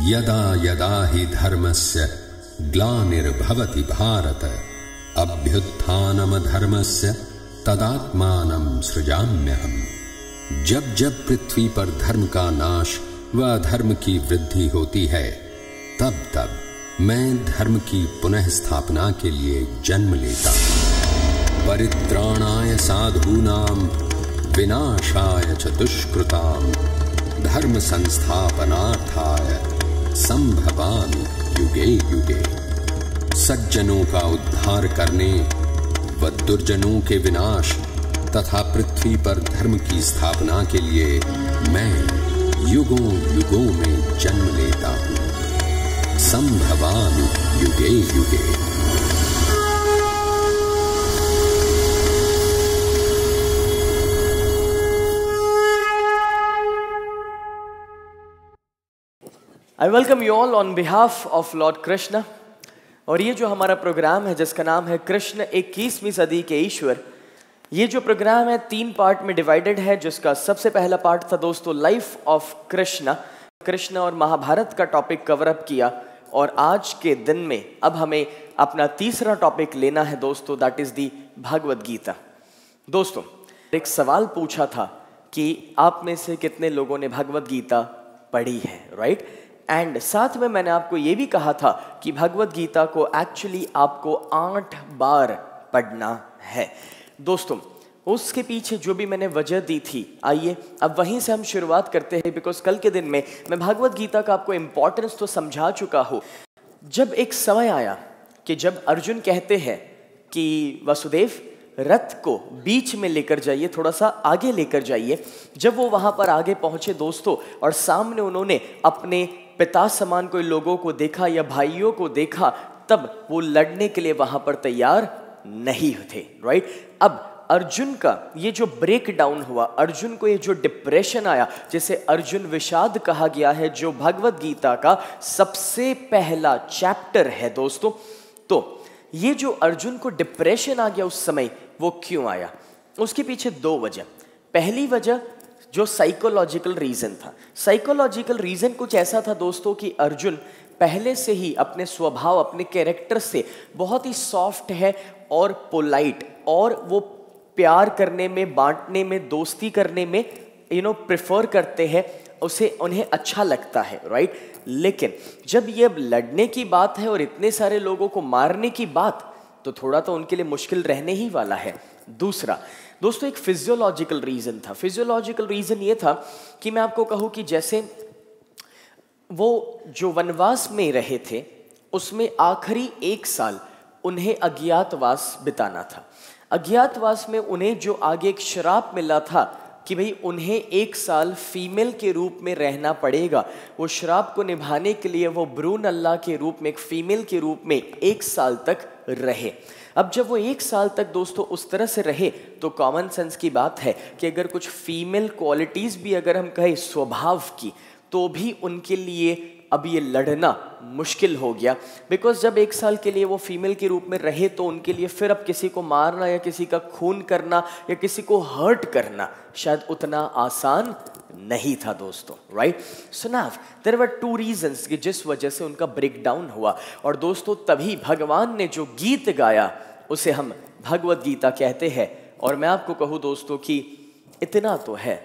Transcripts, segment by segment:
यदा यदा हि धर्मस्य ग्लानिर्भवति भारत अभ्युत्थानमधर्मस्य तदात्मानं सृजाम्यहम्। जब जब पृथ्वी पर धर्म का नाश व अधर्म की वृद्धि होती है, तब तब मैं धर्म की पुनः स्थापना के लिए जन्म लेता हूँ। परित्राणाय साधूनां विनाशाय च दुष्कृतां धर्म संस्थापनार्थाय संभवामि युगे युगे। सज्जनों का उद्धार करने व दुर्जनों के विनाश तथा पृथ्वी पर धर्म की स्थापना के लिए मैं युगों युगों में जन्म लेता हूँ। संभवामि युगे युगे। I welcome you all on behalf of Lord Krishna। और ये जो हमारा प्रोग्राम है जिसका नाम है कृष्ण 21वीं सदी के ईश्वर, ये जो प्रोग्राम है 3 पार्ट में डिवाइडेड है, जिसका सबसे पहला पार्ट था दोस्तों लाइफ ऑफ कृष्ण और महाभारत का टॉपिक कवर अप किया। और आज के दिन में अब हमें अपना तीसरा टॉपिक लेना है दोस्तों, that is the Bhagavad Gita. दोस्तों एक सवाल पूछा था कि आप में से कितने लोगों ने भगवद गीता पढ़ी है, राइट? एंड साथ में मैंने आपको ये भी कहा था कि भगवद गीता को एक्चुअली आपको 8 बार पढ़ना है। दोस्तों उसके पीछे जो भी मैंने वजह दी थी, आइए अब वहीं से हम शुरुआत करते हैं, बिकॉज कल के दिन में मैं भगवद गीता का आपको इम्पोर्टेंस तो समझा चुका हूँ। जब एक समय आया कि जब अर्जुन कहते हैं कि वसुदेव रथ को बीच में लेकर जाइए, थोड़ा सा आगे लेकर जाइए, जब वो वहां पर आगे पहुंचे दोस्तों और सामने उन्होंने अपने पिता समान कोई लोगों को देखा या भाइयों को देखा, तब वो लड़ने के लिए वहां पर तैयार नहीं थे, राइट? अब अर्जुन का ये जो ब्रेक डाउन हुआ, अर्जुन को ये जो डिप्रेशन आया, जिसे अर्जुन विषाद कहा गया है, जो भगवद गीता का सबसे पहला चैप्टर है दोस्तों। तो ये जो अर्जुन को डिप्रेशन आ गया उस समय, वो क्यों आया? उसके पीछे 2 वजह। पहली वजह जो साइकोलॉजिकल रीजन था, साइकोलॉजिकल रीजन कुछ ऐसा था दोस्तों कि अर्जुन पहले से ही अपने स्वभाव, अपने कैरेक्टर से बहुत ही सॉफ्ट है और पोलाइट, और वो प्यार करने में, बांटने में, दोस्ती करने में प्रेफर करते हैं, उसे उन्हें अच्छा लगता है, राइट? लेकिन जब ये लड़ने की बात है और इतने सारे लोगों को मारने की बात, तो थोड़ा तो उनके लिए मुश्किल रहने ही वाला है। दूसरा दोस्तों एक फिजियोलॉजिकल रीजन था। फिजियोलॉजिकल रीजन ये था कि मैं आपको कहूँ कि जैसे वो जो वनवास में रहे थे उसमें आखिरी 1 साल उन्हें अज्ञातवास बिताना था। अज्ञातवास में उन्हें जो आगे एक श्राप मिला था कि भाई उन्हें 1 साल फीमेल के रूप में रहना पड़ेगा। वो श्राप को निभाने के लिए वो भ्रूण अल्लाह के रूप में, एक फीमेल के रूप में 1 साल तक रहे। अब जब वो 1 साल तक दोस्तों उस तरह से रहे, तो कॉमन सेंस की बात है कि अगर कुछ फीमेल क्वालिटीज़ भी अगर हम कहें स्वभाव की, तो भी उनके लिए अब ये लड़ना मुश्किल हो गया। बिकॉज जब 1 साल के लिए वो फीमेल के रूप में रहे, तो उनके लिए फिर अब किसी को मारना या किसी का खून करना या किसी को हर्ट करना शायद उतना आसान नहीं था दोस्तों, right? So now there were 2 reasons कि जिस वजह से उनका ब्रेक डाउन हुआ। और दोस्तों तभी भगवान ने जो गीत गाया उसे हम भगवद गीता कहते हैं। और मैं आपको कहूँ दोस्तों कि इतना तो है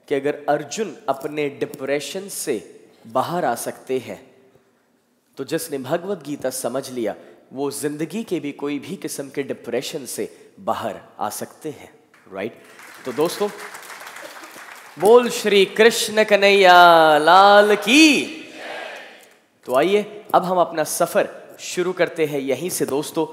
कि अगर अर्जुन अपने डिप्रेशन से बाहर आ सकते हैं, तो जिसने भगवद गीता समझ लिया वो जिंदगी के भी कोई भी किस्म के डिप्रेशन से बाहर आ सकते हैं, राइट? तो दोस्तों बोल श्री कृष्ण कन्हैया लाल की। तो आइए अब हम अपना सफर शुरू करते हैं यहीं से दोस्तों।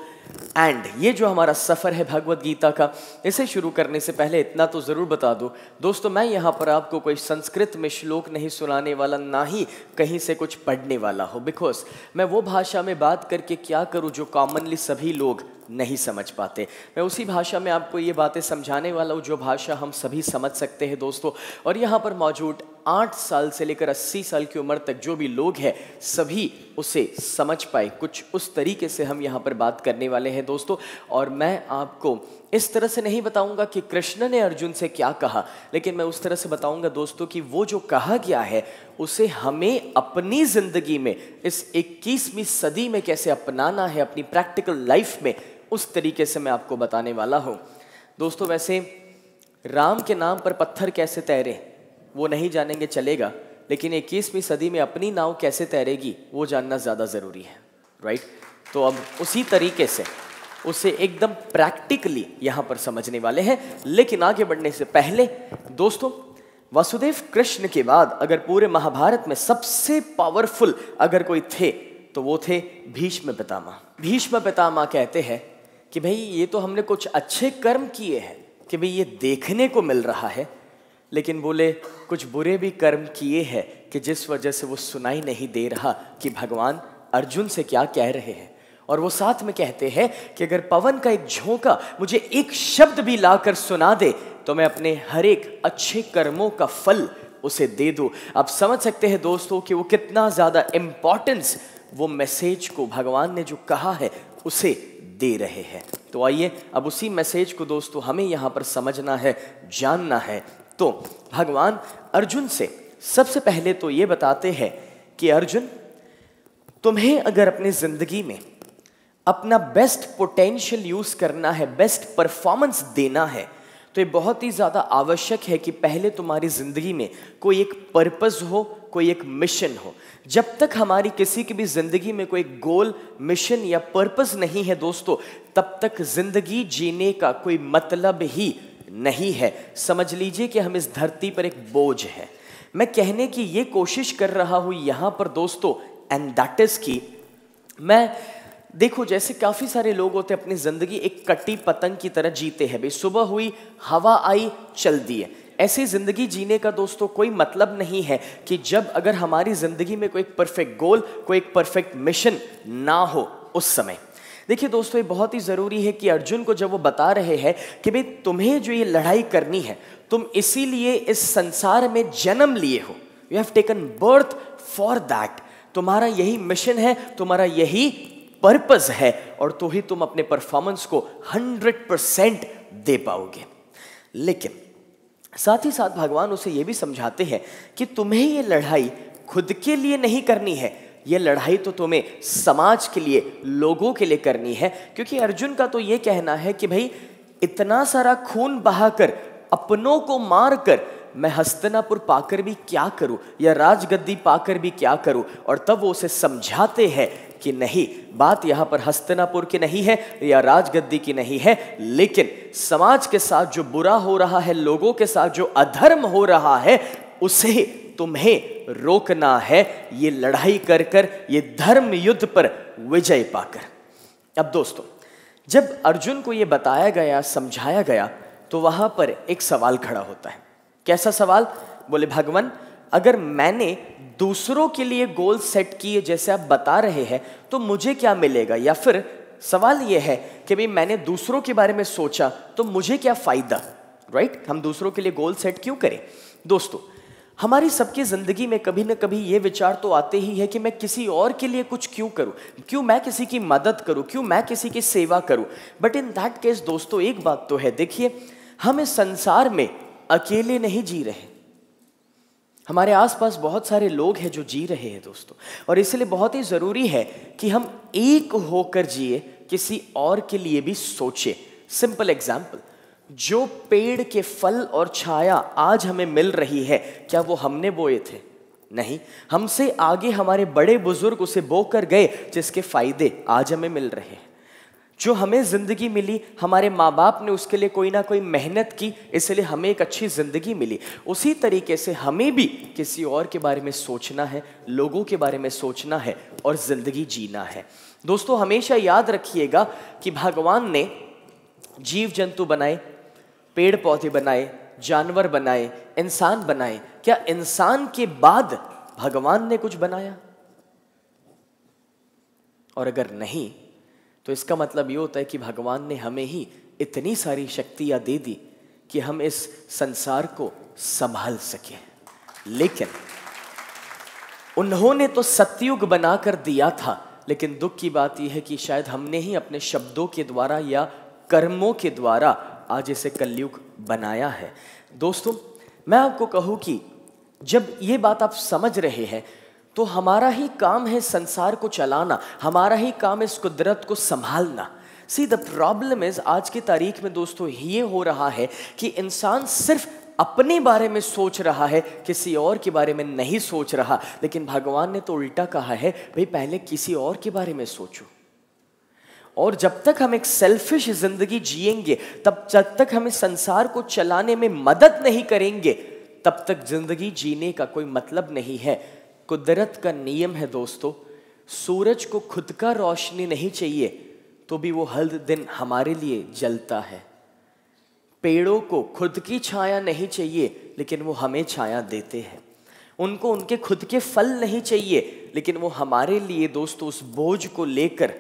एंड ये जो हमारा सफ़र है भगवद गीता का, इसे शुरू करने से पहले इतना तो ज़रूर बता दूं दोस्तों, मैं यहाँ पर आपको कोई संस्कृत में श्लोक नहीं सुनाने वाला, ना ही कहीं से कुछ पढ़ने वाला हो। बिकॉज मैं वो भाषा में बात करके क्या करूँ जो कॉमनली सभी लोग नहीं समझ पाते। मैं उसी भाषा में आपको ये बातें समझाने वाला हूँ जो भाषा हम सभी समझ सकते हैं दोस्तों। और यहाँ पर मौजूद 8 साल से लेकर 80 साल की उम्र तक जो भी लोग हैं सभी उसे समझ पाए। कुछ उस तरीके से हम यहाँ पर बात करने वाले हैं दोस्तों। और मैं आपको इस तरह से नहीं बताऊंगा कि कृष्ण ने अर्जुन से क्या कहा, लेकिन मैं उस तरह से बताऊंगा दोस्तों कि वो जो कहा गया है उसे हमें अपनी जिंदगी में इस 21वीं सदी में कैसे अपनाना है, अपनी प्रैक्टिकल लाइफ में, उस तरीके से मैं आपको बताने वाला हूँ दोस्तों। वैसे राम के नाम पर पत्थर कैसे तैरे वो नहीं जानेंगे चलेगा, लेकिन 21वीं सदी में अपनी नाव कैसे तैरेगी वो जानना ज़्यादा ज़रूरी है, राइट। तो अब उसी तरीके से उसे एकदम प्रैक्टिकली यहाँ पर समझने वाले हैं। लेकिन आगे बढ़ने से पहले दोस्तों, वसुदेव कृष्ण के बाद अगर पूरे महाभारत में सबसे पावरफुल अगर कोई थे तो वो थे भीष्म पितामह। भीष्म पितामह कहते हैं कि भाई ये तो हमने कुछ अच्छे कर्म किए हैं कि भाई ये देखने को मिल रहा है, लेकिन बोले कुछ बुरे भी कर्म किए हैं कि जिस वजह से वो सुनाई नहीं दे रहा कि भगवान अर्जुन से क्या कह रहे हैं। और वो साथ में कहते हैं कि अगर पवन का एक झोंका मुझे एक शब्द भी लाकर सुना दे तो मैं अपने हर एक अच्छे कर्मों का फल उसे दे दूं। आप समझ सकते हैं दोस्तों कि वो कितना ज़्यादा इम्पोर्टेंस वो मैसेज को भगवान ने जो कहा है उसे दे रहे हैं। तो आइए अब उसी मैसेज को दोस्तों हमें यहाँ पर समझना है, जानना है। तो भगवान अर्जुन से सबसे पहले तो ये बताते हैं कि अर्जुन, तुम्हें अगर अपनी जिंदगी में अपना बेस्ट पोटेंशियल यूज करना है, बेस्ट परफॉर्मेंस देना है, तो ये बहुत ही ज़्यादा आवश्यक है कि पहले तुम्हारी ज़िंदगी में कोई एक पर्पस हो, कोई एक मिशन हो। जब तक हमारी किसी की भी ज़िंदगी में कोई गोल, मिशन या पर्पस नहीं है दोस्तों, तब तक ज़िंदगी जीने का कोई मतलब ही नहीं है। समझ लीजिए कि हम इस धरती पर एक बोझ है। मैं कहने की ये कोशिश कर रहा हूँ यहाँ पर दोस्तों, एंड दैट इज़ कि मैं देखो जैसे काफ़ी सारे लोग होते हैं अपनी ज़िंदगी एक कटी पतंग की तरह जीते हैं। भाई सुबह हुई, हवा आई, चल दिए। ऐसी ज़िंदगी जीने का दोस्तों कोई मतलब नहीं है कि जब अगर हमारी ज़िंदगी में कोई एक परफेक्ट गोल, कोई एक परफेक्ट मिशन ना हो उस समय। देखिए दोस्तों, ये बहुत ही ज़रूरी है कि अर्जुन को जब वो बता रहे हैं कि भाई तुम्हें जो ये लड़ाई करनी है, तुम इसीलिए इस संसार में जन्म लिए हो, you have taken birth for that. तुम्हारा यही मिशन है, तुम्हारा यही पर्पस है, और तो ही तुम अपने परफॉर्मेंस को 100% दे पाओगे। लेकिन साथ ही साथ भगवान उसे ये भी समझाते हैं कि तुम्हें ये लड़ाई खुद के लिए नहीं करनी है, ये लड़ाई तो तुम्हें समाज के लिए, लोगों के लिए करनी है। क्योंकि अर्जुन का तो ये कहना है कि भाई इतना सारा खून बहाकर, अपनों को मारकर मैं हस्तिनापुर पाकर भी क्या करूं, या राजगद्दी पाकर भी क्या करूं। और तब वो उसे समझाते हैं कि नहीं, बात यहाँ पर हस्तिनापुर की नहीं है या राजगद्दी की नहीं है, लेकिन समाज के साथ जो बुरा हो रहा है, लोगों के साथ जो अधर्म हो रहा है, उसे तुम्हें रोकना है, ये लड़ाई कर कर, ये धर्म युद्ध पर विजय पाकर। अब दोस्तों, जब अर्जुन को ये बताया गया, समझाया गया, तो वहां पर एक सवाल खड़ा होता है। कैसा सवाल? बोले भगवान, अगर मैंने दूसरों के लिए गोल सेट किए जैसे आप बता रहे हैं तो मुझे क्या मिलेगा? या फिर सवाल यह है कि भाई मैंने दूसरों के बारे में सोचा तो मुझे क्या फायदा, राइट? हम दूसरों के लिए गोल सेट क्यों करें? दोस्तों, हमारी सबकी जिंदगी में कभी ना कभी ये विचार तो आते ही है कि मैं किसी और के लिए कुछ क्यों करूं, क्यों मैं किसी की मदद करूं, क्यों मैं किसी की सेवा करूं। बट इन दैट केस दोस्तों, एक बात तो है, देखिए हम इस संसार में अकेले नहीं जी रहे, हमारे आसपास बहुत सारे लोग हैं जो जी रहे हैं दोस्तों। और इसलिए बहुत ही ज़रूरी है कि हम एक होकर जिए, किसी और के लिए भी सोचे। सिंपल एग्जाम्पल, जो पेड़ के फल और छाया आज हमें मिल रही है, क्या वो हमने बोए थे? नहीं, हमसे आगे हमारे बड़े बुजुर्ग उसे बोकर गए, जिसके फायदे आज हमें मिल रहे हैं। जो हमें ज़िंदगी मिली, हमारे माँ बाप ने उसके लिए कोई ना कोई मेहनत की, इसलिए हमें एक अच्छी ज़िंदगी मिली। उसी तरीके से हमें भी किसी और के बारे में सोचना है, लोगों के बारे में सोचना है और ज़िंदगी जीना है। दोस्तों, हमेशा याद रखिएगा कि भगवान ने जीव जंतु बनाए, पेड़ पौधे बनाए, जानवर बनाए, इंसान बनाए। क्या इंसान के बाद भगवान ने कुछ बनाया? और अगर नहीं, तो इसका मतलब ये होता है कि भगवान ने हमें ही इतनी सारी शक्तियां दे दी कि हम इस संसार को संभाल सकें। लेकिन उन्होंने तो सतयुग बनाकर दिया था, लेकिन दुख की बात यह है कि शायद हमने ही अपने शब्दों के द्वारा या कर्मों के द्वारा आज इसे कलयुग बनाया है। दोस्तों, मैं आपको कहूं कि जब ये बात आप समझ रहे हैं तो हमारा ही काम है संसार को चलाना, हमारा ही काम है इस कुदरत को संभालना। सी द प्रॉब्लम इज, आज की तारीख में दोस्तों ये हो रहा है कि इंसान सिर्फ अपने बारे में सोच रहा है, किसी और के बारे में नहीं सोच रहा। लेकिन भगवान ने तो उल्टा कहा है, भाई पहले किसी और के बारे में सोचो। और जब तक हम एक सेल्फिश जिंदगी जिएंगे, जब तक हम इस संसार को चलाने में मदद नहीं करेंगे, तब तक जिंदगी जीने का कोई मतलब नहीं है। कुदरत का नियम है दोस्तों, सूरज को खुद का रोशनी नहीं चाहिए तो भी वो हर दिन हमारे लिए जलता है। पेड़ों को खुद की छाया नहीं चाहिए लेकिन वो हमें छाया देते हैं। उनको उनके खुद के फल नहीं चाहिए लेकिन वो हमारे लिए दोस्तों उस बोझ को लेकर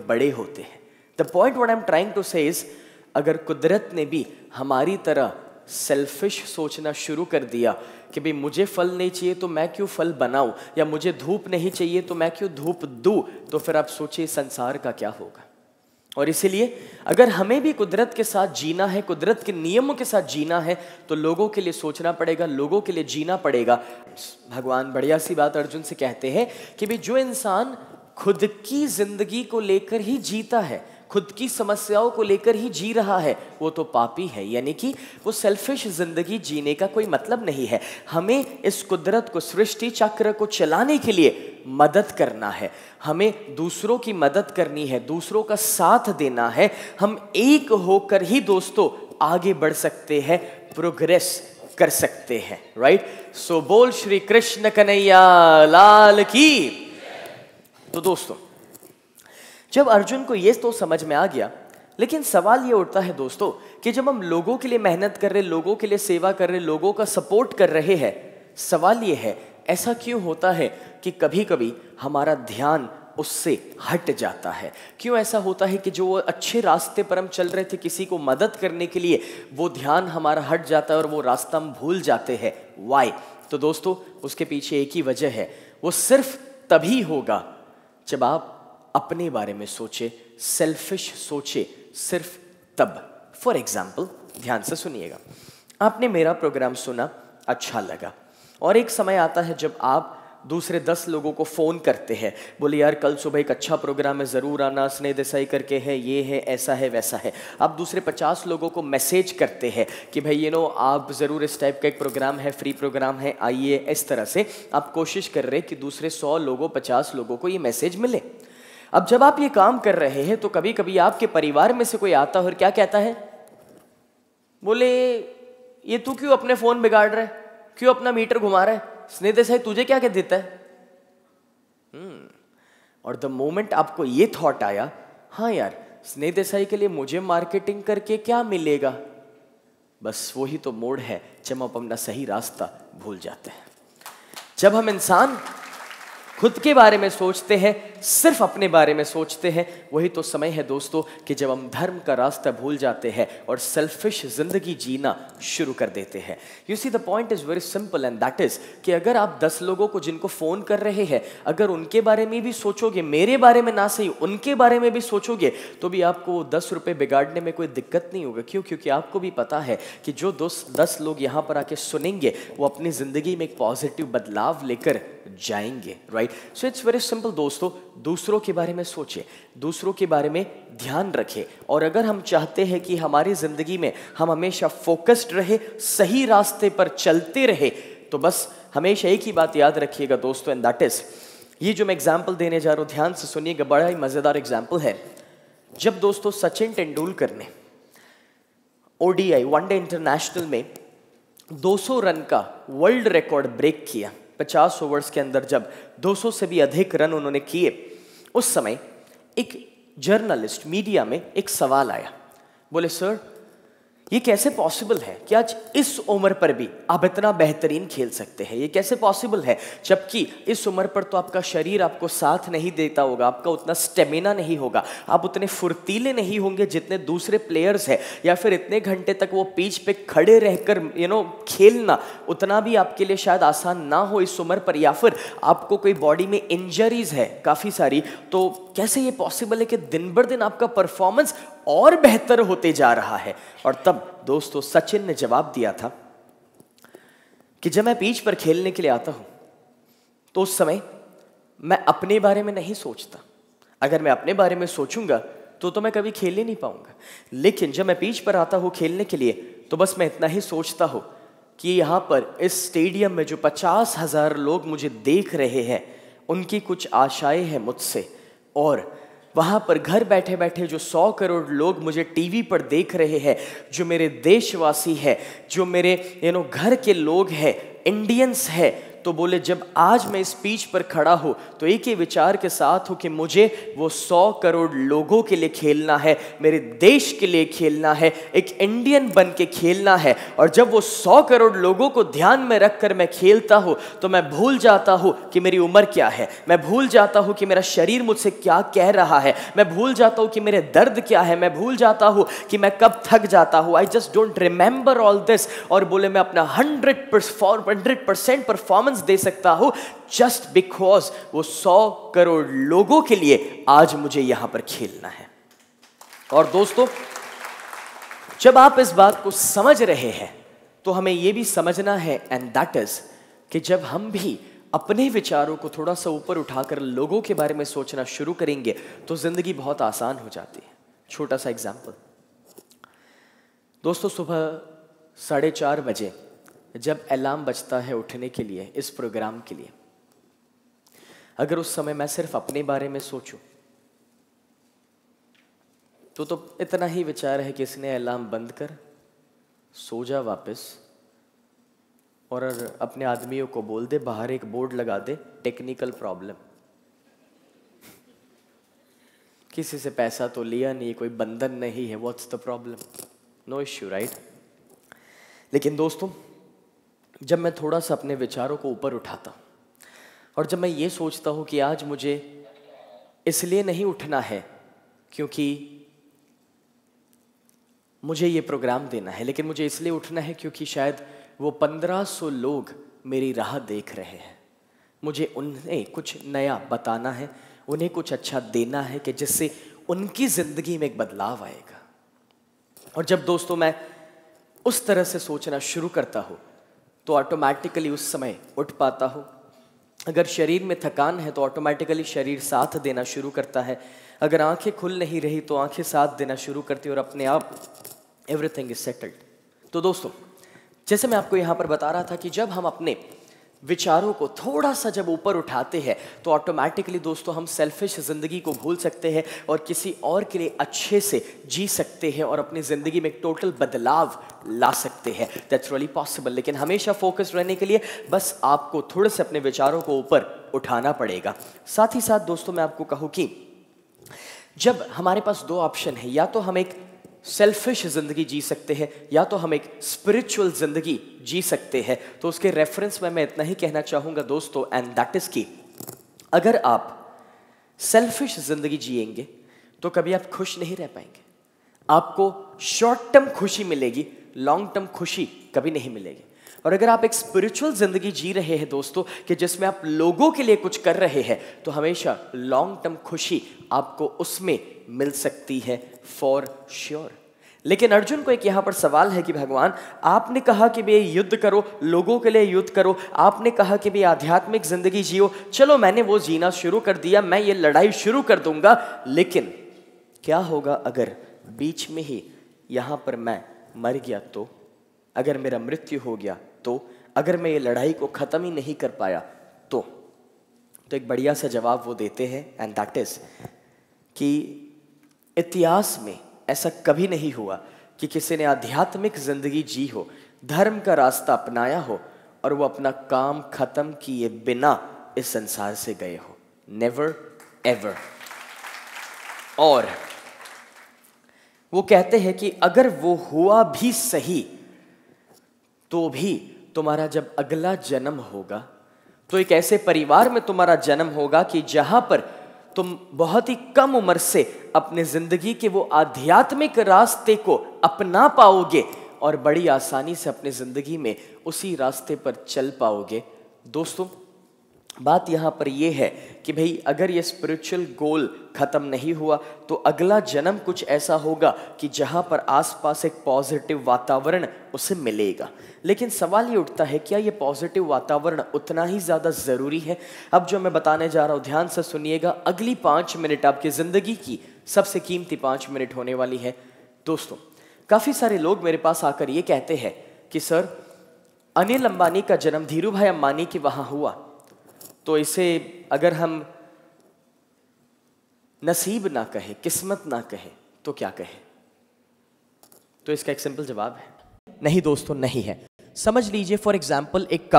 बड़े होते हैं। The point what I am trying to say is, अगर कुदरत ने भी हमारी तरह सेल्फिश सोचना शुरू कर दिया कि भाई मुझे फल नहीं चाहिए तो मैं क्यों फल बनाऊं, या मुझे धूप नहीं चाहिए तो मैं क्यों धूप दूं, तो फिर आप सोचिए संसार का क्या होगा। और इसीलिए अगर हमें भी कुदरत के साथ जीना है, कुदरत के नियमों के साथ जीना है, तो लोगों के लिए सोचना पड़ेगा, लोगों के लिए जीना पड़ेगा। भगवान बढ़िया सी बात अर्जुन से कहते हैं कि भाई जो इंसान खुद की जिंदगी को लेकर ही जीता है, खुद की समस्याओं को लेकर ही जी रहा है, वो तो पापी है। यानी कि वो सेल्फिश जिंदगी जीने का कोई मतलब नहीं है। हमें इस कुदरत को, सृष्टि चक्र को चलाने के लिए मदद करना है, हमें दूसरों की मदद करनी है, दूसरों का साथ देना है। हम एक होकर ही दोस्तों आगे बढ़ सकते हैं, प्रोग्रेस कर सकते हैं। राइट? सो बोल श्री कृष्ण कन्हैया लाल की। तो दोस्तों, जब अर्जुन को ये तो समझ में आ गया, लेकिन सवाल ये उठता है दोस्तों कि जब हम लोगों के लिए मेहनत कर रहे, लोगों के लिए सेवा कर रहे, लोगों का सपोर्ट कर रहे हैं, सवाल ये है ऐसा क्यों होता है कि कभी कभी हमारा ध्यान उससे हट जाता है? क्यों ऐसा होता है कि जो अच्छे रास्ते पर हम चल रहे थे किसी को मदद करने के लिए, वो ध्यान हमारा हट जाता है और वो रास्ता हम भूल जाते हैं? वाई? तो दोस्तों उसके पीछे एक ही वजह है, वो सिर्फ तभी होगा जब आप अपने बारे में सोचे, सेल्फिश सोचे, सिर्फ तब। फॉर एग्जाम्पल, ध्यान से सुनिएगा, आपने मेरा प्रोग्राम सुना, अच्छा लगा, और एक समय आता है जब आप दूसरे 10 लोगों को फ़ोन करते हैं, बोले यार कल सुबह एक अच्छा प्रोग्राम है, ज़रूर आना, स्नेह देसाई करके है, ये है, ऐसा है, वैसा है। आप दूसरे 50 लोगों को मैसेज करते हैं कि भाई आप ज़रूर इस टाइप का एक प्रोग्राम है, फ्री प्रोग्राम है, आइए। इस तरह से आप कोशिश कर रहे हैं कि दूसरे 100 लोगों, 50 लोगों को ये मैसेज मिले। अब जब आप ये काम कर रहे हैं तो कभी कभी आपके परिवार में से कोई आता है और क्या कहता है, बोले ये तू क्यों अपने फ़ोन बिगाड़ रहा है, क्यों अपना मीटर घुमा रहा है, स्नेह देसाई तुझे क्या देता है? और द मोमेंट आपको ये थॉट आया, हाँ यार स्नेह देसाई के लिए मुझे मार्केटिंग करके क्या मिलेगा, बस वही तो मोड़ है जब हम अपना सही रास्ता भूल जाते हैं। जब हम इंसान खुद के बारे में सोचते हैं, सिर्फ अपने बारे में सोचते हैं, वही तो समय है दोस्तों कि जब हम धर्म का रास्ता भूल जाते हैं और सेल्फिश जिंदगी जीना शुरू कर देते हैं। You see the point is very simple and that is कि अगर आप 10 लोगों को जिनको फोन कर रहे हैं, अगर उनके बारे में भी सोचोगे, मेरे बारे में ना सही उनके बारे में भी सोचोगे, तो भी आपको 10 रुपए बिगाड़ने में कोई दिक्कत नहीं होगा। क्यों? क्योंकि आपको भी पता है कि जो 10 लोग यहाँ पर आके सुनेंगे वो अपनी जिंदगी में एक पॉजिटिव बदलाव लेकर जाएंगे। Right? So it's very simple दोस्तों, दूसरों के बारे में सोचें, दूसरों के बारे में ध्यान रखें, और अगर हम चाहते हैं कि हमारी जिंदगी में हम हमेशा फोकस्ड रहे, सही रास्ते पर चलते रहे, तो बस हमेशा एक ही बात याद रखिएगा दोस्तों, एंड दैट इज, ये जो मैं एग्जाम्पल देने जा रहा हूं ध्यान से सुनिएगा, बड़ा ही मजेदार एग्जाम्पल है। जब दोस्तों सचिन तेंदुलकर ने ओडीआई वनडे इंटरनेशनल में 200 रन का वर्ल्ड रिकॉर्ड ब्रेक किया, 50 ओवर्स के अंदर जब 200 से भी अधिक रन उन्होंने किए, उस समय एक जर्नलिस्ट, मीडिया में एक सवाल आया, बोले सर ये कैसे पॉसिबल है कि आज इस उम्र पर भी आप इतना बेहतरीन खेल सकते हैं? ये कैसे पॉसिबल है जबकि इस उम्र पर तो आपका शरीर आपको साथ नहीं देता होगा, आपका उतना स्टेमिना नहीं होगा, आप उतने फुर्तीले नहीं होंगे जितने दूसरे प्लेयर्स हैं, या फिर इतने घंटे तक वो पिच पे खड़े रहकर खेलना उतना भी आपके लिए शायद आसान ना हो इस उम्र पर, या फिर आपको कोई बॉडी में इंजरीज है काफ़ी सारी। तो कैसे ये पॉसिबल है कि दिन बर दिन आपका परफॉर्मेंस और बेहतर होते जा रहा है? और तब दोस्तों सचिन ने जवाब दिया था कि जब मैं पिच पर खेलने के लिए आता हूं तो उस समय मैं अपने बारे में नहीं सोचता। अगर मैं अपने बारे में सोचूंगा तो मैं कभी खेल ही नहीं पाऊंगा। लेकिन जब मैं पिच पर आता हूं खेलने के लिए तो बस मैं इतना ही सोचता हूं कि यहाँ पर इस स्टेडियम में जो 50,000 लोग मुझे देख रहे हैं उनकी कुछ आशाएं हैं मुझसे, और वहाँ पर घर बैठे बैठे जो 100 करोड़ लोग मुझे टीवी पर देख रहे हैं, जो मेरे देशवासी हैं, जो मेरे घर के लोग हैं, इंडियंस हैं, तो बोले जब आज मैं इस पिच पर खड़ा हूँ तो एक ही विचार के साथ हूँ कि मुझे वो 100 करोड़ लोगों के लिए खेलना है, मेरे देश के लिए खेलना है, एक इंडियन बन के खेलना है। और जब वो 100 करोड़ लोगों को ध्यान में रखकर मैं खेलता हूँ तो मैं भूल जाता हूँ कि मेरी उम्र क्या है, मैं भूल जाता हूँ कि मेरा शरीर मुझसे क्या कह रहा है, मैं भूल जाता हूँ कि मेरे दर्द क्या है, मैं भूल जाता हूँ कि मैं कब थक जाता हूँ। I just don't remember all this. और बोले मैं अपना 100% परफॉर्मेंस दे सकता हूं जस्ट बिकॉज वो 100 करोड़ लोगों के लिए आज मुझे यहां पर खेलना है। और दोस्तों जब आप इस बात को समझ रहे हैं तो हमें यह भी समझना है, एंड दैट इज कि जब हम भी अपने विचारों को थोड़ा सा ऊपर उठाकर लोगों के बारे में सोचना शुरू करेंगे तो जिंदगी बहुत आसान हो जाती है। छोटा सा एग्जांपल दोस्तों, सुबह 4:30 बजे जब अलार्म बजता है उठने के लिए इस प्रोग्राम के लिए, अगर उस समय मैं सिर्फ अपने बारे में सोचूं तो इतना ही विचार है कि इसने अलार्म बंद कर, सो जा वापस, और अपने आदमियों को बोल दे बाहर एक बोर्ड लगा दे, टेक्निकल प्रॉब्लम। किसी से पैसा तो लिया नहीं, कोई बंधन नहीं है, what's the problem, no issue, right. लेकिन दोस्तों जब मैं थोड़ा सा अपने विचारों को ऊपर उठाता हूँ और जब मैं ये सोचता हूँ कि आज मुझे इसलिए नहीं उठना है क्योंकि मुझे ये प्रोग्राम देना है, लेकिन मुझे इसलिए उठना है क्योंकि शायद वो 1500 लोग मेरी राह देख रहे हैं, मुझे उन्हें कुछ नया बताना है, उन्हें कुछ अच्छा देना है कि जिससे उनकी ज़िंदगी में एक बदलाव आएगा। और जब दोस्तों मैं उस तरह से सोचना शुरू करता हूँ तो ऑटोमेटिकली उस समय उठ पाता हूँ। अगर शरीर में थकान है तो ऑटोमेटिकली शरीर साथ देना शुरू करता है। अगर आंखें खुल नहीं रही तो आंखें साथ देना शुरू करती है और अपने आप एवरीथिंग इज सेटल्ड। तो दोस्तों जैसे मैं आपको यहाँ पर बता रहा था कि जब हम अपने विचारों को थोड़ा सा जब ऊपर उठाते हैं तो ऑटोमेटिकली दोस्तों हम सेल्फिश ज़िंदगी को भूल सकते हैं और किसी और के लिए अच्छे से जी सकते हैं और अपनी ज़िंदगी में एक टोटल बदलाव ला सकते हैं। That's really possible. लेकिन हमेशा फोकस रहने के लिए बस आपको थोड़े से अपने विचारों को ऊपर उठाना पड़ेगा। साथ ही साथ दोस्तों मैं आपको कहूँ कि जब हमारे पास दो ऑप्शन है, या तो हम एक सेल्फिश जिंदगी जी सकते हैं या तो हम एक स्पिरिचुअल जिंदगी जी सकते हैं। तो उसके रेफरेंस में मैं इतना ही कहना चाहूंगा दोस्तों, एंड दैट इज कि अगर आप सेल्फिश जिंदगी जिएंगे तो कभी आप खुश नहीं रह पाएंगे। आपको शॉर्ट टर्म खुशी मिलेगी, लॉन्ग टर्म खुशी कभी नहीं मिलेगी। और अगर आप एक स्पिरिचुअल जिंदगी जी रहे हैं दोस्तों कि जिसमें आप लोगों के लिए कुछ कर रहे हैं तो हमेशा लॉन्ग टर्म खुशी आपको उसमें मिल सकती है फॉर श्योर। लेकिन अर्जुन को एक यहाँ पर सवाल है कि भगवान आपने कहा कि भाई युद्ध करो, लोगों के लिए युद्ध करो, आपने कहा कि भाई आध्यात्मिक जिंदगी जियो, चलो मैंने वो जीना शुरू कर दिया, मैं ये लड़ाई शुरू कर दूंगा, लेकिन क्या होगा अगर बीच में ही यहाँ पर मैं मर गया तो, अगर मेरा मृत्यु हो गया तो, अगर मैं ये लड़ाई को ख़त्म ही नहीं कर पाया तो एक बढ़िया सा जवाब वो देते हैं, एंड दैट इज कि इतिहास में ऐसा कभी नहीं हुआ कि किसी ने आध्यात्मिक जिंदगी जी हो, धर्म का रास्ता अपनाया हो और वो अपना काम खत्म किए बिना इस संसार से गए हो। Never ever. और वो कहते हैं कि अगर वो हुआ भी सही तो भी तुम्हारा जब अगला जन्म होगा तो एक ऐसे परिवार में तुम्हारा जन्म होगा कि जहां पर तुम बहुत ही कम उम्र से अपने जिंदगी के वो आध्यात्मिक रास्ते को अपना पाओगे और बड़ी आसानी से अपने जिंदगी में उसी रास्ते पर चल पाओगे। दोस्तों, बात यहाँ पर यह है कि भाई अगर ये स्पिरिचुअल गोल खत्म नहीं हुआ तो अगला जन्म कुछ ऐसा होगा कि जहाँ पर आसपास एक पॉजिटिव वातावरण उसे मिलेगा। लेकिन सवाल ये उठता है, क्या ये पॉजिटिव वातावरण उतना ही ज़्यादा ज़रूरी है? अब जो मैं बताने जा रहा हूँ ध्यान से सुनिएगा, अगली 5 मिनट आपकी ज़िंदगी की सबसे कीमती 5 मिनट होने वाली है। दोस्तों, काफ़ी सारे लोग मेरे पास आकर ये कहते हैं कि सर, अनिल अंबानी का जन्म धीरू भाई अंबानी के वहाँ हुआ, तो इसे अगर हम नसीब ना कहे, किस्मत ना कहे, तो क्या कहे? तो इसका एक सिंपल जवाब है, नहीं दोस्तों, नहीं है। समझ लीजिए फॉर एग्जाम्पल एक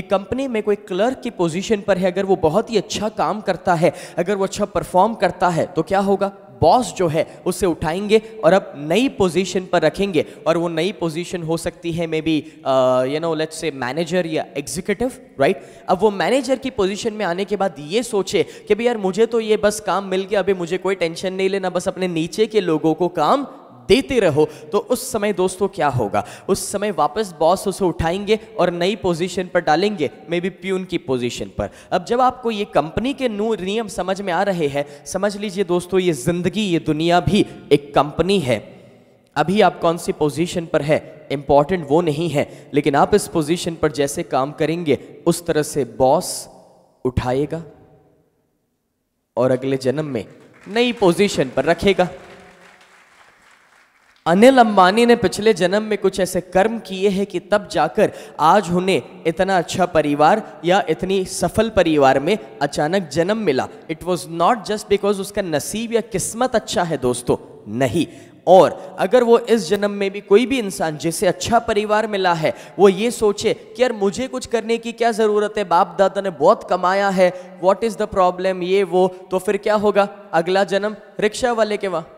कंपनी में कोई क्लर्क की पोजीशन पर है, अगर वो बहुत ही अच्छा काम करता है, अगर वो अच्छा परफॉर्म करता है, तो क्या होगा? बॉस जो है उसे उठाएंगे और अब नई पोजीशन पर रखेंगे, और वो नई पोजीशन हो सकती है may be let's say manager या एग्जीक्यूटिव, राइट? अब वो मैनेजर की पोजीशन में आने के बाद ये सोचे कि भाई यार मुझे तो ये बस काम मिल गया, अभी मुझे कोई टेंशन नहीं लेना, बस अपने नीचे के लोगों को काम देते रहो। तो उस समय दोस्तों क्या होगा? उस समय वापस बॉस उसे उठाएंगे और नई पोजीशन पर डालेंगे, मे बी प्यून की पोजीशन पर। अब जब आपको ये कंपनी के नियम समझ में आ रहे हैं, समझ लीजिए दोस्तों ये जिंदगी, ये दुनिया भी एक कंपनी है। अभी आप कौन सी पोजीशन पर है इंपॉर्टेंट वो नहीं है, लेकिन आप इस पोजीशन पर जैसे काम करेंगे उस तरह से बॉस उठाएगा और अगले जन्म में नई पोजीशन पर रखेगा। अनिल अंबानी ने पिछले जन्म में कुछ ऐसे कर्म किए हैं कि तब जाकर आज उन्हें इतना अच्छा परिवार या इतनी सफल परिवार में अचानक जन्म मिला। It was not just because उसका नसीब या किस्मत अच्छा है दोस्तों, नहीं। और अगर वो इस जन्म में भी कोई भी इंसान जिसे अच्छा परिवार मिला है वो ये सोचे कि यार मुझे कुछ करने की क्या ज़रूरत है, बाप दादा ने बहुत कमाया है, व्हाट इज़ द प्रॉब्लम, ये वो, तो फिर क्या होगा? अगला जन्म रिक्शा वाले के वहाँ।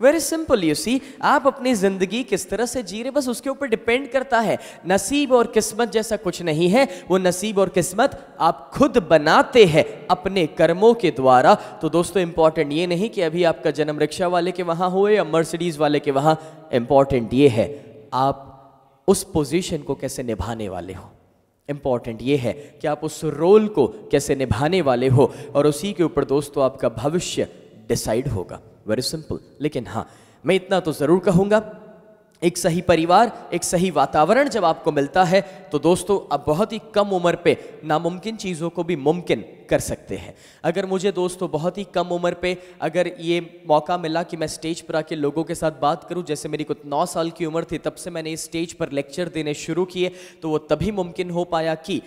वेरी सिंपल, यू सी, आप अपनी जिंदगी किस तरह से जी रहे बस उसके ऊपर डिपेंड करता है। नसीब और किस्मत जैसा कुछ नहीं है, वो नसीब और किस्मत आप खुद बनाते हैं अपने कर्मों के द्वारा। तो दोस्तों इंपॉर्टेंट ये नहीं कि अभी आपका जन्म रिक्शा वाले के वहां हुए या मर्सिडीज वाले के वहां, इंपॉर्टेंट ये है आप उस पोजीशन को कैसे निभाने वाले हो। इंपॉर्टेंट ये है कि आप उस रोल को कैसे निभाने वाले हो, और उसी के ऊपर दोस्तों आपका भविष्य डिसाइड होगा। Very simple. लेकिन हाँ, मैं इतना तो ज़रूर कहूँगा, एक सही परिवार, एक सही वातावरण जब आपको मिलता है तो दोस्तों आप बहुत ही कम उम्र पे नामुमकिन चीज़ों को भी मुमकिन कर सकते हैं। अगर मुझे दोस्तों बहुत ही कम उम्र पे अगर ये मौका मिला कि मैं स्टेज पर आके लोगों के साथ बात करूं, जैसे मेरी कुछ 9 साल की उम्र थी तब से मैंने इस स्टेज पर लेक्चर देने शुरू किए, तो वो तभी मुमकिन हो पाया कि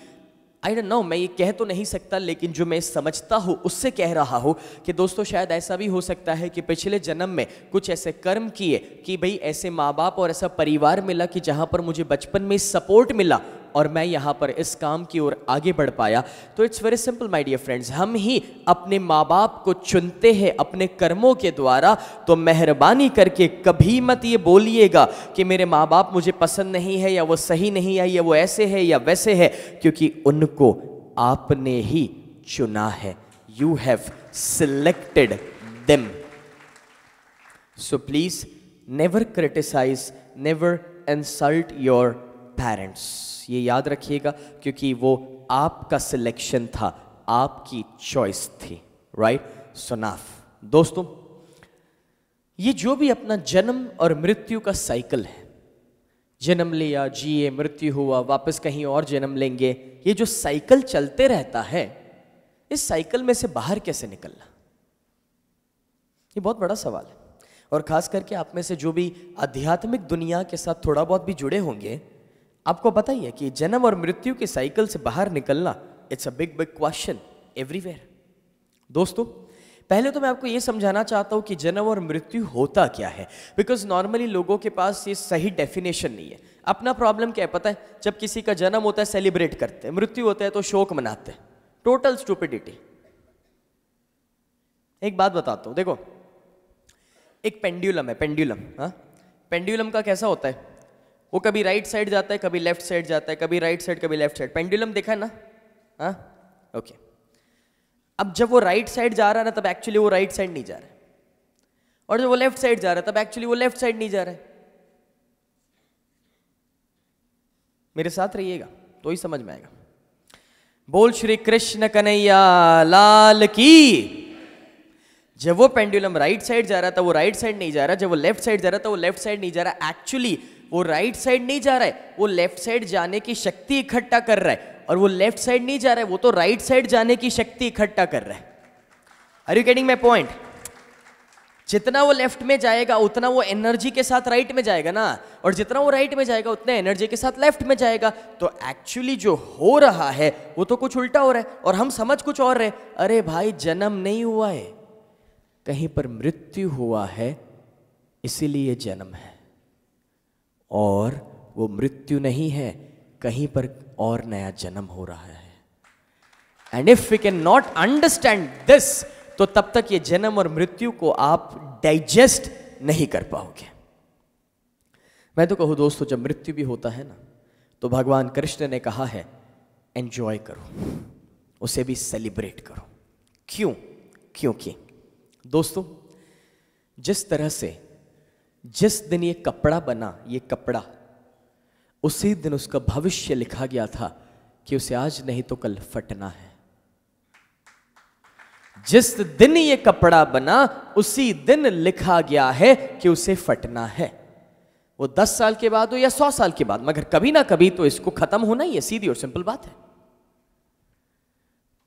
आई डोंट नो, मैं ये कह तो नहीं सकता, लेकिन जो मैं समझता हूँ उससे कह रहा हूँ कि दोस्तों शायद ऐसा भी हो सकता है कि पिछले जन्म में कुछ ऐसे कर्म किए कि भाई ऐसे माँ बाप और ऐसा परिवार मिला कि जहाँ पर मुझे बचपन में सपोर्ट मिला और मैं यहाँ पर इस काम की ओर आगे बढ़ पाया। तो it's very simple my dear friends, हम ही अपने माँ बाप को चुनते हैं अपने कर्मों के द्वारा। तो मेहरबानी करके कभी मत ये बोलिएगा कि मेरे माँ बाप मुझे पसंद नहीं है, या वो सही नहीं है, या वो ऐसे है या वैसे है, क्योंकि उनको आपने ही चुना है। You have selected them. So please never criticise, never insult your parents. ये याद रखिएगा, क्योंकि वो आपका सिलेक्शन था, आपकी चॉइस थी, राइट? सो नाउ दोस्तों, ये जो भी अपना जन्म और मृत्यु का साइकिल है, जन्म लिया, जिए, मृत्यु हुआ, वापस कहीं और जन्म लेंगे, ये जो साइकिल चलते रहता है, इस साइकिल में से बाहर कैसे निकलना, ये बहुत बड़ा सवाल है। और खास करके आप में से जो भी आध्यात्मिक दुनिया के साथ थोड़ा बहुत भी जुड़े होंगे, आपको पता ही है कि जन्म और मृत्यु के साइकिल से बाहर निकलना, it's a big big question everywhere. दोस्तों पहले तो मैं आपको ये समझाना चाहता हूँ कि जन्म और मृत्यु होता क्या है, बिकॉज नॉर्मली लोगों के पास ये सही डेफिनेशन नहीं है। अपना प्रॉब्लम क्या है पता है? जब किसी का जन्म होता है सेलिब्रेट करते हैं, मृत्यु होता है तो शोक मनाते हैं। Total stupidity. एक बात बताता हूँ, देखो एक पेंडुलम है, पेंडुलम। हाँ, पेंडुलम का कैसा होता है, वो कभी राइट साइड जाता है, कभी लेफ्ट साइड जाता है, कभी राइट साइड कभी लेफ्ट साइड। पेंडुलम देखा है ना? हाँ, ओके। अब जब वो राइट साइड जा रहा है ना, तब एक्चुअली वो राइट साइड नहीं जा रहा है, और जब वो लेफ्ट साइड जा रहा है तब एक्चुअली वो लेफ्ट साइड नहीं जा रहा है। मेरे साथ रहिएगा तो ही समझ में आएगा। बोल श्री कृष्ण कन्हैया लाल की। जब वो पेंडुलम राइट साइड जा रहा था वो राइट साइड नहीं जा रहा, जब वो लेफ्ट साइड जा रहा था वो लेफ्ट साइड नहीं जा रहा। एक्चुअली वो राइट साइड नहीं जा रहा है, वो लेफ्ट साइड जाने की शक्ति इकट्ठा कर रहा है, और वो लेफ्ट साइड नहीं जा रहा है, वो तो राइट साइड जाने की शक्ति इकट्ठा कर रहा है। Are you getting my point? जितना वो लेफ्ट में जाएगा उतना वो एनर्जी के साथ राइट में जाएगा ना, और जितना वो राइट में जाएगा उतना एनर्जी के साथ लेफ्ट में जाएगा। तो एक्चुअली जो हो रहा है वो तो कुछ उल्टा हो रहा है, और हम समझ कुछ और रहे। अरे भाई, जन्म नहीं हुआ है, कहीं पर मृत्यु हुआ है, इसीलिए जन्म है, और वो मृत्यु नहीं है, कहीं पर और नया जन्म हो रहा है। And if we can not understand this, तो तब तक ये जन्म और मृत्यु को आप डाइजेस्ट नहीं कर पाओगे। मैं तो कहूं दोस्तों, जब मृत्यु भी होता है ना, तो भगवान कृष्ण ने कहा है एंजॉय करो, उसे भी सेलिब्रेट करो। क्यों? क्योंकि दोस्तों, जिस तरह से जिस दिन ये कपड़ा बना, ये कपड़ा, उसी दिन उसका भविष्य लिखा गया था कि उसे आज नहीं तो कल फटना है। जिस दिन ये कपड़ा बना उसी दिन लिखा गया है कि उसे फटना है। वो 10 साल के बाद हो या 100 साल के बाद, मगर कभी ना कभी तो इसको खत्म होना ही है, सीधी और सिंपल बात है।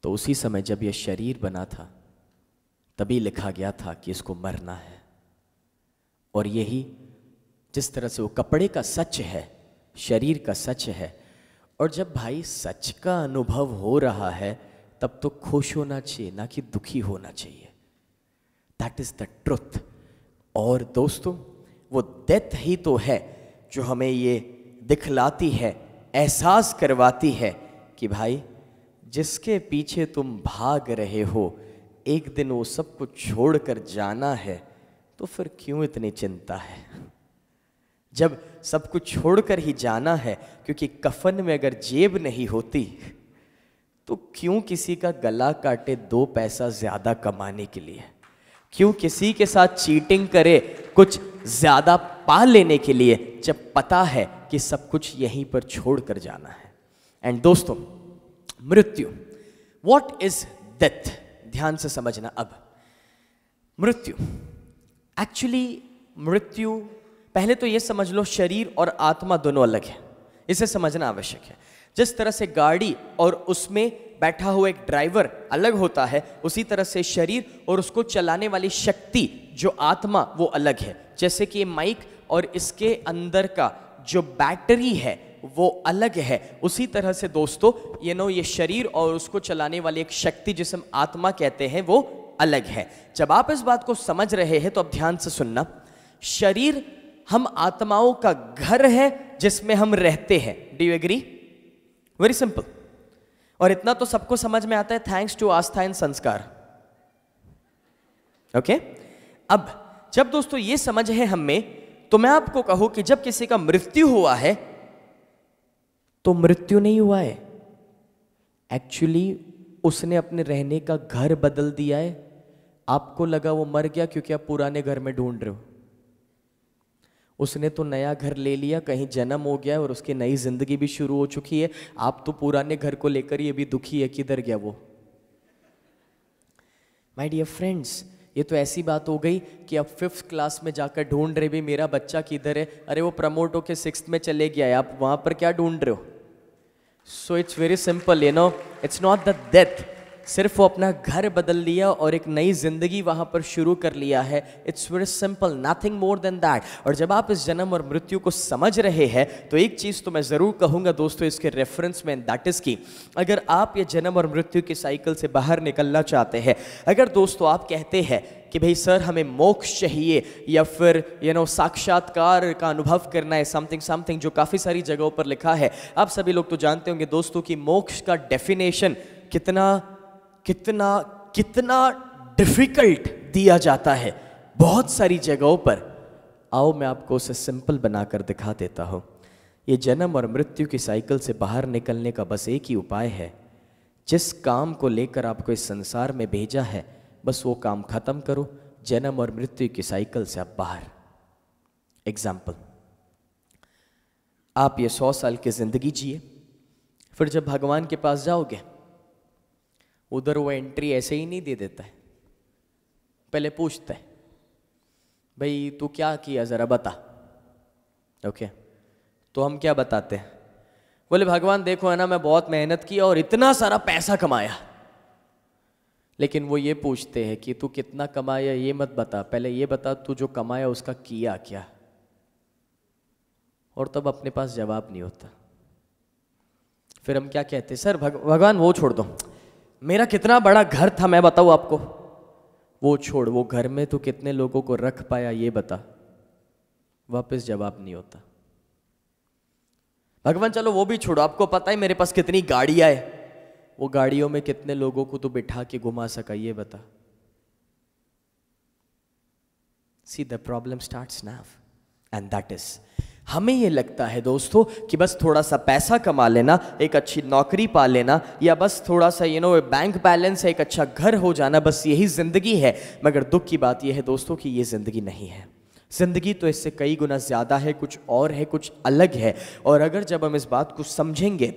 तो उसी समय जब यह शरीर बना था, तभी लिखा गया था कि इसको मरना है। और यही जिस तरह से वो कपड़े का सच है, शरीर का सच है। और जब भाई सच का अनुभव हो रहा है, तब तो खुश होना चाहिए, ना कि दुखी होना चाहिए। That is the truth. और दोस्तों, वो डेथ ही तो है जो हमें ये दिखलाती है, एहसास करवाती है कि भाई, जिसके पीछे तुम भाग रहे हो, एक दिन वो सब कुछ छोड़कर जाना है, तो फिर क्यों इतनी चिंता है? जब सब कुछ छोड़कर ही जाना है, क्योंकि कफन में अगर जेब नहीं होती, तो क्यों किसी का गला काटे 2 पैसा ज्यादा कमाने के लिए? क्यों किसी के साथ चीटिंग करे कुछ ज्यादा पा लेने के लिए, जब पता है कि सब कुछ यहीं पर छोड़कर जाना है? एंड दोस्तों, मृत्यु, व्हाट इज डेथ? ध्यान से समझना। अब मृत्यु, एक्चुअली मृत्यु, पहले तो ये समझ लो, शरीर और आत्मा दोनों अलग है, इसे समझना आवश्यक है। जिस तरह से गाड़ी और उसमें बैठा हुआ एक ड्राइवर अलग होता है, उसी तरह से शरीर और उसको चलाने वाली शक्ति जो आत्मा, वो अलग है। जैसे कि माइक और इसके अंदर का जो बैटरी है वो अलग है, उसी तरह से दोस्तों ये शरीर और उसको चलाने वाली एक शक्ति जिसे हम आत्मा कहते हैं, वो अलग है। जब आप इस बात को समझ रहे हैं तो अब ध्यान से सुनना। शरीर हम आत्माओं का घर है जिसमें हम रहते हैं। Do you agree? Very simple. और इतना तो सबको समझ में आता है, थैंक्स टू आस्था एंड संस्कार। ओके? अब जब दोस्तों ये समझ है हमें, तो मैं आपको कहूं कि जब किसी का मृत्यु हुआ है, तो मृत्यु नहीं हुआ है, एक्चुअली उसने अपने रहने का घर बदल दिया है। आपको लगा वो मर गया क्योंकि आप पुराने घर में ढूंढ रहे हो, उसने तो नया घर ले लिया, कहीं जन्म हो गया और उसकी नई जिंदगी भी शुरू हो चुकी है। आप तो पुराने घर को लेकर ये भी दुखी है, किधर गया वो? माय डियर फ्रेंड्स, ये तो ऐसी बात हो गई कि अब 5th क्लास में जाकर ढूंढ रहे भी मेरा बच्चा किधर है। अरे वो प्रमोट होके 6th में चले गया है, आप वहां पर क्या ढूंढ रहे हो? So it's very simple, it's not the death. सिर्फ वो अपना घर बदल लिया और एक नई जिंदगी वहां पर शुरू कर लिया है। It's very simple, nothing more than that. और जब आप इस जन्म और मृत्यु को समझ रहे हैं, तो एक चीज तो मैं जरूर कहूंगा दोस्तों इसके रेफरेंस में, दैट इज की अगर आप ये जन्म और मृत्यु की साइकिल से बाहर निकलना चाहते हैं, अगर दोस्तों आप कहते हैं कि भाई सर हमें मोक्ष चाहिए या फिर साक्षात्कार का अनुभव करना है, समथिंग जो काफी सारी जगहों पर लिखा है। आप सभी लोग तो जानते होंगे दोस्तों कि मोक्ष का डेफिनेशन कितना डिफिकल्ट दिया जाता है। बहुत सारी जगहों पर। आओ मैं आपको उसे सिंपल बनाकर दिखा देता हूँ। ये जन्म और मृत्यु की साइकिल से बाहर निकलने का बस एक ही उपाय है। जिस काम को लेकर आपको इस संसार में भेजा है, बस वो काम खत्म करो, जन्म और मृत्यु की साइकिल से आप बाहर। एग्जाम्पल, आप ये 100 साल की जिंदगी जिए, फिर जब भगवान के पास जाओगे, उधर वो एंट्री ऐसे ही नहीं दे देता है। पहले पूछता है, भाई तू क्या किया जरा बता। ओके, तो हम क्या बताते हैं? बोले भगवान देखो है ना, मैं बहुत मेहनत की और इतना सारा पैसा कमाया। लेकिन वो ये पूछते हैं कि तू कितना कमाया ये मत बता, पहले ये बता तू जो कमाया उसका किया क्या। और तब अपने पास जवाब नहीं होता। फिर हम क्या कहते हैं? सर भगवान वो छोड़ दो, मेरा कितना बड़ा घर था मैं बताऊँ आपको। वो छोड़, वो घर में तो कितने लोगों को रख पाया ये बता। वापस जवाब नहीं होता। भगवान चलो वो भी छोड़ो, आपको पता है मेरे पास कितनी गाड़ियां है, वो गाड़ियों में कितने लोगों को तो बिठा के घुमा सका ये बता। See the problem starts now and that is, हमें ये लगता है दोस्तों कि बस थोड़ा सा पैसा कमा लेना, एक अच्छी नौकरी पा लेना, या बस थोड़ा सा बैंक बैलेंस है, एक अच्छा घर हो जाना, बस यही जिंदगी है। मगर दुख की बात यह है दोस्तों कि ये जिंदगी नहीं है। जिंदगी तो इससे कई गुना ज्यादा है, कुछ और है, कुछ अलग है। और अगर जब हम इस बात को समझेंगे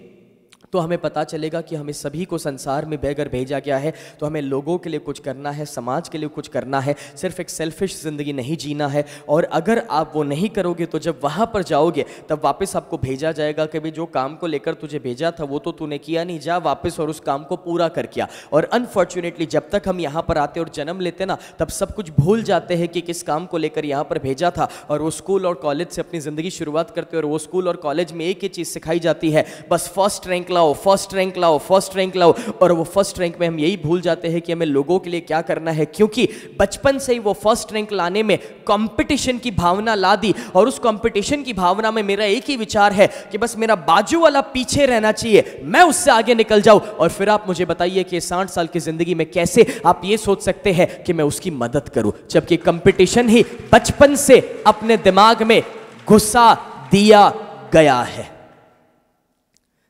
तो हमें पता चलेगा कि हमें सभी को संसार में अगर भेजा गया है तो हमें लोगों के लिए कुछ करना है, समाज के लिए कुछ करना है, सिर्फ एक सेल्फिश ज़िंदगी नहीं जीना है। और अगर आप वो नहीं करोगे तो जब वहाँ पर जाओगे तब वापस आपको भेजा जाएगा कि भाई जो काम को लेकर तुझे भेजा था वो तो तूने किया नहीं, जा वापस और उस काम को पूरा कर किया। और अनफॉर्चुनेटली जब तक हम यहाँ पर आते और जन्म लेते ना, तब सब कुछ भूल जाते हैं कि किस काम को लेकर यहाँ पर भेजा था। और वो स्कूल और कॉलेज से अपनी ज़िंदगी शुरुआत करते हैं और वो स्कूल और कॉलेज में एक ही चीज़ सिखाई जाती है, बस फर्स्ट रैंक लाओ, फर्स्ट रैंक लाओ, फर्स्ट रैंक लाओ। और वो फर्स्ट रैंक में हम यही भूल जाते हैं कि हमें लोगों के लिए क्या करना है, क्योंकि बचपन से ही वो फर्स्ट रैंक लाने में कंपटीशन की भावना ला दी। और उस कंपटीशन की भावना में मेरा एक ही विचार है कि बस मेरा बाजू वाला पीछे रहना चाहिए, मैं उससे आगे निकल जाऊं। और फिर आप मुझे बताइए कि 60 साल की जिंदगी में कैसे आप ये सोच सकते हैं कि मैं उसकी मदद करूं, जबकि कंपटीशन ही बचपन से अपने दिमाग में घुसा दिया गया है।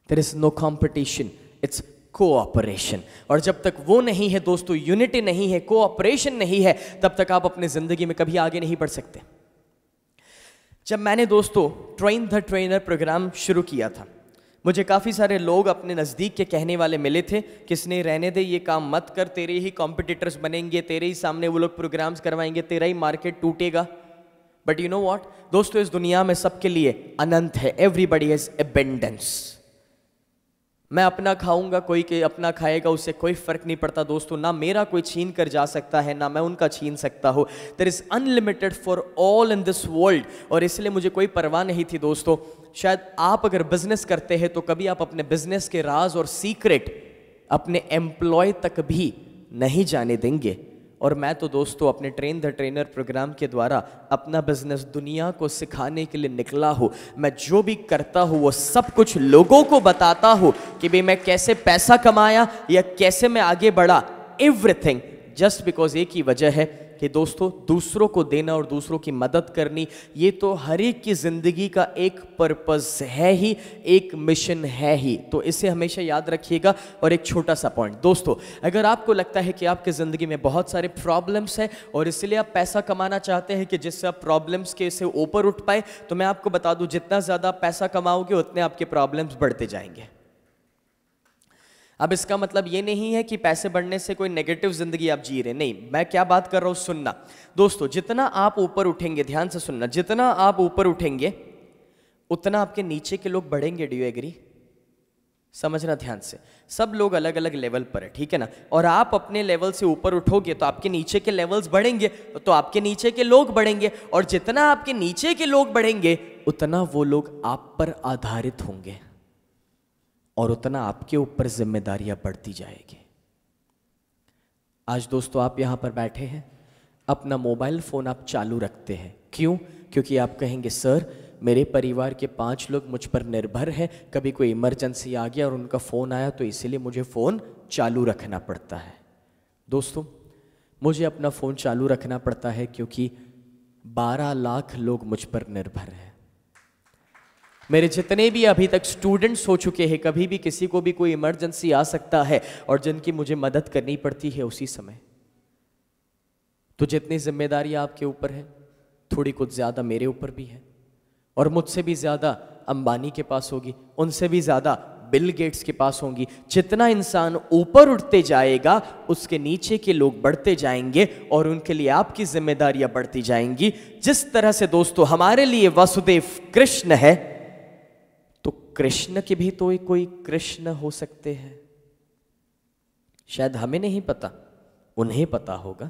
There is no competition, it's cooperation. और जब तक वो नहीं है दोस्तों, यूनिटी नहीं है, कोऑपरेशन नहीं है, तब तक आप अपनी जिंदगी में कभी आगे नहीं बढ़ सकते। जब मैंने दोस्तों ट्रेन द ट्रेनर प्रोग्राम शुरू किया था, मुझे काफ़ी सारे लोग अपने नज़दीक के कहने वाले मिले थे, किसने रहने दे ये काम मत कर, तेरे ही कॉम्पिटिटर्स बनेंगे, तेरे ही सामने वो लोग प्रोग्राम्स करवाएंगे, तेरा ही मार्केट टूटेगा। बट यू नो व्हाट दोस्तों, इस दुनिया में सबके लिए अनंत है, एवरीबडी हैज अबंडेंस। मैं अपना खाऊंगा, कोई के अपना खाएगा, उससे कोई फर्क नहीं पड़ता दोस्तों। ना मेरा कोई छीन कर जा सकता है, ना मैं उनका छीन सकता हूँ। There is unlimited for all in this world. और इसलिए मुझे कोई परवाह नहीं थी दोस्तों। शायद आप अगर बिजनेस करते हैं तो कभी आप अपने बिजनेस के राज और सीक्रेट अपने एम्प्लॉय तक भी नहीं जाने देंगे। और मैं तो दोस्तों अपने ट्रेन द ट्रेनर प्रोग्राम के द्वारा अपना बिजनेस दुनिया को सिखाने के लिए निकला हूँ। मैं जो भी करता हूँ वो सब कुछ लोगों को बताता हूँ कि भाई मैं कैसे पैसा कमाया या कैसे मैं आगे बढ़ा। एवरीथिंग जस्ट बिकॉज एक ही वजह है कि दोस्तों दूसरों को देना और दूसरों की मदद करनी, ये तो हर एक की जिंदगी का एक पर्पस है ही, एक मिशन है ही। तो इसे हमेशा याद रखिएगा। और एक छोटा सा पॉइंट दोस्तों, अगर आपको लगता है कि आपकी ज़िंदगी में बहुत सारे प्रॉब्लम्स हैं और इसलिए आप पैसा कमाना चाहते हैं कि जिससे आप प्रॉब्लम्स के से ऊपर उठ पाए, तो मैं आपको बता दूं, जितना ज़्यादा पैसा कमाओगे उतने आपके प्रॉब्लम्स बढ़ते जाएंगे। अब इसका मतलब ये नहीं है कि पैसे बढ़ने से कोई नेगेटिव जिंदगी आप जी रहे, नहीं। मैं क्या बात कर रहा हूं सुनना दोस्तों, जितना आप ऊपर उठेंगे, ध्यान से सुनना, जितना आप ऊपर उठेंगे उतना आपके नीचे के लोग बढ़ेंगे। Do you agree? समझना ध्यान से, सब लोग अलग अलग लेवल पर है, ठीक है ना। और आप अपने लेवल से ऊपर उठोगे तो आपके नीचे के लेवल्स बढ़ेंगे, तो आपके नीचे के लोग बढ़ेंगे। और जितना आपके नीचे के लोग बढ़ेंगे उतना वो लोग आप पर आधारित होंगे और उतना आपके ऊपर जिम्मेदारियां बढ़ती जाएगी। आज दोस्तों आप यहां पर बैठे हैं, अपना मोबाइल फोन आप चालू रखते हैं, क्यों? क्योंकि आप कहेंगे सर मेरे परिवार के 5 लोग मुझ पर निर्भर हैं, कभी कोई इमरजेंसी आ गया और उनका फ़ोन आया तो इसीलिए मुझे फ़ोन चालू रखना पड़ता है। दोस्तों मुझे अपना फ़ोन चालू रखना पड़ता है क्योंकि 12 लाख लोग मुझ पर निर्भर हैं। मेरे जितने भी अभी तक स्टूडेंट्स हो चुके हैं, कभी भी किसी को भी कोई इमरजेंसी आ सकता है और जिनकी मुझे मदद करनी पड़ती है उसी समय। तो जितनी जिम्मेदारी आपके ऊपर है, थोड़ी कुछ ज़्यादा मेरे ऊपर भी है, और मुझसे भी ज़्यादा अंबानी के पास होगी, उनसे भी ज़्यादा बिल गेट्स के पास होंगी। जितना इंसान ऊपर उठते जाएगा उसके नीचे के लोग बढ़ते जाएंगे और उनके लिए आपकी जिम्मेदारियां बढ़ती जाएंगी। जिस तरह से दोस्तों हमारे लिए वासुदेव कृष्ण है, तो कृष्ण के भी तो कोई कृष्ण हो सकते हैं। शायद हमें नहीं पता, उन्हें पता होगा।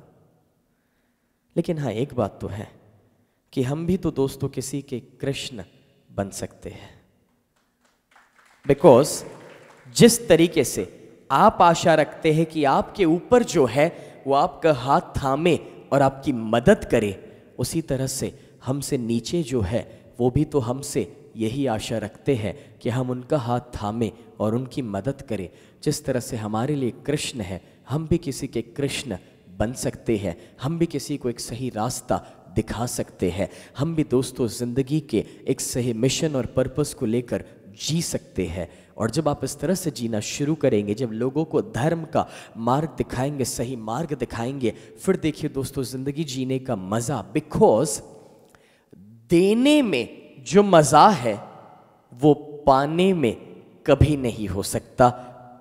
लेकिन हाँ, एक बात तो है कि हम भी तो दोस्तों किसी के कृष्ण बन सकते हैं। बिकॉज जिस तरीके से आप आशा रखते हैं कि आपके ऊपर जो है वो आपका हाथ थामे और आपकी मदद करे, उसी तरह से हमसे नीचे जो है वो भी तो हमसे यही आशा रखते हैं कि हम उनका हाथ थामे और उनकी मदद करें। जिस तरह से हमारे लिए कृष्ण है, हम भी किसी के कृष्ण बन सकते हैं। हम भी किसी को एक सही रास्ता दिखा सकते हैं। हम भी दोस्तों ज़िंदगी के एक सही मिशन और पर्पस को लेकर जी सकते हैं। और जब आप इस तरह से जीना शुरू करेंगे, जब लोगों को धर्म का मार्ग दिखाएंगे, सही मार्ग दिखाएंगे, फिर देखिए दोस्तों ज़िंदगी जीने का मज़ा, बिकॉज देने में जो मज़ा है वो पाने में कभी नहीं हो सकता,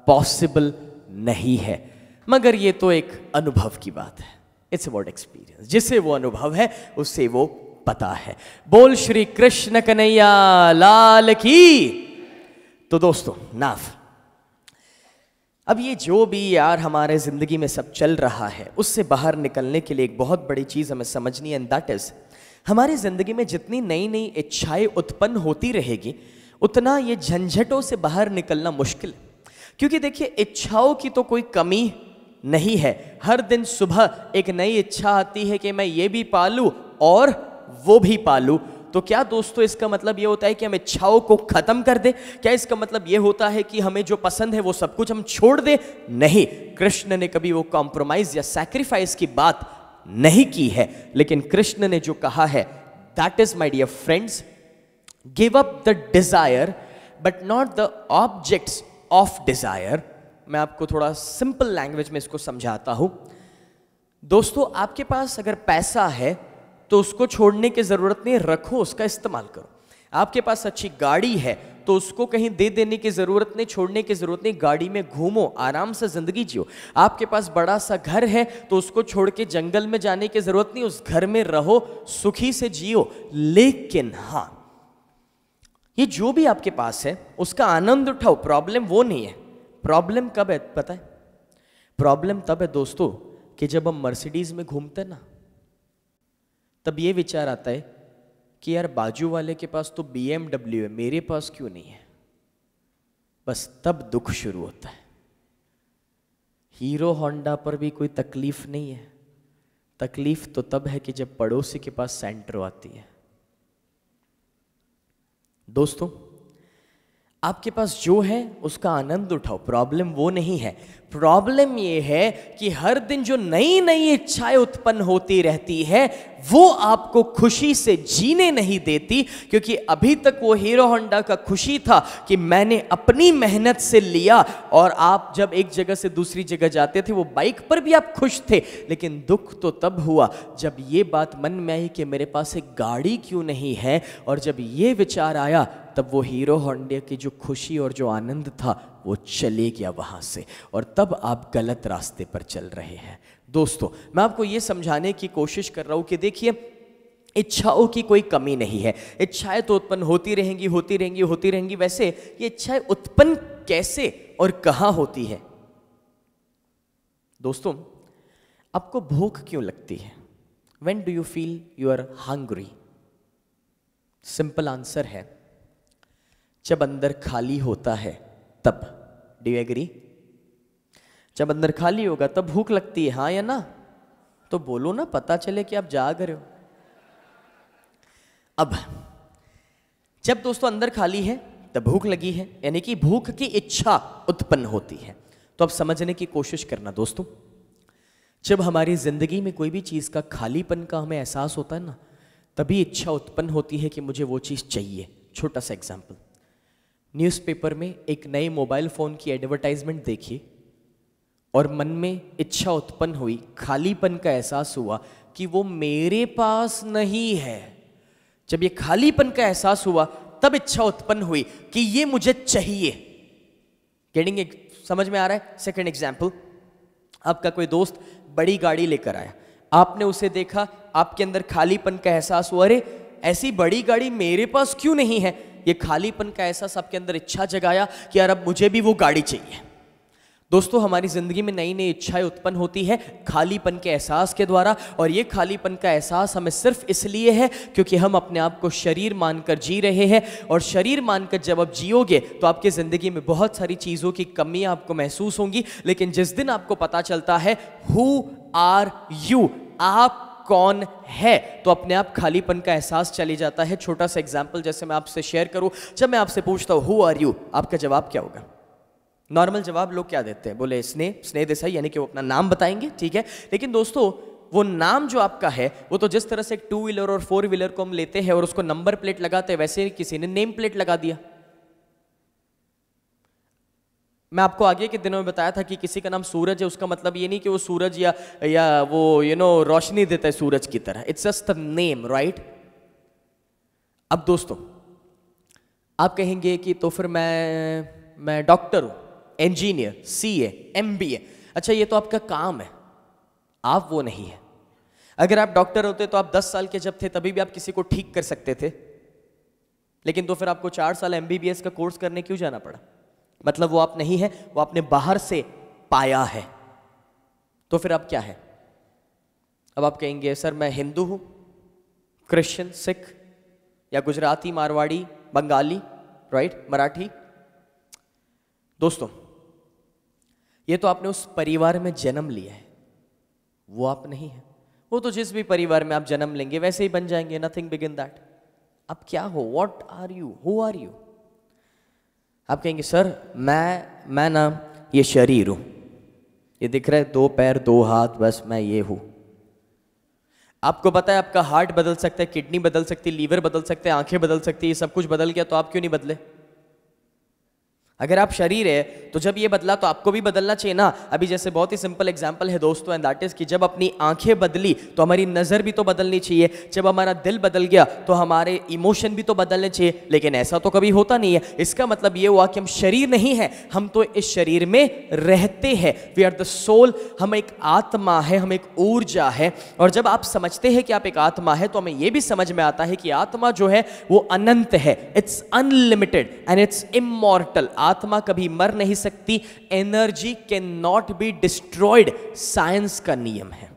पॉसिबल नहीं है। मगर ये तो एक अनुभव की बात है, इट्स अबाउट एक्सपीरियंस। जिसे वो अनुभव है उसे वो पता है। बोल श्री कृष्ण कन्हैया लाल की। तो दोस्तों नाफ, अब ये जो भी यार हमारे जिंदगी में सब चल रहा है, उससे बाहर निकलने के लिए एक बहुत बड़ी चीज हमें समझनी है, एंड दैट इज हमारी जिंदगी में जितनी नई नई इच्छाएं उत्पन्न होती रहेगी, उतना ये झंझटों से बाहर निकलना मुश्किल है। क्योंकि देखिए, इच्छाओं की तो कोई कमी नहीं है। हर दिन सुबह एक नई इच्छा आती है कि मैं ये भी पालूं और वो भी पालूं। तो क्या दोस्तों इसका मतलब ये होता है कि हम इच्छाओं को खत्म कर दें? क्या इसका मतलब ये होता है कि हमें जो पसंद है वो सब कुछ हम छोड़ दें? नहीं, कृष्ण ने कभी वो कॉम्प्रोमाइज या सैक्रिफाइस की बात नहीं की है। लेकिन कृष्ण ने जो कहा है, that is my dear friends, give up the desire but not the objects of desire. मैं आपको थोड़ा सिंपल लैंग्वेज में इसको समझाता हूं। दोस्तों, आपके पास अगर पैसा है तो उसको छोड़ने की जरूरत नहीं, रखो, उसका इस्तेमाल करो। आपके पास अच्छी गाड़ी है तो उसको कहीं दे देने की जरूरत नहीं, छोड़ने की जरूरत नहीं, गाड़ी में घूमो, आराम से जिंदगी जियो। आपके पास बड़ा सा घर है तो उसको छोड़ के जंगल में जाने की जरूरत नहीं, उस घर में रहो, सुखी से जियो। लेकिन हाँ, ये जो भी आपके पास है उसका आनंद उठाओ। प्रॉब्लम वो नहीं है। प्रॉब्लम कब है पता है? प्रॉब्लम तब है दोस्तों कि जब हम मर्सिडीज में घूमते हैं ना, तब ये विचार आता है कि यार बाजू वाले के पास तो BMW है, मेरे पास क्यों नहीं है। बस तब दुख शुरू होता है। हीरो होंडा पर भी कोई तकलीफ नहीं है। तकलीफ तो तब है कि जब पड़ोसी के पास सेंट्रो आती है। दोस्तों, आपके पास जो है उसका आनंद उठाओ। प्रॉब्लम वो नहीं है। प्रॉब्लम ये है कि हर दिन जो नई नई इच्छाएं उत्पन्न होती रहती है वो आपको खुशी से जीने नहीं देती। क्योंकि अभी तक वो हीरो होंडा का खुशी था कि मैंने अपनी मेहनत से लिया, और आप जब एक जगह से दूसरी जगह जाते थे वो बाइक पर भी आप खुश थे। लेकिन दुख तो तब हुआ जब ये बात मन में आई कि मेरे पास एक गाड़ी क्यों नहीं है। और जब ये विचार आया तब वो हीरो होंडा की जो खुशी और जो आनंद था वो चले गया वहां से, और तब आप गलत रास्ते पर चल रहे हैं। दोस्तों, मैं आपको ये समझाने की कोशिश कर रहा हूं कि देखिए, इच्छाओं की कोई कमी नहीं है। इच्छाएं तो उत्पन्न होती रहेंगी, होती रहेंगी, होती रहेंगी। वैसे ये इच्छाएं उत्पन्न कैसे और कहां होती है? दोस्तों, आपको भूख क्यों लगती है? When do you feel you are hungry? Simple answer है, जब अंदर खाली होता है तब। Do you agree? जब अंदर खाली होगा तब भूख लगती है, हाँ या ना? तो बोलो ना, पता चले कि आप जाग रहे हो। अब जब दोस्तों अंदर खाली है तब भूख लगी है, यानी कि भूख की इच्छा उत्पन्न होती है। तो अब समझने की कोशिश करना दोस्तों, जब हमारी जिंदगी में कोई भी चीज़ का खालीपन का हमें एहसास होता है ना, तभी इच्छा उत्पन्न होती है कि मुझे वो चीज़ चाहिए। छोटा सा एग्जाम्पल, न्यूज़पेपर में एक नए मोबाइल फ़ोन की एडवर्टाइजमेंट देखी और मन में इच्छा उत्पन्न हुई, खालीपन का एहसास हुआ कि वो मेरे पास नहीं है। जब ये खालीपन का एहसास हुआ तब इच्छा उत्पन्न हुई कि ये मुझे चाहिए। Getting it? समझ में आ रहा है? सेकंड एग्जाम्पल, आपका कोई दोस्त बड़ी गाड़ी लेकर आया, आपने उसे देखा, आपके अंदर खालीपन का एहसास हुआ, अरे ऐसी बड़ी गाड़ी मेरे पास क्यों नहीं है। ये खालीपन का एहसास आपके अंदर इच्छा जगाया कि यार अब मुझे भी वो गाड़ी चाहिए। दोस्तों, हमारी जिंदगी में नई नई इच्छाएं उत्पन्न होती है खालीपन के एहसास के द्वारा, और ये खालीपन का एहसास हमें सिर्फ इसलिए है क्योंकि हम अपने आप को शरीर मानकर जी रहे हैं। और शरीर मानकर जब आप जियोगे तो आपकी जिंदगी में बहुत सारी चीजों की कमियां आपको महसूस होंगी, लेकिन जिस दिन आपको पता चलता है हु आर यू, आप कौन है, तो अपने आप खालीपन का एहसास चली जाता है। छोटा सा एग्जाम्पल जैसे मैं आपसे शेयर करूं, जब मैं आपसे पूछता हूं हु आर यू, आपका जवाब क्या होगा? नॉर्मल जवाब लोग क्या देते हैं? बोले स्नेह देसाई, यानी कि वो अपना नाम बताएंगे, ठीक है। लेकिन दोस्तों, वो नाम जो आपका है वो तो जिस तरह से 2 व्हीलर और 4 व्हीलर को हम लेते हैं और उसको नंबर प्लेट लगाते हैं, वैसे किसी ने नेम प्लेट लगा दिया। मैं आपको आगे के दिनों में बताया था कि किसी का नाम सूरज है, उसका मतलब ये नहीं कि वो सूरज या वो रोशनी देता है सूरज की तरह। It's just a name, right? अब दोस्तों, आप कहेंगे कि तो फिर मैं डॉक्टर हूं, इंजीनियर, सीए, एमबीए। अच्छा, ये तो आपका काम है, आप वो नहीं है। अगर आप डॉक्टर होते तो आप 10 साल के जब थे तभी भी आप किसी को ठीक कर सकते थे, लेकिन तो फिर आपको 4 साल एमबीबीएस का कोर्स करने क्यों जाना पड़ा? मतलब वो आप नहीं है, वो आपने बाहर से पाया है। तो फिर आप क्या है? अब आप कहेंगे सर मैं हिंदू हूं, क्रिश्चियन, सिख या गुजराती, मारवाड़ी, बंगाली, राइट, मराठी। दोस्तों, ये तो आपने उस परिवार में जन्म लिया है, वो आप नहीं है। वो तो जिस भी परिवार में आप जन्म लेंगे वैसे ही बन जाएंगे, नथिंग बिग इन दैट। आप क्या हो? What are you? Who are you? आप कहेंगे सर मैं ना ये शरीर हूं, ये दिख रहा है 2 पैर 2 हाथ, बस मैं ये हूं। आपको पता है आपका हार्ट बदल सकता है, किडनी बदल सकती है, लीवर बदल सकते हैं, आंखें बदल सकती है, ये सब कुछ बदल गया तो आप क्यों नहीं बदले? अगर आप शरीर है तो जब ये बदला तो आपको भी बदलना चाहिए ना। अभी जैसे बहुत ही सिंपल एग्जांपल है दोस्तों, एंड दैट इज कि जब अपनी आंखें बदली तो हमारी नज़र भी तो बदलनी चाहिए, जब हमारा दिल बदल गया तो हमारे इमोशन भी तो बदलने चाहिए, लेकिन ऐसा तो कभी होता नहीं है। इसका मतलब ये हुआ कि हम शरीर नहीं है, हम तो इस शरीर में रहते हैं। वी आर द सोल, हम एक आत्मा है, हम एक ऊर्जा है। और जब आप समझते हैं कि आप एक आत्मा है तो हमें यह भी समझ में आता है कि आत्मा जो है वो अनंत है, it's unlimited and it's immortal. आत्मा कभी मर नहीं सकती, energy can not be destroyed, science का नियम है,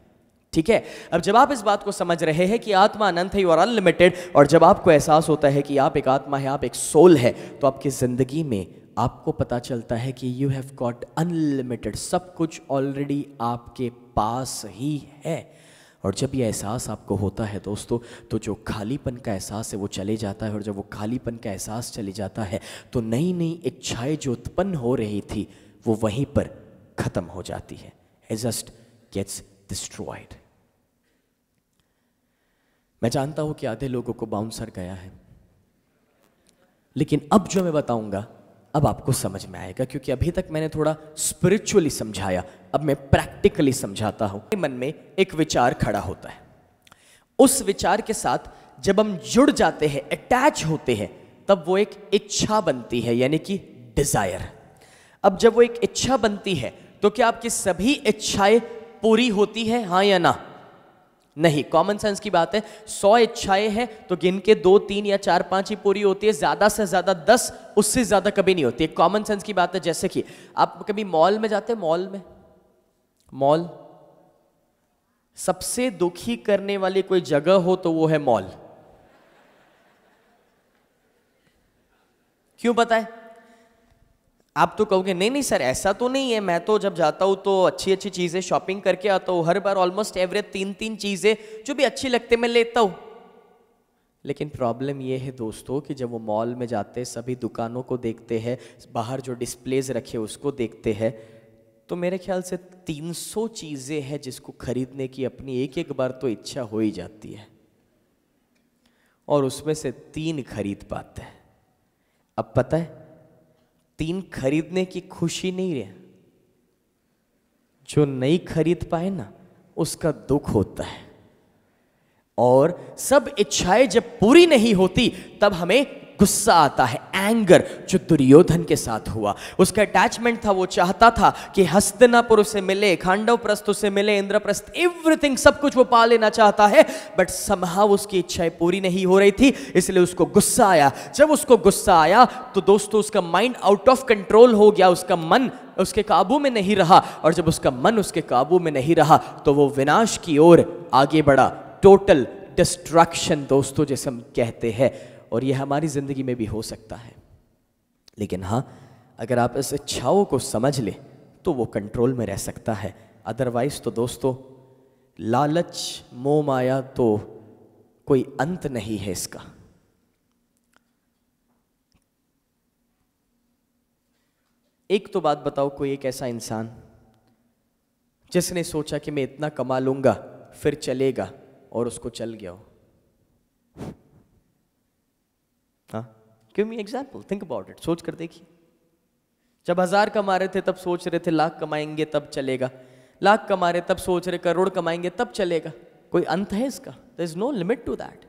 ठीक है। अब जब आप इस बात को समझ रहे हैं कि आत्मा अनंत है, यू आर अनलिमिटेड, और जब आपको एहसास होता है कि आप एक आत्मा है, आप एक सोल है, तो आपकी जिंदगी में आपको पता चलता है कि यू हैव गॉट अनलिमिटेड, सब कुछ ऑलरेडी आपके पास ही है। और जब ये एहसास आपको होता है दोस्तों, तो जो खालीपन का एहसास है वो चले जाता है। और जब वो खालीपन का एहसास चले जाता है तो नई नई इच्छाएं जो उत्पन्न हो रही थी वो वहीं पर खत्म हो जाती है। It just gets destroyed. मैं जानता हूं कि आधे लोगों को बाउंसर गया है, लेकिन अब जो मैं बताऊंगा अब आपको समझ में आएगा, क्योंकि अभी तक मैंने थोड़ा स्पिरिचुअली समझाया, अब मैं प्रैक्टिकली समझाता हूं। मन में एक विचार खड़ा होता है, उस विचार के साथ जब हम जुड़ जाते हैं, अटैच होते हैं, तब वो एक इच्छा बनती है, यानी कि डिजायर। अब जब वो एक इच्छा बनती है तो क्या आपकी सभी इच्छाएं पूरी होती है, हाँ या ना? नहीं। कॉमन सेंस की बात है, 100 इच्छाएं हैं तो गिन के 2, 3 या 4, 5 ही पूरी होती है, ज्यादा से ज्यादा 10, उससे ज्यादा कभी नहीं होती है। कॉमन सेंस की बात है। जैसे कि आप कभी मॉल में जाते हैं, मॉल सबसे दुखी करने वाली कोई जगह हो तो वो है मॉल। क्यों पता है? आप तो कहोगे नहीं सर ऐसा तो नहीं है, मैं तो जब जाता हूं तो अच्छी अच्छी चीजें शॉपिंग करके आता हूं, हर बार ऑलमोस्ट एवरेज 3 चीजें जो भी अच्छी लगते मैं लेता हूं। लेकिन प्रॉब्लम यह है दोस्तों कि जब वो मॉल में जाते हैं, सभी दुकानों को देखते हैं, बाहर जो डिस्प्लेज रखे उसको देखते हैं, तो मेरे ख्याल से 300 चीजें हैं जिसको खरीदने की अपनी एक एक बार तो इच्छा हो ही जाती है, और उसमें से 3 खरीद पाते हैं। अब पता है 3 खरीदने की खुशी नहीं है, जो नहीं खरीद पाए ना उसका दुख होता है। और सब इच्छाएं जब पूरी नहीं होती तब हमें गुस्सा आता है, एंगर, जो दुर्योधन के साथ हुआ। उसका अटैचमेंट था, वो चाहता था कि हस्तिनापुर से मिले, खांडव प्रस्थ से मिले, इंद्रप्रस्थ, एवरीथिंग, सब कुछ वो पा लेना चाहता है, बट समहाउ उसकी इच्छाएं पूरी नहीं हो रही थी, इसलिए उसको गुस्सा आया। जब उसको गुस्सा आया तो दोस्तों उसका माइंड आउट ऑफ कंट्रोल हो गया, उसका मन उसके काबू में नहीं रहा, और जब उसका मन उसके काबू में नहीं रहा तो वो विनाश की ओर आगे बढ़ा। टोटल डिस्ट्रक्शन दोस्तों जैसे हम कहते हैं, और ये हमारी जिंदगी में भी हो सकता है। लेकिन हाँ, अगर आप इस इच्छाओं को समझ ले तो वो कंट्रोल में रह सकता है। अदरवाइज तो दोस्तों लालच, मोह माया तो कोई अंत नहीं है इसका। एक तो बात बताओ, कोई एक ऐसा इंसान जिसने सोचा कि मैं इतना कमा लूंगा फिर चलेगा, और उसको चल गया हो? हाँ, give me example, think about it, सोच कर देखिए। जब 1000 कमा रहे थे तब सोच रहे थे लाख कमाएंगे तब चलेगा, लाख कमा रहे तब सोच रहे करोड़ कमाएंगे तब चलेगा। कोई अंत है इसका? There is no limit to that.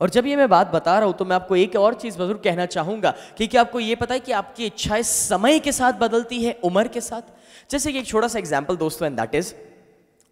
और जब ये मैं बात बता रहा हूं तो मैं आपको एक और चीज जरूर कहना चाहूंगा कि क्या आपको ये पता है कि आपकी इच्छाएं समय के साथ बदलती है, उम्र के साथ? जैसे कि एक छोटा सा एग्जाम्पल दोस्तों, एंड दैट इज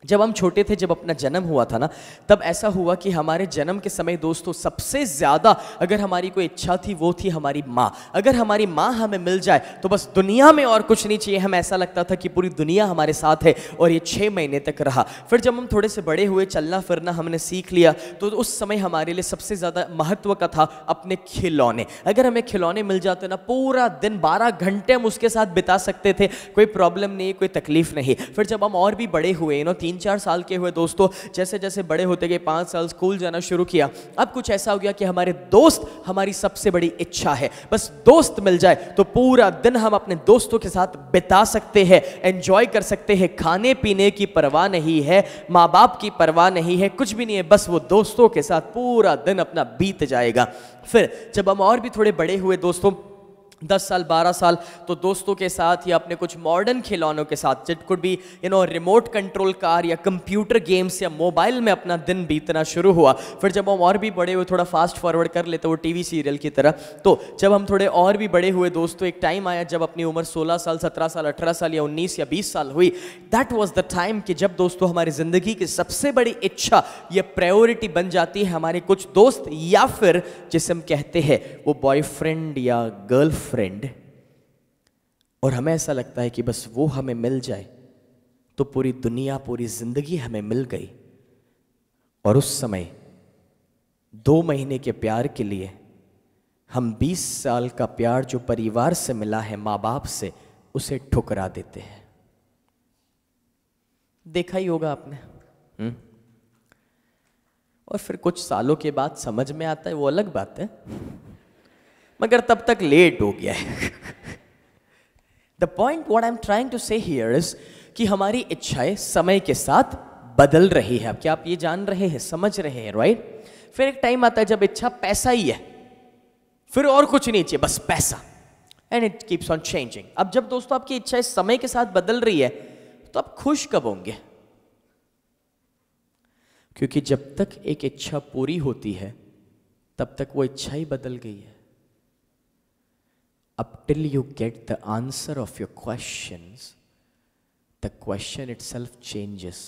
जब हम छोटे थे, जब अपना जन्म हुआ था ना, तब ऐसा हुआ कि हमारे जन्म के समय दोस्तों सबसे ज्यादा अगर हमारी कोई इच्छा थी वो थी हमारी माँ। अगर हमारी माँ हमें मिल जाए तो बस दुनिया में और कुछ नहीं चाहिए। हमें ऐसा लगता था कि पूरी दुनिया हमारे साथ है, और ये 6 महीने तक रहा। फिर जब हम थोड़े से बड़े हुए, चलना फिरना हमने सीख लिया, तो उस समय हमारे लिए सबसे ज्यादा महत्व का था अपने खिलौने। अगर हमें खिलौने मिल जाते ना, पूरा दिन 12 घंटे हम उसके साथ बिता सकते थे, कोई प्रॉब्लम नहीं, कोई तकलीफ नहीं। फिर जब हम और भी बड़े हुए, 3-4 साल के हुए दोस्तों, जैसे जैसे बड़े होते गए, 5 साल स्कूल जाना शुरू किया, अब कुछ ऐसा हो गया कि हमारे दोस्त हमारी सबसे बड़ी इच्छा है। बस दोस्त मिल जाए तो पूरा दिन हम अपने दोस्तों के साथ बिता सकते हैं, एंजॉय कर सकते हैं। खाने पीने की परवाह नहीं है, माँ बाप की परवाह नहीं है, कुछ भी नहीं है, बस वो दोस्तों के साथ पूरा दिन अपना बीत जाएगा। फिर जब हम और भी थोड़े बड़े हुए दोस्तों, 10 साल 12 साल, तो दोस्तों के साथ या अपने कुछ मॉडर्न खिलौनों के साथ, it could be remote control car या कंप्यूटर गेम्स या मोबाइल में अपना दिन बीतना शुरू हुआ। फिर जब हम और भी बड़े हुए, थोड़ा फास्ट फॉरवर्ड कर लेते वो टीवी सीरियल की तरह, तो जब हम थोड़े और भी बड़े हुए दोस्तों, एक टाइम आया जब अपनी उम्र 16 साल 17 साल 18 साल या 19 या 20 साल हुई। दैट वॉज द टाइम कि जब दोस्तों हमारी जिंदगी की सबसे बड़ी इच्छा, ये प्रायोरिटी बन जाती है हमारे कुछ दोस्त, या फिर जिसे हम कहते हैं वो बॉयफ्रेंड या गर्लफ्रेंड। और हमें ऐसा लगता है कि बस वो हमें मिल जाए तो पूरी दुनिया, पूरी जिंदगी हमें मिल गई। और उस समय 2 महीने के प्यार के लिए हम 20 साल का प्यार जो परिवार से मिला है, माँ बाप से, उसे ठुकरा देते हैं। देखा ही होगा आपने। और फिर कुछ सालों के बाद समझ में आता है, वो अलग बात है, मगर तब तक लेट हो गया है। The point what I am trying to say here is कि हमारी इच्छाएं समय के साथ बदल रही है। अब क्या आप ये जान रहे हैं, समझ रहे हैं, राइट? फिर एक टाइम आता है जब इच्छा पैसा ही है, फिर और कुछ नहीं चाहिए, बस पैसा, and it keeps on changing. अब जब दोस्तों आपकी इच्छाएं समय के साथ बदल रही है तो आप खुश कब होंगे? क्योंकि जब तक एक इच्छा पूरी होती है तब तक वो इच्छा ही बदल गई है। Up till you get the answer of your questions, the question itself changes.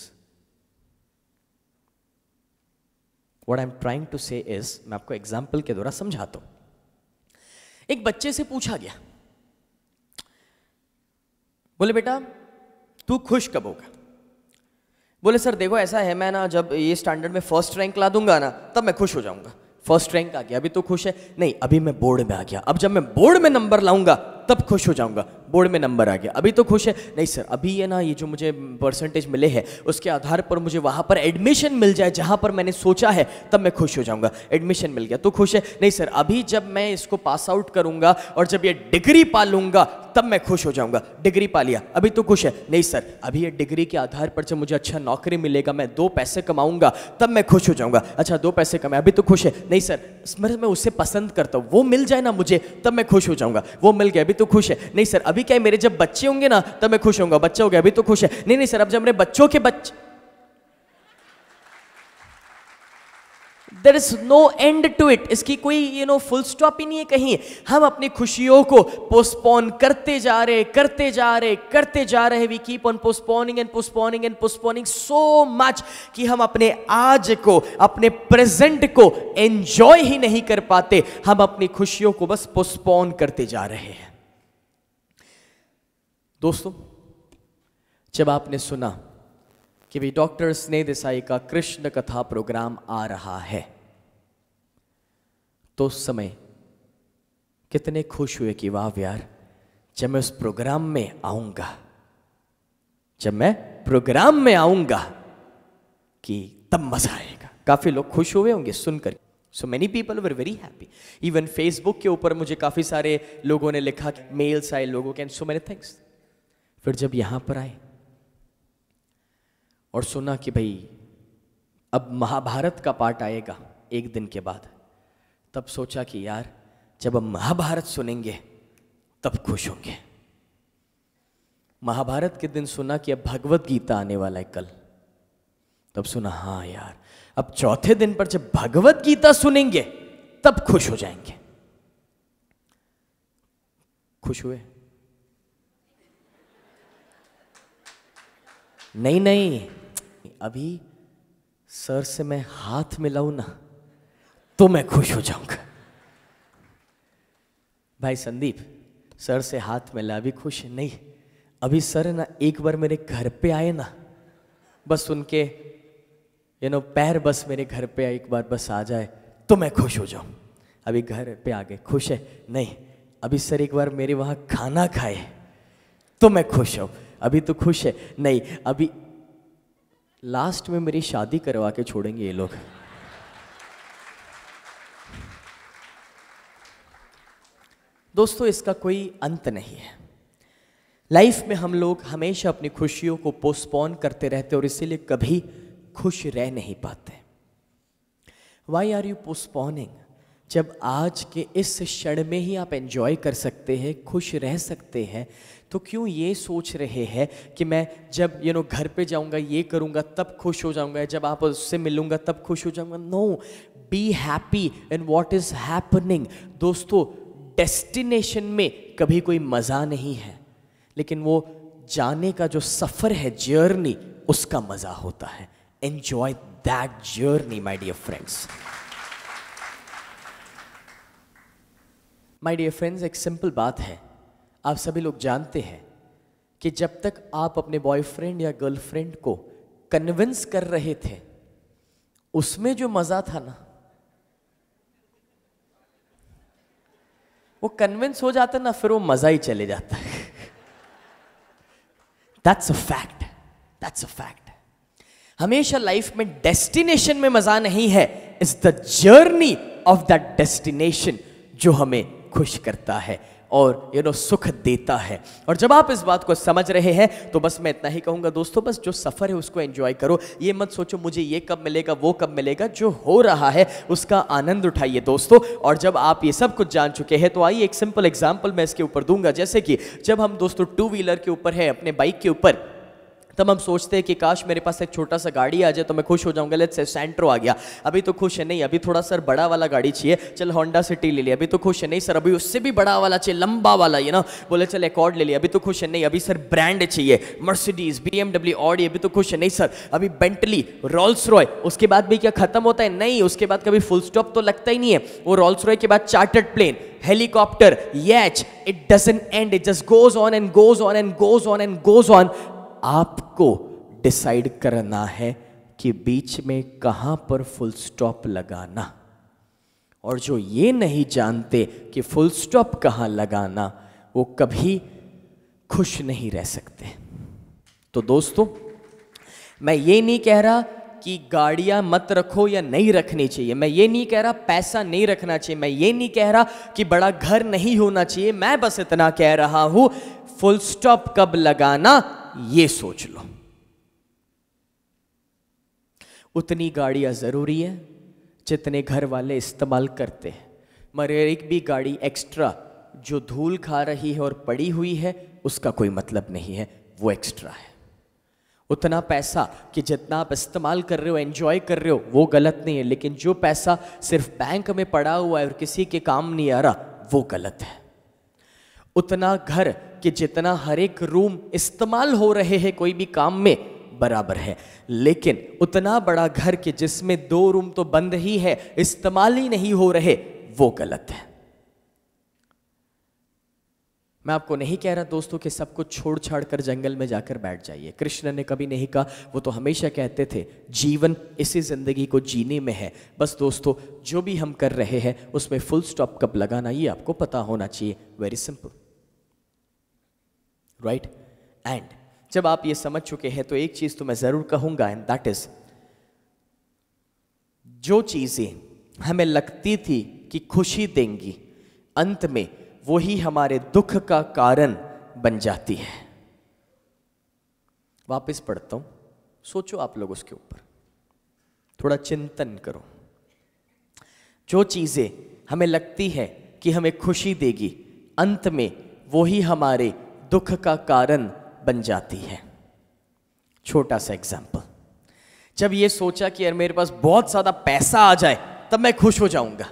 What I'm trying to say is, मैं आपको एग्जाम्पल के द्वारा समझाता हूं। एक बच्चे से पूछा गया, बोले बेटा तू खुश कब होगा? बोले सर देखो ऐसा है, मैं ना जब ये स्टैंडर्ड में फर्स्ट रैंक ला दूंगा ना तब मैं खुश हो जाऊंगा। फर्स्ट रैंक आ गया, अभी तो खुश है? नहीं, अभी मैं बोर्ड में आ गया, अब जब मैं बोर्ड में नंबर लाऊंगा तब खुश हो जाऊंगा। बोर्ड में नंबर आ गया, अभी तो खुश है? नहीं सर, अभी ये ना ये जो मुझे परसेंटेज मिले हैं उसके आधार पर मुझे वहां पर एडमिशन मिल जाए जहां पर मैंने सोचा है तब मैं खुश हो जाऊंगा। एडमिशन मिल गया तो खुश है? नहीं सर, अभी जब मैं इसको पास आउट करूंगा और जब ये डिग्री पा लूंगा तब मैं खुश हो जाऊंगा। डिग्री पा लिया, अभी तो खुश है? नहीं सर, अभी ये डिग्री के आधार पर जब मुझे अच्छा नौकरी मिलेगा, मैं 2 पैसे कमाऊंगा, तब मैं खुश हो जाऊंगा। अच्छा 2 पैसे कमाए, अभी तो खुश है? नहीं सर, मैं उसे पसंद करता हूँ, वो मिल जाए ना मुझे, तब मैं खुश हो जाऊंगा। वो मिल गया, अभी तो खुश है? नहीं सर, अभी क्या है, मेरे जब बच्चे होंगे ना तब मैं खुश होऊंगा। बच्चा हो गया, अभी तो खुश है? नहीं सर, अब जब मेरे बच्चों के बच्चे, There is no end to it. इसकी कोई फुल स्टॉप ही नहीं है कहीं। हम अपनी खुशियों को पोस्टपोन करते जा रहे we keep on postponing and postponing and postponing so much कि हम अपने आज को, अपने प्रेजेंट को एंजॉय ही नहीं कर पाते। हम अपनी खुशियों को बस पोस्टपोन करते जा रहे हैं। दोस्तों, जब आपने सुना कि भी डॉक्टर स्नेह देसाई का कृष्ण कथा प्रोग्राम आ रहा है, तो उस समय कितने खुश हुए कि वाह यार, जब मैं उस प्रोग्राम में आऊंगा, कि तब मजा आएगा। काफी लोग खुश हुए होंगे सुनकर। So many people were very happy. Even Facebook के ऊपर मुझे काफी सारे लोगों ने लिखा, मेल्स आए लोगों के, एंड सो मेनी थिंग्स। फिर जब यहां पर आए और सुना कि भाई अब महाभारत का पार्ट आएगा एक दिन के बाद, तब सोचा कि यार जब हम महाभारत सुनेंगे तब खुश होंगे। महाभारत के दिन सुना कि अब भगवत गीता आने वाला है कल, तब सुना हाँ यार अब चौथे दिन पर जब भगवत गीता सुनेंगे तब खुश हो जाएंगे। खुश हुए? नहीं, अभी सर से मैं हाथ मिलाऊं ना तो मैं खुश हो जाऊंगा। भाई संदीप, सर से हाथ मिला, अभी खुश नहीं? अभी सर ना एक बार मेरे घर पे आए ना, बस उनके पैर बस मेरे घर पे एक बार बस आ जाए तो मैं खुश हो जाऊं। अभी घर पे आ गए, खुश है? नहीं, अभी सर एक बार मेरे वहां खाना खाए तो मैं खुश हूं। अभी तो खुश है? नहीं, अभी लास्ट में मेरी शादी करवा के छोड़ेंगे ये लोग। दोस्तों, इसका कोई अंत नहीं है। लाइफ में हम लोग हमेशा अपनी खुशियों को पोस्टपोन करते रहते और इसीलिए कभी खुश रह नहीं पाते। Why are you postponing? जब आज के इस क्षण में ही आप एंजॉय कर सकते हैं, खुश रह सकते हैं, तो क्यों ये सोच रहे हैं कि मैं जब घर पे जाऊंगा ये करूंगा तब खुश हो जाऊंगा, जब आप उससे मिलूंगा तब खुश हो जाऊंगा। No, be happy in what is happening. दोस्तों, डेस्टिनेशन में कभी कोई मजा नहीं है, लेकिन वो जाने का जो सफर है, जर्नी, उसका मजा होता है। Enjoy that journey my dear friends. My dear friends, एक सिंपल बात है, आप सभी लोग जानते हैं कि जब तक आप अपने बॉयफ्रेंड या गर्लफ्रेंड को कन्विंस कर रहे थे, उसमें जो मजा था ना, वो कन्विंस हो जाता ना, फिर वो मजा ही चले जाता है। That's a fact. That's a fact. हमेशा लाइफ में डेस्टिनेशन में मजा नहीं है, it's the journey of that destination जो हमें खुश करता है और सुख देता है। और जब आप इस बात को समझ रहे हैं तो बस मैं इतना ही कहूंगा दोस्तों, बस जो सफर है उसको एंजॉय करो। ये मत सोचो मुझे ये कब मिलेगा, वो कब मिलेगा। जो हो रहा है उसका आनंद उठाइए दोस्तों। और जब आप ये सब कुछ जान चुके हैं तो आइए एक सिंपल एग्जांपल मैं इसके ऊपर दूंगा। जैसे कि जब हम दोस्तों 2 व्हीलर के ऊपर है, अपने बाइक के ऊपर, तब हम सोचते हैं कि काश मेरे पास एक छोटा सा गाड़ी आ जाए तो मैं खुश हो जाऊंगा। लेट्स से सैंट्रो आ गया, अभी तो खुश है नहीं, अभी थोड़ा सर बड़ा वाला गाड़ी चाहिए, चल होंडा सिटी ले लिया, अभी तो खुश है नहीं सर, अभी उससे भी बड़ा वाला चाहिए, लंबा वाला, बोले चल एकॉर्ड ले लिया, अभी तो खुश है नहीं, अभी सर ब्रांड चाहिए, मर्सिडीज, BMW, ऑडी, अभी तो खुश है नहीं सर, अभी बेंटली, रोल्स रॉय। उसके बाद भी क्या खत्म होता है? नहीं, उसके बाद कभी फुल स्टॉप तो लगता ही नहीं है। वो रोल्स रॉय के बाद चार्टर्ड प्लेन, हेलीकॉप्टर, याच, it doesn't and, it just goes on and goes on and goes on and goes on. आपको डिसाइड करना है कि बीच में कहां पर फुल स्टॉप लगाना। और जो ये नहीं जानते कि फुल स्टॉप कहां लगाना, वो कभी खुश नहीं रह सकते। तो दोस्तों, मैं ये नहीं कह रहा कि गाड़ियां मत रखो या नहीं रखनी चाहिए, मैं ये नहीं कह रहा पैसा नहीं रखना चाहिए, मैं ये नहीं कह रहा कि बड़ा घर नहीं होना चाहिए, मैं बस इतना कह रहा हूं फुल स्टॉप कब लगाना ये सोच लो। उतनी गाड़ियां जरूरी है जितने घर वाले इस्तेमाल करते हैं, मगर एक भी गाड़ी एक्स्ट्रा जो धूल खा रही है और पड़ी हुई है उसका कोई मतलब नहीं है, वो एक्स्ट्रा है। उतना पैसा कि जितना आप इस्तेमाल कर रहे हो, एंजॉय कर रहे हो, वो गलत नहीं है, लेकिन जो पैसा सिर्फ बैंक में पड़ा हुआ है और किसी के काम नहीं आ रहा, वो गलत है। उतना घर कि जितना हर एक रूम इस्तेमाल हो रहे हैं कोई भी काम में, बराबर है, लेकिन उतना बड़ा घर कि जिसमें 2 रूम तो बंद ही है, इस्तेमाल ही नहीं हो रहे, वो गलत है। मैं आपको नहीं कह रहा दोस्तों कि सब कुछ छोड़ छाड़ कर जंगल में जाकर बैठ जाइए, कृष्ण ने कभी नहीं कहा, वो तो हमेशा कहते थे जीवन इसी जिंदगी को जीने में है। बस दोस्तों जो भी हम कर रहे हैं उसमें फुल स्टॉप कब लगाना ये आपको पता होना चाहिए, वेरी सिंपल, राइट। एंड जब आप ये समझ चुके हैं तो एक चीज तो मैं जरूर कहूंगा, एंड दैट इज, जो चीजें हमें लगती थी कि खुशी देंगी, अंत में वही हमारे दुख का कारण बन जाती है। वापस पढ़ता हूं, सोचो आप लोग उसके ऊपर, थोड़ा चिंतन करो। जो चीजें हमें लगती है कि हमें खुशी देगी, अंत में वही हमारे दुख का कारण बन जाती है। छोटा सा एग्जाम्पल, जब ये सोचा कि यार मेरे पास बहुत ज्यादा पैसा आ जाए तब मैं खुश हो जाऊंगा,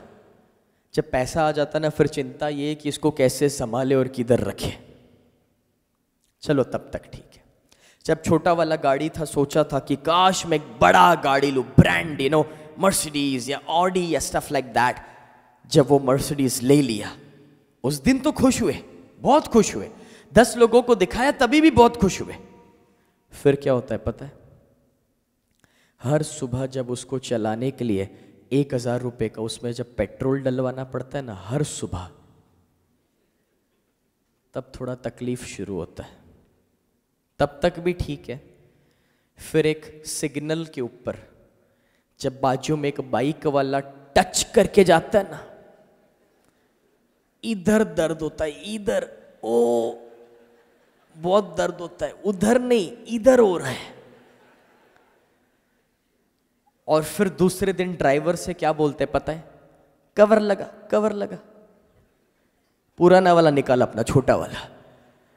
जब पैसा आ जाता ना फिर चिंता ये कि इसको कैसे संभाले और किधर रखे। चलो तब तक ठीक है। जब छोटा वाला गाड़ी था, सोचा था कि काश मैं एक बड़ा गाड़ी लूं, ब्रांड, यू नो, मर्सिडीज या ऑडी या स्टफ लाइक दैट। जब वो मर्सिडीज ले लिया, उस दिन तो खुश हुए, बहुत खुश हुए, 10 लोगों को दिखाया तभी भी बहुत खुश हुए। फिर क्या होता है पता है, हर सुबह जब उसको चलाने के लिए 1000 रुपए का उसमें जब पेट्रोल डलवाना पड़ता है ना हर सुबह, तब थोड़ा तकलीफ शुरू होता है। तब तक भी ठीक है, फिर एक सिग्नल के ऊपर जब बाजू में एक बाइक वाला टच करके जाता है ना, इधर दर्द होता है, इधर ओ बहुत दर्द होता है, उधर नहीं इधर हो रहा है। और फिर दूसरे दिन ड्राइवर से क्या बोलते हैं पता है, कवर लगा, कवर लगा। पुराना वाला निकाला अपना छोटा वाला,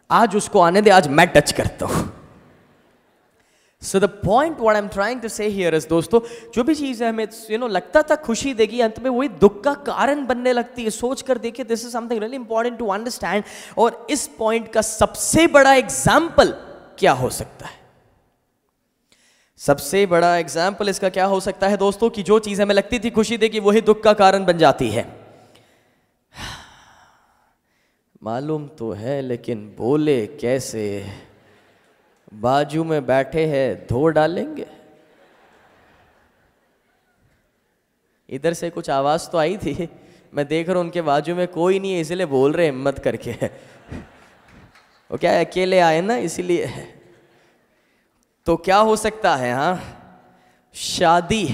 आज उसको आने दे, आज मैं टच करता हूं। So the point what I am trying to say here is, दोस्तों जो भी चीज है हमें लगता था खुशी देगी, अंत में वही दुख का कारण बनने लगती है। सोच कर देखिए, this is something really important to understand. और इस पॉइंट का सबसे बड़ा एग्जाम्पल क्या हो सकता है, सबसे बड़ा एग्जाम्पल इसका क्या हो सकता है दोस्तों, कि जो चीज हमें लगती थी खुशी देगी वही दुख का कारण बन जाती है। मालूम तो है लेकिन बोले कैसे, बाजू में बैठे हैं धो डालेंगे। इधर से कुछ आवाज तो आई थी, मैं देख रहा हूं उनके बाजू में कोई नहीं है, इसलिए बोल रहे हिम्मत करके। वो क्या अकेले आए ना इसीलिए। तो क्या हो सकता है, हाँ, शादी,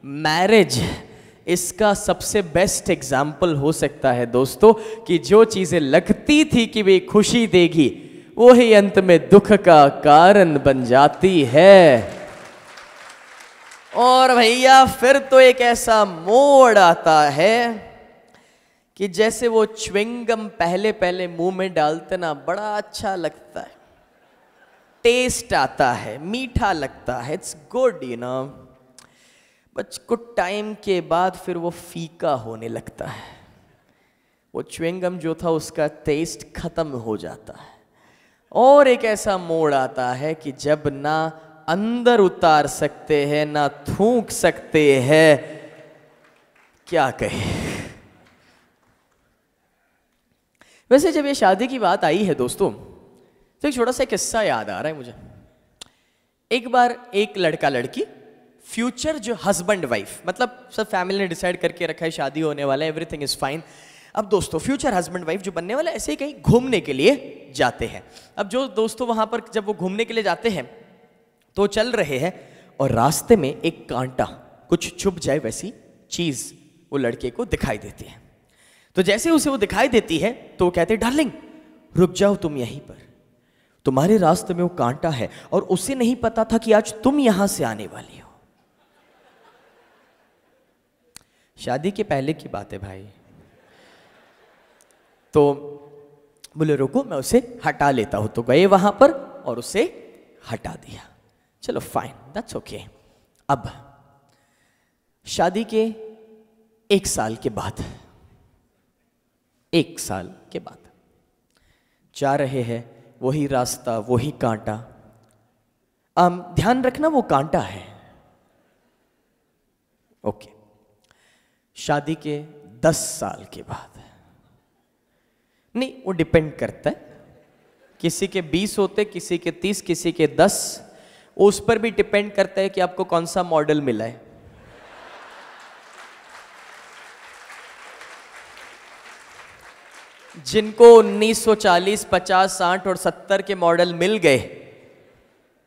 मैरिज, इसका सबसे बेस्ट एग्जाम्पल हो सकता है दोस्तों, कि जो चीजें लगती थी कि वे खुशी देगी वही अंत में दुख का कारण बन जाती है। और भैया फिर तो एक ऐसा मोड़ आता है कि जैसे वो च्युइंगम पहले पहले मुंह में डालते ना, बड़ा अच्छा लगता है, टेस्ट आता है, मीठा लगता है, it's good you know, but कुछ टाइम के बाद फिर वो फीका होने लगता है। वो च्युइंगम जो था उसका टेस्ट खत्म हो जाता है। और एक ऐसा मोड़ आता है कि जब ना अंदर उतार सकते हैं ना थूक सकते हैं, क्या कहें। वैसे जब ये शादी की बात आई है दोस्तों, तो एक छोटा सा किस्सा याद आ रहा है मुझे। एक बार एक लड़का लड़की, फ्यूचर जो हस्बैंड वाइफ, मतलब सब फैमिली ने डिसाइड करके रखा है शादी होने वाला है, एवरीथिंग इज फाइन। अब दोस्तों फ्यूचर हस्बैंड वाइफ जो बनने वाला है, ऐसे ही कहीं घूमने के लिए जाते हैं। अब जो दोस्तों वहां पर जब वो घूमने के लिए जाते हैं तो चल रहे हैं, और रास्ते में एक कांटा, कुछ चुभ जाए वैसी चीज वो लड़के को दिखाई देती है। तो जैसे उसे वो दिखाई देती है तो वो कहते, डार्लिंग रुक जाओ तुम यहीं पर, तुम्हारे रास्ते में वो कांटा है और उसे नहीं पता था कि आज तुम यहां से आने वाली हो। शादी के पहले की बात है भाई। तो बोले रुको मैं उसे हटा लेता हूं। तो गए वहां पर और उसे हटा दिया। चलो फाइन, दैट्स ओके। अब शादी के 1 साल के बाद, 1 साल के बाद जा रहे हैं, वही रास्ता वही कांटा। ध्यान रखना वो कांटा है, ओके। शादी के 10 साल के बाद, नहीं वो डिपेंड करता है, किसी के 20 होते, किसी के 30, किसी के 10। उस पर भी डिपेंड करता है कि आपको कौन सा मॉडल मिला है। जिनको 1940, 50, 60 और 70 के मॉडल मिल गए,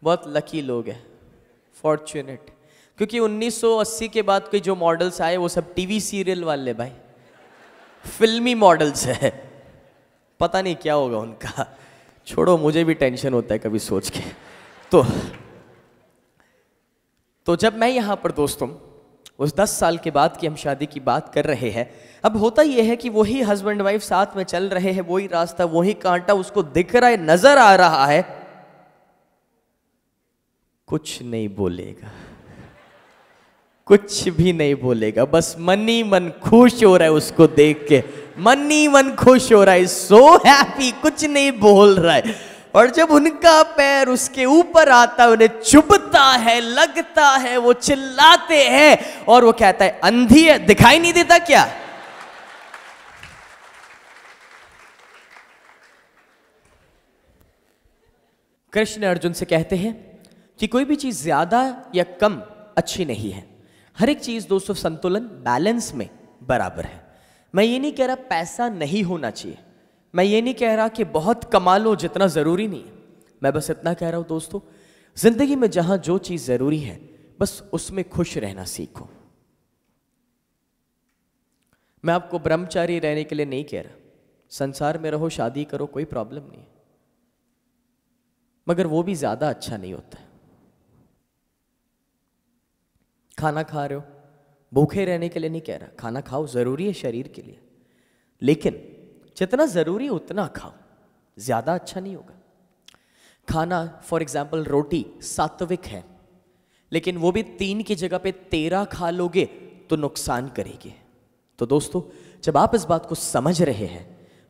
बहुत लकी लोग हैं, फॉर्चुनेट। क्योंकि 1980 के बाद के जो मॉडल्स आए वो सब टीवी सीरियल वाले भाई, फिल्मी मॉडल्स है। पता नहीं क्या होगा उनका, छोड़ो, मुझे भी टेंशन होता है कभी सोच के। तो जब मैं यहां पर दोस्तों उस 10 साल के बाद की हम शादी की बात कर रहे हैं, अब होता यह है कि वही हस्बैंड वाइफ साथ में चल रहे हैं, वही रास्ता वही कांटा उसको दिख रहा है, नजर आ रहा है, कुछ नहीं बोलेगा, कुछ भी नहीं बोलेगा, बस मन ही मन खुश हो रहा है उसको देख के, मन ही मन खुश हो रहा है, सो हैप्पी, कुछ नहीं बोल रहा है। और जब उनका पैर उसके ऊपर आता है, उन्हें चुभता है, लगता है, वो चिल्लाते हैं और वो कहता है अंधी है, दिखाई नहीं देता क्या? कृष्ण अर्जुन से कहते हैं कि कोई भी चीज ज्यादा या कम अच्छी नहीं है। हर एक चीज दोस्तों संतुलन, बैलेंस में बराबर है। मैं ये नहीं कह रहा पैसा नहीं होना चाहिए, मैं ये नहीं कह रहा कि बहुत कमा लो, जितना जरूरी नहीं है। मैं बस इतना कह रहा हूं दोस्तों, जिंदगी में जहां जो चीज जरूरी है बस उसमें खुश रहना सीखो। मैं आपको ब्रह्मचारी रहने के लिए नहीं कह रहा, संसार में रहो, शादी करो, कोई प्रॉब्लम नहीं है, मगर वो भी ज्यादा अच्छा नहीं होता है। खाना खा रहे हो, भूखे रहने के लिए नहीं कह रहा, खाना खाओ, जरूरी है शरीर के लिए, लेकिन जितना जरूरी उतना खाओ, ज्यादा अच्छा नहीं होगा। खाना फॉर एग्जाम्पल रोटी सात्विक है, लेकिन वो भी 3 की जगह पे 13 खा लोगे तो नुकसान करेगी। तो दोस्तों जब आप इस बात को समझ रहे हैं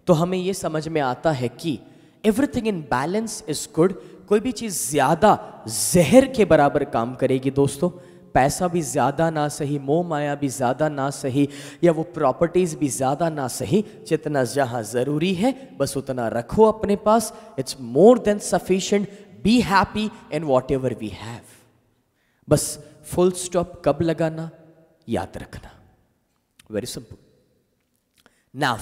तो हमें ये समझ में आता है कि everything in balance is good. कोई भी चीज ज्यादा जहर के बराबर काम करेगी दोस्तों। पैसा भी ज्यादा ना सही, मोह माया भी ज्यादा ना सही, या वो प्रॉपर्टीज भी ज्यादा ना सही, जितना जहां जरूरी है बस उतना रखो अपने पास। It's more than sufficient. Be happy in whatever we have. बस फुल स्टॉप कब लगाना याद रखना। Very simple. नाउ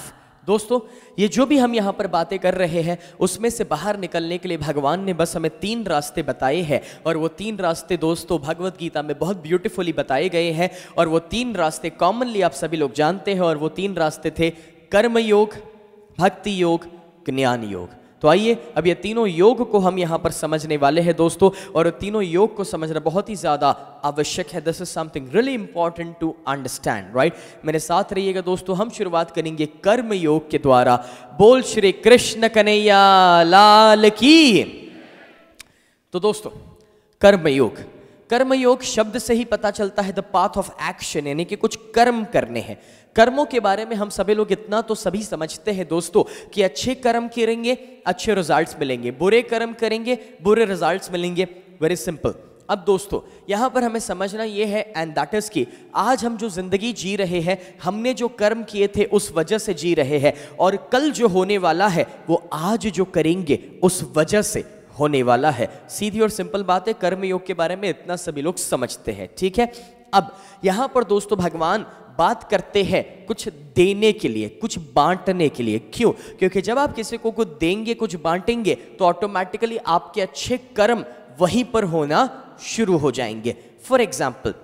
दोस्तों ये जो भी हम यहां पर बातें कर रहे हैं उसमें से बाहर निकलने के लिए भगवान ने बस हमें 3 रास्ते बताए हैं, और वो 3 रास्ते दोस्तों भगवत गीता में बहुत ब्यूटीफुली बताए गए हैं। और वो 3 रास्ते कॉमनली आप सभी लोग जानते हैं, और वो 3 रास्ते थे कर्म योग, भक्ति योग, ज्ञान योग। तो आइए अब ये तीनों योग को हम यहाँ पर समझने वाले हैं दोस्तों, और तीनों योग को समझना बहुत ही ज़्यादा आवश्यक है। This is something really important to understand, right. मेरे साथ रहिएगा दोस्तों। हम शुरुआत करेंगे कर्म योग के द्वारा। बोल श्री कृष्ण कन्हैया लाल की। तो दोस्तों कर्मयोग, कर्मयोग शब्द से ही पता चलता है द पाथ ऑफ एक्शन, यानी कि कुछ कर्म करने हैं। कर्मों के बारे में हम सभी लोग इतना तो सभी समझते हैं दोस्तों कि अच्छे कर्म करेंगे अच्छे रिजल्ट्स मिलेंगे, बुरे कर्म करेंगे बुरे रिजल्ट्स मिलेंगे। Very simple. अब दोस्तों यहां पर हमें समझना यह है, एंड दैट इज कि आज हम जो जिंदगी जी रहे हैं हमने जो कर्म किए थे उस वजह से जी रहे हैं, और कल जो होने वाला है वो आज जो करेंगे उस वजह से होने वाला है। सीधी और सिंपल बात है, कर्मयोग के बारे में इतना सभी लोग समझते हैं, ठीक है। अब यहां पर दोस्तों भगवान बात करते हैं कुछ देने के लिए, कुछ बांटने के लिए। क्यों? क्योंकि जब आप किसी को कुछ देंगे, कुछ बांटेंगे, तो ऑटोमेटिकली आपके अच्छे कर्म वहीं पर होना शुरू हो जाएंगे। फॉर एग्जाम्पल,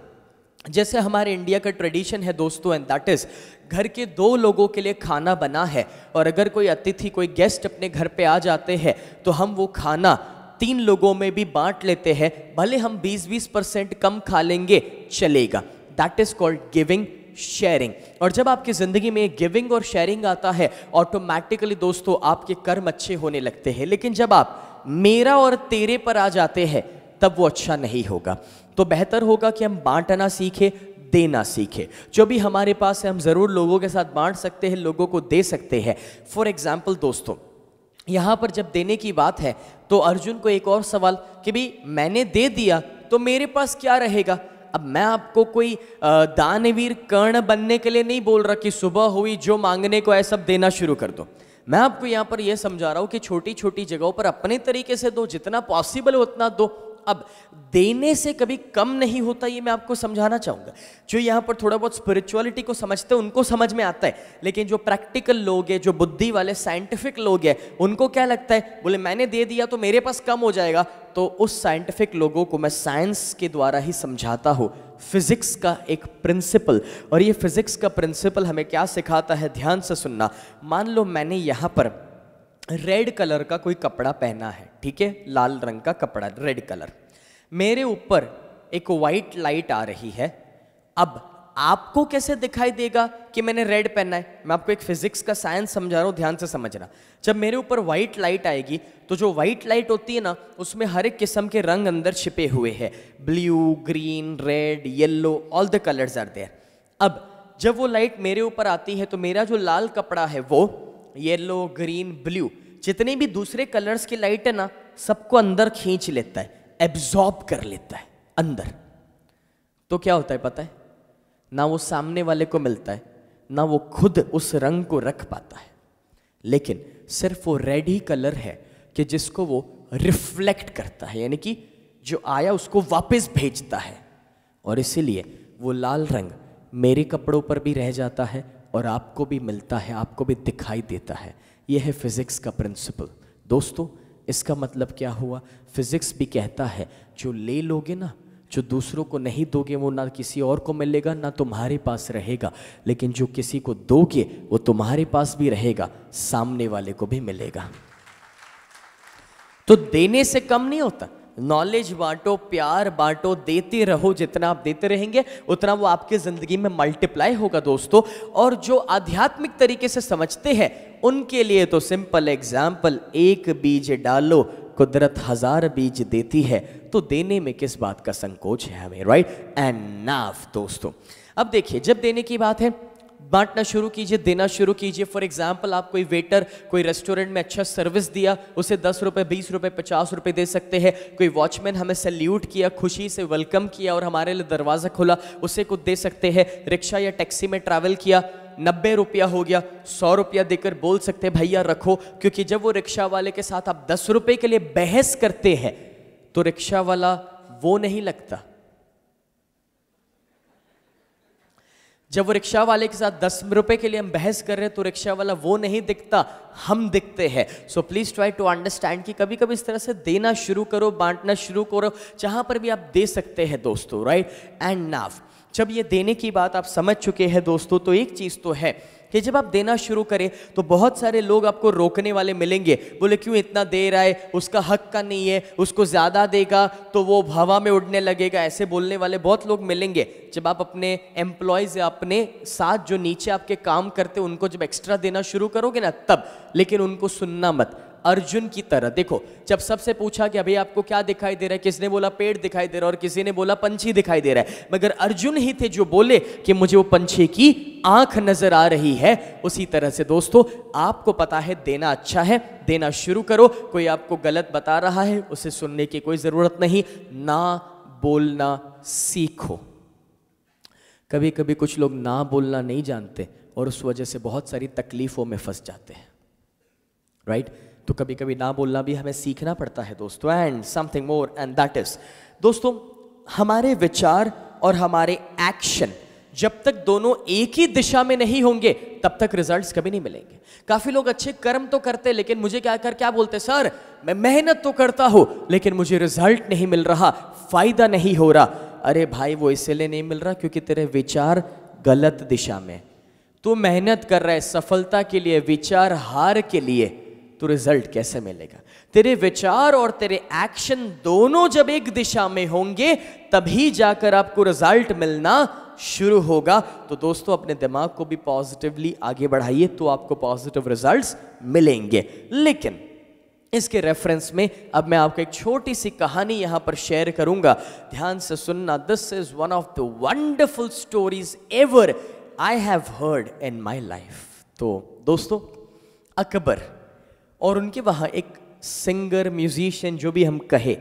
जैसे हमारे इंडिया का ट्रेडिशन है दोस्तों, एंड दैट इज घर के 2 लोगों के लिए खाना बना है, और अगर कोई अतिथि, कोई गेस्ट अपने घर पे आ जाते हैं तो हम वो खाना 3 लोगों में भी बांट लेते हैं, भले हम 20-20% कम खा लेंगे चलेगा। That is called giving, sharing. और जब आपकी जिंदगी में गिविंग और शेयरिंग आता है, ऑटोमेटिकली दोस्तों आपके कर्म अच्छे होने लगते हैं। लेकिन जब आप मेरा और तेरे पर आ जाते हैं तब वो अच्छा नहीं होगा। तो बेहतर होगा कि हम बांटना सीखें, देना सीखें। जो भी हमारे पास है हम जरूर लोगों के साथ बांट सकते हैं, लोगों को दे सकते हैं। फॉर एग्जाम्पल दोस्तों, यहां पर जब देने की बात है तो अर्जुन को एक और सवाल कि भाई मैंने दे दिया तो मेरे पास क्या रहेगा। अब मैं आपको कोई दानवीर कर्ण बनने के लिए नहीं बोल रहा कि सुबह हुई जो मांगने को है सब देना शुरू कर दो। मैं आपको यहां पर यह समझा रहा हूं कि छोटी छोटी जगहों पर अपने तरीके से दो, जितना पॉसिबल है उतना दो। अब देने से कभी कम नहीं होता, ये मैं आपको समझाना चाहूंगा। जो यहाँ पर थोड़ा बहुत स्पिरिचुअलिटी को समझते हैं उनको समझ में आता है, लेकिन जो प्रैक्टिकल लोग हैं, जो बुद्धि वाले साइंटिफिक लोग हैं, उनको क्या लगता है, बोले मैंने दे दिया तो मेरे पास कम हो जाएगा। तो उस साइंटिफिक लोगों को मैं साइंस के द्वारा ही समझाता हूँ, फिजिक्स का एक प्रिंसिपल। और ये फिजिक्स का प्रिंसिपल हमें क्या सिखाता है, ध्यान से सुनना। मान लो मैंने यहाँ पर रेड कलर का कोई कपड़ा पहना है, ठीक है, लाल रंग का कपड़ा, रेड कलर। मेरे ऊपर एक वाइट लाइट आ रही है। अब आपको कैसे दिखाई देगा कि मैंने रेड पहना है? मैं आपको एक फिजिक्स का साइंस समझा रहा हूं, ध्यान से समझना। जब मेरे ऊपर वाइट लाइट आएगी तो जो वाइट लाइट होती है ना, उसमें हर एक किस्म के रंग अंदर छिपे हुए हैं, blue, green, red, yellow, all the colours are there. अब जब वो लाइट मेरे ऊपर आती है तो मेरा जो लाल कपड़ा है वो येलो, ग्रीन, ब्लू, जितने भी दूसरे कलर्स की लाइट है ना, सबको अंदर खींच लेता है, एब्जॉर्ब कर लेता है अंदर। तो क्या होता है पता है, ना वो सामने वाले को मिलता है, ना वो खुद उस रंग को रख पाता है। लेकिन सिर्फ वो रेड ही कलर है कि जिसको वो रिफ्लेक्ट करता है, यानी कि जो आया उसको वापस भेजता है। और इसीलिए वो लाल रंग मेरे कपड़ों पर भी रह जाता है और आपको भी मिलता है, आपको भी दिखाई देता है। यह है फिजिक्स का प्रिंसिपल। दोस्तों इसका मतलब क्या हुआ, फिजिक्स भी कहता है जो ले लोगे ना, जो दूसरों को नहीं दोगे वो ना किसी और को मिलेगा, ना तुम्हारे पास रहेगा। लेकिन जो किसी को दोगे वो तुम्हारे पास भी रहेगा, सामने वाले को भी मिलेगा। तो देने से कम नहीं होता। नॉलेज बांटो, प्यार बांटो, देते रहो। जितना आप देते रहेंगे उतना वो आपके जिंदगी में मल्टीप्लाई होगा दोस्तों। और जो आध्यात्मिक तरीके से समझते हैं उनके लिए तो सिंपल एग्जाम्पल, एक बीज डालो कुदरत 1000 बीज देती है। तो देने में किस बात का संकोच है हमें, राइट? एंड नाउ दोस्तों अब देखिए, जब देने की बात है बांटना शुरू कीजिए, देना शुरू कीजिए। फॉर एग्जाम्पल आप कोई वेटर, कोई रेस्टोरेंट में अच्छा सर्विस दिया, उसे 10 रुपये, 20 रुपये, 50 रुपये दे सकते हैं। कोई वॉचमैन हमें सैल्यूट किया, खुशी से वेलकम किया और हमारे लिए दरवाज़ा खोला, उसे कुछ दे सकते हैं। रिक्शा या टैक्सी में ट्रैवल किया, 90 रुपया हो गया, 100 रुपया देकर बोल सकते हैं भैया रखो। क्योंकि जब वो रिक्शा वाले के साथ आप 10 रुपये के लिए बहस करते हैं तो रिक्शा वाला वो नहीं लगता। जब वो रिक्शा वाले के साथ 10 रुपए के लिए हम बहस कर रहे हैं तो रिक्शा वाला वो नहीं दिखता, हम दिखते हैं। So please try to understand कि कभी कभी इस तरह से देना शुरू करो, बांटना शुरू करो, जहां पर भी आप दे सकते हैं दोस्तों, राइट? एंड नाउ जब ये देने की बात आप समझ चुके हैं दोस्तों, तो एक चीज तो है कि जब आप देना शुरू करें तो बहुत सारे लोग आपको रोकने वाले मिलेंगे। बोले क्यों इतना दे रहा है, उसका हक का नहीं है, उसको ज़्यादा देगा तो वो हवा में उड़ने लगेगा, ऐसे बोलने वाले बहुत लोग मिलेंगे। जब आप अपने एम्प्लॉयज़ या अपने साथ जो नीचे आपके काम करते उनको जब एक्स्ट्रा देना शुरू करोगे ना तब, लेकिन उनको सुनना मत। अर्जुन की तरह देखो, जब सबसे पूछा कि अभी आपको क्या दिखाई दे रहा है, किसने बोला पेड़ दिखाई दे रहा है और किसी ने बोला पंछी दिखाई दे रहा है, मगर अर्जुन ही थे जो बोले कि मुझे वो पंछी की आंख नजर आ रही है। उसी तरह से दोस्तों आपको पता है देना अच्छा है, देना शुरू करो। कोई आपको गलत बता रहा है उसे सुनने की कोई जरूरत नहीं, ना बोलना सीखो। कभी कभी कुछ लोग ना बोलना नहीं जानते और उस वजह से बहुत सारी तकलीफों में फंस जाते हैं, राइट? तो कभी कभी ना बोलना भी हमें सीखना पड़ता है दोस्तों। And something more and that is दोस्तों, हमारे विचार और हमारे एक्शन जब तक दोनों एक ही दिशा में नहीं होंगे तब तक रिजल्ट्स कभी नहीं मिलेंगे। काफी लोग अच्छे कर्म तो करते लेकिन मुझे क्या बोलते, सर मैं मेहनत तो करता हूं लेकिन मुझे रिजल्ट नहीं मिल रहा, फायदा नहीं हो रहा। अरे भाई वो इसलिए नहीं मिल रहा क्योंकि तेरे विचार गलत दिशा में। तू मेहनत कर रहा है सफलता के लिए, विचार हार के लिए, तो रिजल्ट कैसे मिलेगा? तेरे विचार और तेरे एक्शन दोनों जब एक दिशा में होंगे तभी जाकर आपको रिजल्ट मिलना शुरू होगा। तो दोस्तों अपने दिमाग को भी पॉजिटिवली आगे बढ़ाइए तो आपको पॉजिटिव रिजल्ट्स मिलेंगे। लेकिन इसके रेफरेंस में अब मैं आपको एक छोटी सी कहानी यहां पर शेयर करूंगा, ध्यान से सुनना। This is one of the wonderful stories ever I have heard in my life. तो दोस्तों अकबर और उनके वहां एक सिंगर म्यूजिशियन जो भी हम कहे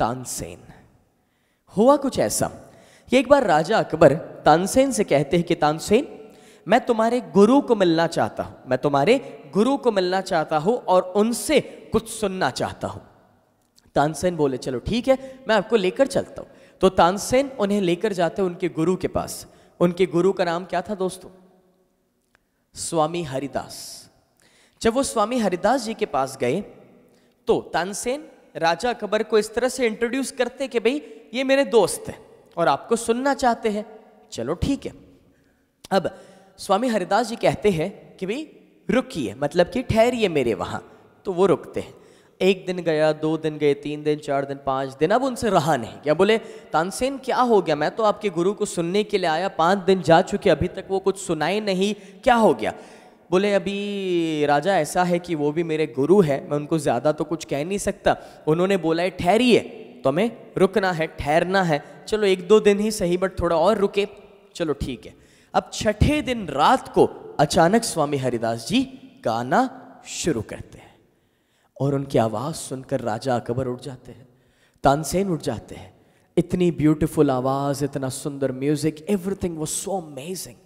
तानसेन, हुआ कुछ ऐसा कि एक बार राजा अकबर तानसेन से कहते हैं कि तानसेन मैं तुम्हारे गुरु को मिलना चाहता हूं, मैं तुम्हारे गुरु को मिलना चाहता हूं और उनसे कुछ सुनना चाहता हूं। तानसेन बोले चलो ठीक है मैं आपको लेकर चलता हूं। तो तानसेन उन्हें लेकर जाते उनके गुरु के पास। उनके गुरु का नाम क्या था दोस्तों? स्वामी हरिदास। जब वो स्वामी हरिदास जी के पास गए तो तानसेन राजा अकबर को इस तरह से इंट्रोड्यूस करते कि भाई ये मेरे दोस्त हैं और आपको सुनना चाहते हैं, चलो ठीक है। अब स्वामी हरिदास जी कहते हैं कि भाई रुकिए, मतलब कि ठहरिए मेरे वहां। तो वो रुकते हैं। एक दिन गया, 2 दिन गए, 3 दिन, 4 दिन, 5 दिन, अब उनसे रहा नहीं। क्या बोले तानसेन क्या हो गया, मैं तो आपके गुरु को सुनने के लिए आया, 5 दिन जा चुके अभी तक वो कुछ सुनाई नहीं, क्या हो गया? बोले अभी राजा ऐसा है कि वो भी मेरे गुरु है, मैं उनको ज़्यादा तो कुछ कह नहीं सकता। उन्होंने बोला है ठहरिए, तो हमें रुकना है, ठहरना है। चलो 1-2 दिन ही सही बट थोड़ा और रुके, चलो ठीक है। अब 6ठे दिन रात को अचानक स्वामी हरिदास जी गाना शुरू करते हैं और उनकी आवाज़ सुनकर राजा अकबर उठ जाते हैं, तानसेन उठ जाते हैं। इतनी ब्यूटीफुल आवाज़, इतना सुंदर music, everything was so amazing.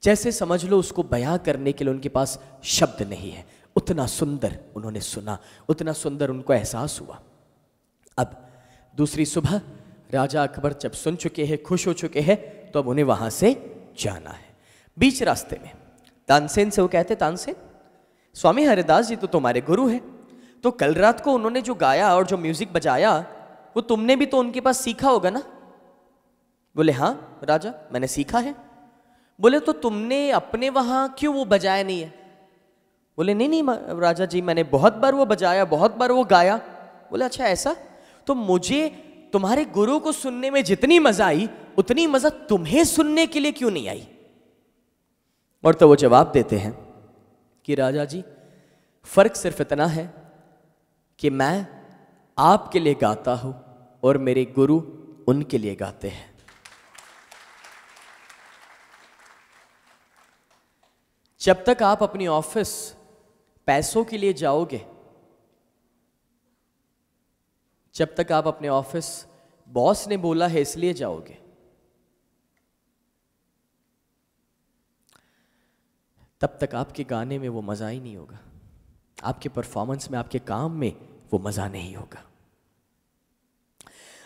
जैसे समझ लो उसको बयां करने के लिए उनके पास शब्द नहीं है, उतना सुंदर उन्होंने सुना, उतना सुंदर उनको एहसास हुआ। अब दूसरी सुबह राजा अकबर जब सुन चुके हैं, खुश हो चुके हैं, तो अब उन्हें वहां से जाना है। बीच रास्ते में तानसेन से वो कहते तानसेन स्वामी हरिदास जी तो तुम्हारे गुरु हैं, तो कल रात को उन्होंने जो गाया और जो म्यूजिक बजाया वो तुमने भी तो उनके पास सीखा होगा ना? बोले हाँ राजा मैंने सीखा है। बोले तो तुमने अपने वहां क्यों वो बजाया नहीं है? बोले नहीं नहीं राजा जी मैंने बहुत बार वो बजाया, बहुत बार वो गाया। बोले अच्छा ऐसा, तो मुझे तुम्हारे गुरु को सुनने में जितनी मजा आई उतनी मजा तुम्हें सुनने के लिए क्यों नहीं आई? और तो वो जवाब देते हैं कि राजा जी फर्क सिर्फ इतना है कि मैं आपके लिए गाता हूं और मेरे गुरु उनके लिए गाते हैं। जब तक आप अपनी ऑफिस पैसों के लिए जाओगे, जब तक आप अपने ऑफिस बॉस ने बोला है इसलिए जाओगे, तब तक आपके गाने में वो मजा ही नहीं होगा, आपके परफॉर्मेंस में, आपके काम में वो मजा नहीं होगा।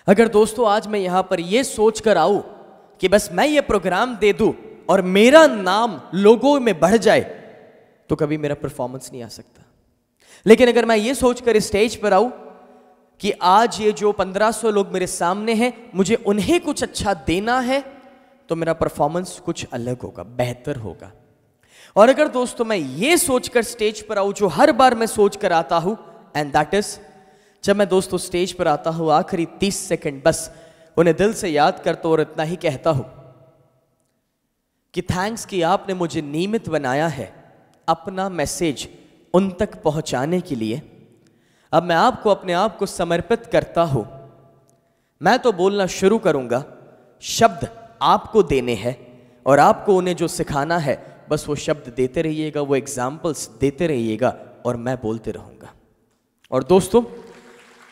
अगर दोस्तों आज मैं यहां पर ये सोचकर आऊं कि बस मैं ये प्रोग्राम दे दूं और मेरा नाम लोगों में बढ़ जाए, तो कभी मेरा परफॉर्मेंस नहीं आ सकता। लेकिन अगर मैं ये सोचकर स्टेज पर आऊं कि आज ये जो 1500 लोग मेरे सामने हैं मुझे उन्हें कुछ अच्छा देना है, तो मेरा परफॉर्मेंस कुछ अलग होगा, बेहतर होगा। और अगर दोस्तों मैं ये सोचकर स्टेज पर आऊं जो हर बार मैं सोचकर आता हूं, एंड दैट इज जब मैं दोस्तों स्टेज पर आता हूं आखिरी 30 सेकंड बस उन्हें दिल से याद करता हूं और इतना ही कहता हूं कि थैंक्स कि आपने मुझे नियमित बनाया है अपना मैसेज उन तक पहुंचाने के लिए। अब मैं आपको अपने आप को समर्पित करता हूं, मैं तो बोलना शुरू करूंगा, शब्द आपको देने हैं और आपको उन्हें जो सिखाना है बस वो शब्द देते रहिएगा, वो एग्जाम्पल्स देते रहिएगा और मैं बोलते रहूंगा। और दोस्तों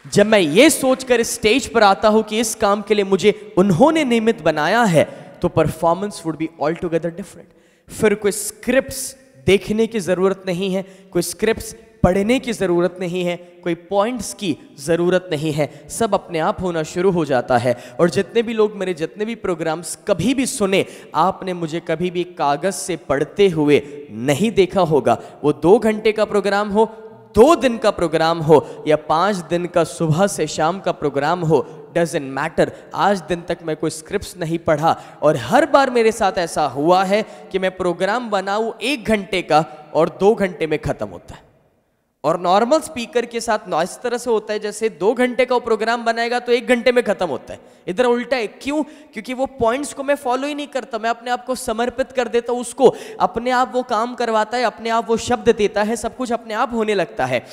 जब मैं ये सोचकर स्टेज पर आता हूं कि इस काम के लिए मुझे उन्होंने नियमित बनाया है, तो performance would be all together different. फिर कोई स्क्रिप्ट्स देखने की जरूरत नहीं है, कोई स्क्रिप्ट्स पढ़ने की ज़रूरत नहीं है, कोई पॉइंट्स की ज़रूरत नहीं है, सब अपने आप होना शुरू हो जाता है। और जितने भी लोग मेरे जितने भी प्रोग्राम्स कभी भी सुने, आपने मुझे कभी भी कागज़ से पढ़ते हुए नहीं देखा होगा। वो 2 घंटे का प्रोग्राम हो, 2 दिन का प्रोग्राम हो या 5 दिन का सुबह से शाम का प्रोग्राम हो, डजेंट मैटर। आज दिन तक मैं कोई स्क्रिप्ट्स नहीं पढ़ा और हर बार मेरे साथ ऐसा हुआ है कि मैं प्रोग्राम बनाऊं 1 घंटे का और 2 घंटे में खत्म होता है। और नॉर्मल स्पीकर के साथ इस तरह से होता है जैसे 2 घंटे का वो प्रोग्राम बनाएगा तो 1 घंटे में खत्म होता है। इधर उल्टा है। क्यों? क्योंकि वो पॉइंट्स को मैं फॉलो ही नहीं करता, मैं अपने आप को समर्पित कर देता हूं उसको, अपने आप वो काम करवाता है, अपने आप वो शब्द देता है, सब कुछ अपने आप होने लगता है।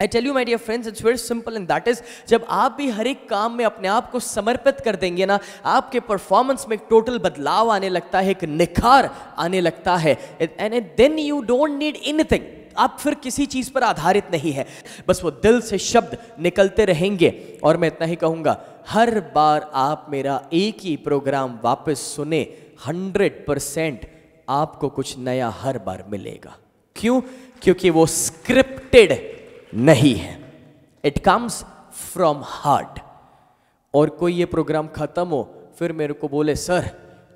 I tell you my dear friends, it's very simple and that is, जब आप भी हर एक काम में अपने आप को समर्पित कर देंगे ना, आपके परफॉर्मेंस में एक टोटल बदलाव आने लगता है, एक निखार आने लगता है। And then you don't need anything, आप फिर किसी चीज पर आधारित नहीं है, बस वो दिल से शब्द निकलते रहेंगे। और मैं इतना ही कहूंगा, हर बार आप मेरा एक ही प्रोग्राम वापस सुने, 100% आपको कुछ नया हर बार मिलेगा। क्यों? क्योंकि वो स्क्रिप्टेड नहीं है, इट कम्स फ्रॉम हार्ट। और कोई ये प्रोग्राम खत्म हो फिर मेरे को बोले, सर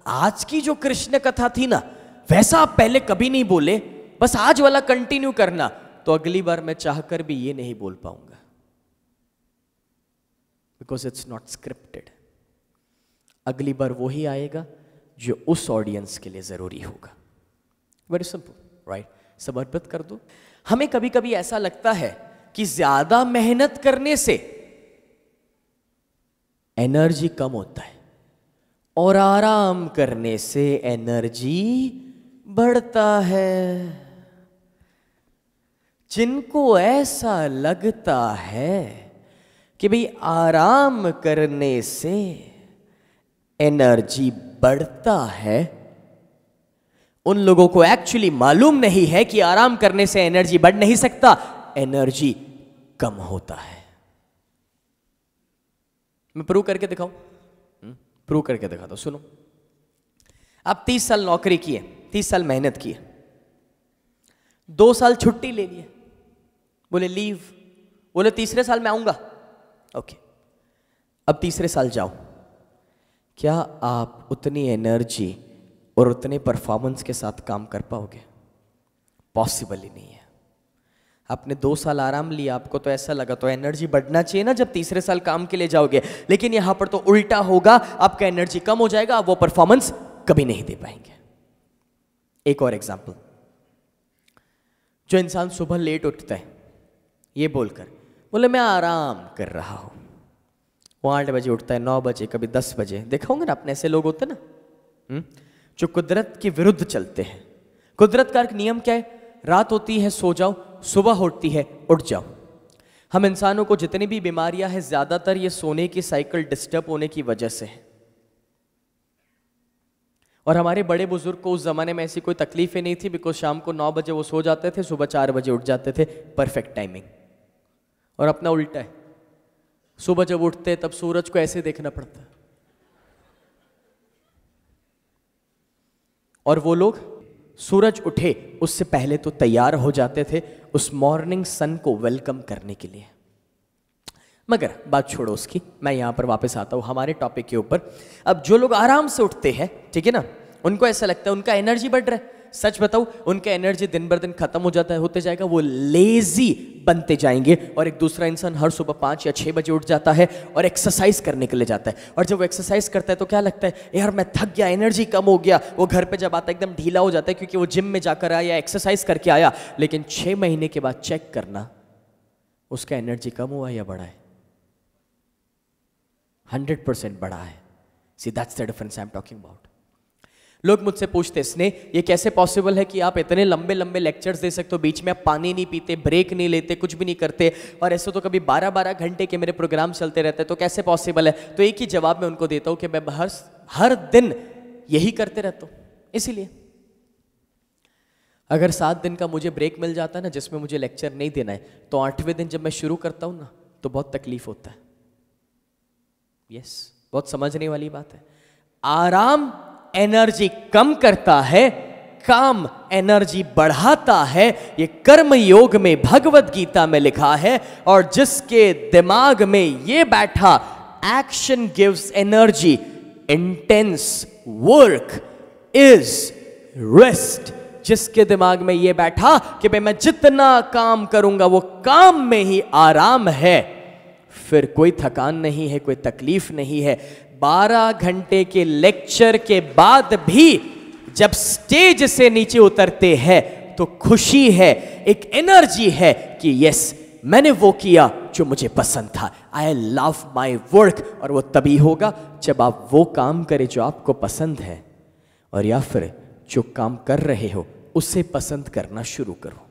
आज की जो कृष्ण कथा थी ना, वैसा आप पहले कभी नहीं बोले, बस आज वाला कंटिन्यू करना, तो अगली बार मैं चाहकर भी ये नहीं बोल पाऊंगा, बिकॉज इट्स नॉट स्क्रिप्टेड। अगली बार वो ही आएगा जो उस ऑडियंस के लिए जरूरी होगा। Very simple, right? समर्पित कर दो। हमें कभी कभी ऐसा लगता है कि ज्यादा मेहनत करने से एनर्जी कम होता है और आराम करने से एनर्जी बढ़ता है। जिनको ऐसा लगता है कि भाई आराम करने से एनर्जी बढ़ता है, उन लोगों को एक्चुअली मालूम नहीं है कि आराम करने से एनर्जी बढ़ नहीं सकता, एनर्जी कम होता है। मैं प्रूव करके दिखाऊं? प्रूव करके दिखाता हूं, सुनो। आप 30 साल नौकरी किए, 30 साल मेहनत किए, 2 साल छुट्टी ले लिए, बोले लीव, बोले तीसरे साल मैं आऊंगा, ओके। अब तीसरे साल जाओ, क्या आप उतनी एनर्जी और उतने परफॉर्मेंस के साथ काम कर पाओगे? पॉसिबल ही नहीं है। आपने 2 साल आराम लिया, आपको तो ऐसा लगा, तो एनर्जी बढ़ना चाहिए ना जब तीसरे साल काम के लिए जाओगे, लेकिन यहां पर तो उल्टा होगा, आपका एनर्जी कम हो जाएगा, आप वो परफॉर्मेंस कभी नहीं दे पाएंगे। एक और एग्जांपल, जो इंसान सुबह लेट उठता है ये बोलकर, बोले मैं आराम कर रहा हूं, वो 8 बजे उठता है, 9 बजे, कभी 10 बजे, देखा होंगे ना आपने, ऐसे लोग होते ना जो कुदरत के विरुद्ध चलते हैं। कुदरत का एक नियम क्या है? रात होती है सो जाओ, सुबह होती है उठ जाओ। हम इंसानों को जितनी भी बीमारियां हैं, ज्यादातर ये सोने की साइकिल डिस्टर्ब होने की वजह से है। और हमारे बड़े बुजुर्ग को उस जमाने में ऐसी कोई तकलीफ ही नहीं थी, बिकॉज शाम को 9 बजे वो सो जाते थे, सुबह 4 बजे उठ जाते थे, परफेक्ट टाइमिंग। और अपना उल्टा है, सुबह जब उठते हैं तब सूरज को ऐसे देखना पड़ता है। और वो लोग सूरज उठे उससे पहले तो तैयार हो जाते थे उस मॉर्निंग सन को वेलकम करने के लिए। मगर बात छोड़ो उसकी, मैं यहां पर वापस आता हूं हमारे टॉपिक के ऊपर। अब जो लोग आराम से उठते हैं, ठीक है ना, उनको ऐसा लगता है उनका एनर्जी बढ़ रहा है। सच बताऊं, उनका एनर्जी दिन बर दिन खत्म हो जाता है, होते जाएगा, वो लेजी बनते जाएंगे। और एक दूसरा इंसान हर सुबह 5 या 6 बजे उठ जाता है और एक्सरसाइज करने के लिए जाता है। और जब वो एक्सरसाइज करता है तो क्या लगता है, यार मैं थक गया, एनर्जी कम हो गया। वो घर पे जब आता है एकदम ढीला हो जाता है, क्योंकि वो जिम में जाकर आया या एक्सरसाइज करके आया। लेकिन 6 महीने के बाद चेक करना, उसका एनर्जी कम हुआ या बढ़ा है? 100% बढ़ा है। See that's the difference I am talking about. लोग मुझसे पूछते, स्नेह ये कैसे पॉसिबल है कि आप इतने लंबे लंबे लेक्चर्स दे सकते हो, बीच में आप पानी नहीं पीते, ब्रेक नहीं लेते, कुछ भी नहीं करते, और ऐसे तो कभी 12-12 घंटे के मेरे प्रोग्राम चलते रहते हैं, तो कैसे पॉसिबल है? तो एक ही जवाब मैं उनको देता हूं कि मैं हर दिन यही करते रहता हूं। इसीलिए अगर 7 दिन का मुझे ब्रेक मिल जाता है ना, जिसमें मुझे लेक्चर नहीं देना है, तो 8वें दिन जब मैं शुरू करता हूं ना, तो बहुत तकलीफ होता है। यस, बहुत समझने वाली बात है। आराम एनर्जी कम करता है, काम एनर्जी बढ़ाता है। ये कर्म योग में भगवत गीता में लिखा है। और जिसके दिमाग में ये बैठा, action gives energy, intense work is rest. जिसके दिमाग में ये बैठा कि भाई मैं जितना काम करूंगा वो काम में ही आराम है, फिर कोई थकान नहीं है, कोई तकलीफ नहीं है। 12 घंटे के लेक्चर के बाद भी जब स्टेज से नीचे उतरते हैं तो खुशी है, एक एनर्जी है कि यस मैंने वो किया जो मुझे पसंद था। I love my work. और वो तभी होगा जब आप वो काम करें जो आपको पसंद है, और या फिर जो काम कर रहे हो उसे पसंद करना शुरू करो।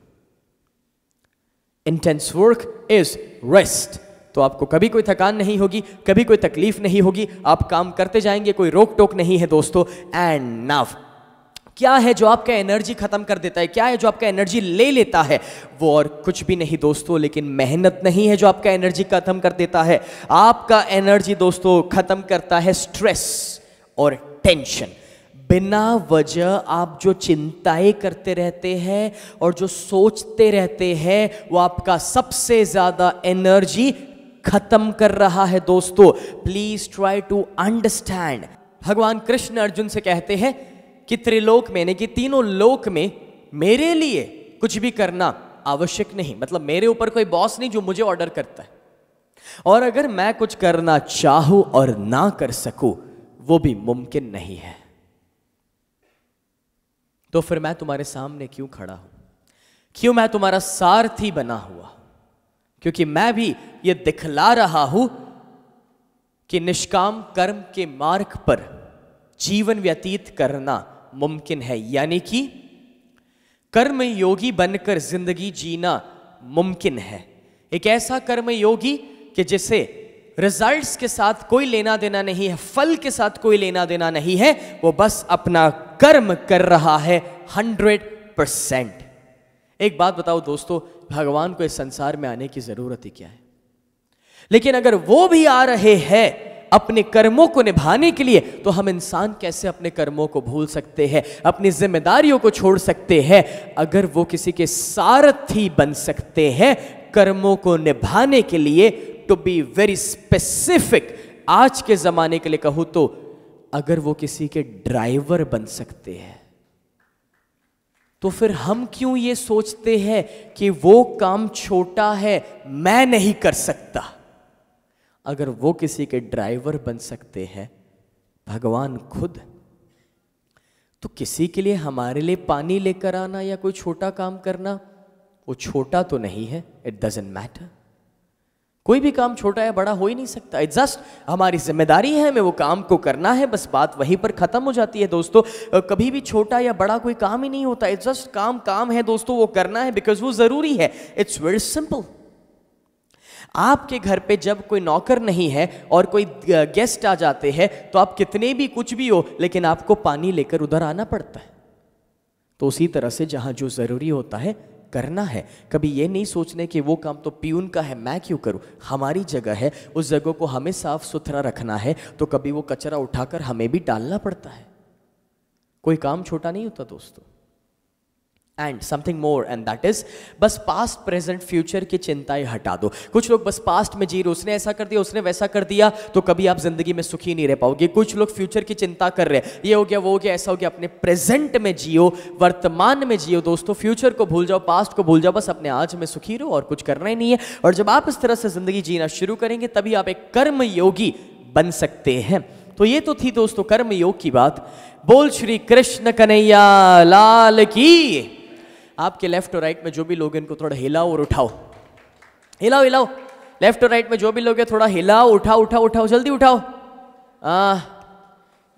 Intense work is rest. तो आपको कभी कोई थकान नहीं होगी, कभी कोई तकलीफ नहीं होगी, आप काम करते जाएंगे, कोई रोक टोक नहीं है दोस्तों। एंड नाउ क्या है जो आपका एनर्जी खत्म कर देता है, क्या है जो आपका एनर्जी ले लेता है? वो और कुछ भी नहीं दोस्तों, लेकिन मेहनत नहीं है जो आपका एनर्जी खत्म कर देता है। आपका एनर्जी दोस्तों खत्म करता है स्ट्रेस और टेंशन। बिना वजह आप जो चिंताएं करते रहते हैं और जो सोचते रहते हैं, वो आपका सबसे ज्यादा एनर्जी खत्म कर रहा है दोस्तों। Please try to understand. भगवान कृष्ण अर्जुन से कहते हैं कि त्रिलोक में, यानी कि तीनों लोक में मेरे लिए कुछ भी करना आवश्यक नहीं। मतलब मेरे ऊपर कोई बॉस नहीं जो मुझे ऑर्डर करता है, और अगर मैं कुछ करना चाहूं और ना कर सकूं वो भी मुमकिन नहीं है। तो फिर मैं तुम्हारे सामने क्यों खड़ा हूं? क्यों मैं तुम्हारा सारथी बना हुआ? क्योंकि मैं भी ये दिखला रहा हूं कि निष्काम कर्म के मार्ग पर जीवन व्यतीत करना मुमकिन है, यानी कि कर्म योगी बनकर जिंदगी जीना मुमकिन है। एक ऐसा कर्म योगी कि जिसे रिजल्ट्स के साथ कोई लेना देना नहीं है, फल के साथ कोई लेना देना नहीं है, वो बस अपना कर्म कर रहा है 100%। एक बात बताओ दोस्तों, भगवान को इस संसार में आने की जरूरत ही क्या है? लेकिन अगर वो भी आ रहे हैं अपने कर्मों को निभाने के लिए, तो हम इंसान कैसे अपने कर्मों को भूल सकते हैं, अपनी जिम्मेदारियों को छोड़ सकते हैं? अगर वो किसी के सारथी बन सकते हैं कर्मों को निभाने के लिए, टू बी वेरी स्पेसिफिक, आज के जमाने के लिए कहूं तो अगर वो किसी के ड्राइवर बन सकते हैं, तो फिर हम क्यों ये सोचते हैं कि वो काम छोटा है, मैं नहीं कर सकता? अगर वो किसी के ड्राइवर बन सकते हैं, भगवान खुद, तो किसी के लिए हमारे लिए पानी लेकर आना या कोई छोटा काम करना, वो छोटा तो नहीं है। It doesn't matter. कोई भी काम छोटा या बड़ा हो ही नहीं सकता। इट्स जस्ट हमारी जिम्मेदारी है, हमें वो काम को करना है, बस बात वहीं पर खत्म हो जाती है दोस्तों। कभी भी छोटा या बड़ा कोई काम ही नहीं होता। इट्स जस्ट काम है दोस्तों, वो करना है बिकॉज वो जरूरी है। It's very simple. आपके घर पे जब कोई नौकर नहीं है और कोई गेस्ट आ जाते हैं, तो आप कितने भी कुछ भी हो, लेकिन आपको पानी लेकर उधर आना पड़ता है। तो उसी तरह से जहां जो जरूरी होता है करना है। कभी ये नहीं सोचने कि वो काम तो प्यून का है, मैं क्यों करूं? हमारी जगह है, उस जगह को हमें साफ सुथरा रखना है, तो कभी वो कचरा उठाकर हमें भी डालना पड़ता है। कोई काम छोटा नहीं होता दोस्तों। And something more, and that is, बस पास्ट प्रेजेंट फ्यूचर की चिंताएं हटा दो। कुछ लोग बस पास्ट में जी रहे, उसने ऐसा कर दिया, उसने वैसा कर दिया, तो कभी आप जिंदगी में सुखी नहीं रह पाओगे। कुछ लोग फ्यूचर की चिंता कर रहे हैं, ये हो गया, वो हो गया, ऐसा हो गया। अपने प्रेजेंट में जियो, वर्तमान में जियो दोस्तों। फ्यूचर को भूल जाओ, पास्ट को भूल जाओ, बस अपने आज में सुखी रहो और कुछ करना ही नहीं है। और जब आप इस तरह से जिंदगी जीना शुरू करेंगे, तभी आप एक कर्म योगी बन सकते हैं। तो ये तो थी दोस्तों कर्म योग की बात। बोल श्री कृष्ण कन्हैया लाल की। आपके लेफ्ट और राइट में जो भी लोग हैं, इनको थोड़ा हिलाओ और उठाओ, हिलाओ हिलाओ। लेफ्ट और राइट में जो भी लोग हैं, थोड़ा हिलाओ, उठाओ उठाओ उठाओ, जल्दी उठाओ।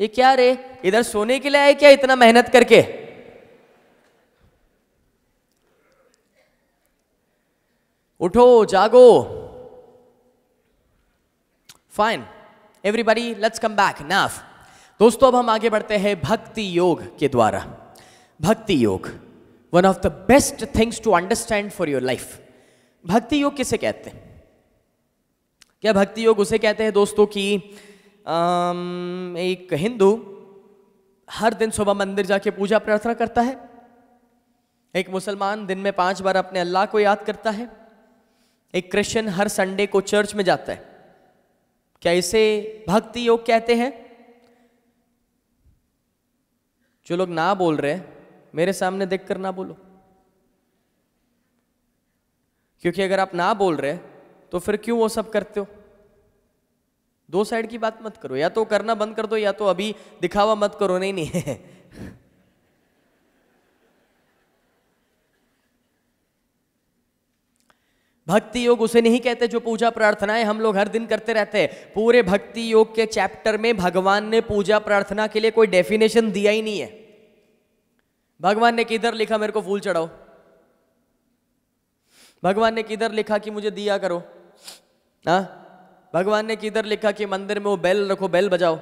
ये क्या रे, इधर सोने के लिए आए क्या इतना मेहनत करके? उठो, जागो। Fine everybody, let's come back now. दोस्तों अब हम आगे बढ़ते हैं भक्ति योग के द्वारा। Bhakti yoga, one of the best things to understand for your life. Bhakti yoga किसे कहते हैं? क्या भक्ति योग उसे कहते हैं दोस्तों कि एक हिंदू हर दिन सुबह मंदिर जाके पूजा प्रार्थना करता है। एक मुसलमान दिन में 5 बार अपने अल्लाह को याद करता है। एक क्रिश्चियन हर संडे को चर्च में जाता है। क्या इसे भक्ति योग कहते हैं? जो लोग ना बोल रहे हैं, मेरे सामने देखकर ना बोलो, क्योंकि अगर आप ना बोल रहे तो फिर क्यों वो सब करते हो? 2 साइड की बात मत करो, या तो करना बंद कर दो या तो अभी दिखावा मत करो। नहीं नहीं भक्ति योग उसे नहीं कहते जो पूजा प्रार्थनाएं हम लोग हर दिन करते रहते हैं। पूरे भक्ति योग के चैप्टर में भगवान ने पूजा प्रार्थना के लिए कोई डेफिनेशन दिया ही नहीं है। भगवान ने किधर लिखा मेरे को फूल चढ़ाओ? भगवान ने किधर लिखा कि मुझे दिया करो? भगवान ने किधर लिखा कि मंदिर में वो बेल रखो, बेल बजाओ?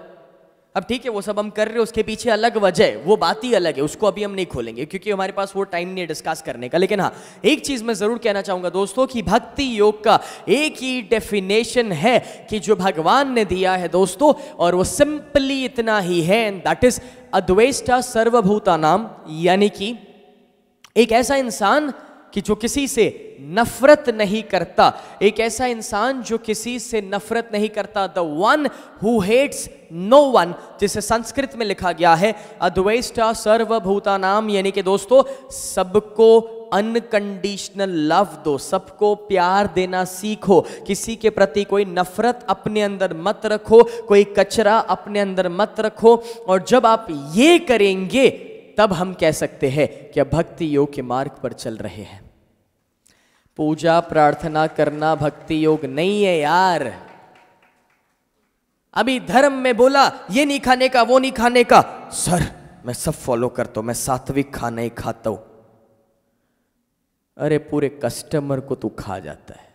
अब ठीक है, वो सब हम कर रहे हैं, उसके पीछे अलग वजह है, वो बात ही अलग है, उसको अभी हम नहीं खोलेंगे क्योंकि हमारे पास वो टाइम नहीं है डिस्कस करने का। लेकिन हाँ, एक चीज मैं जरूर कहना चाहूंगा दोस्तों कि भक्ति योग का एक ही डेफिनेशन है कि जो भगवान ने दिया है दोस्तों, और वो सिंपली इतना ही है, एंड दैट इज अद्वेष्टा सर्वभूतानाम, यानी कि एक ऐसा इंसान कि जो किसी से नफरत नहीं करता, एक ऐसा इंसान जो किसी से नफरत नहीं करता, the one who hates no one, जिसे संस्कृत में लिखा गया है अद्वेष्टा सर्वभूतानाम, यानी कि दोस्तों सबको अनकंडीशनल लव दो, सबको प्यार देना सीखो, किसी के प्रति कोई नफरत अपने अंदर मत रखो, कोई कचरा अपने अंदर मत रखो। और जब आप ये करेंगे तब हम कह सकते हैं कि अब भक्ति योग के मार्ग पर चल रहे हैं। पूजा प्रार्थना करना भक्ति योग नहीं है यार। अभी धर्म में बोला ये नहीं खाने का, वो नहीं खाने का, सर मैं सब फॉलो करता हूं, मैं सात्विक खाना ही खाता हूं। अरे पूरे कस्टमर को तू खा जाता है।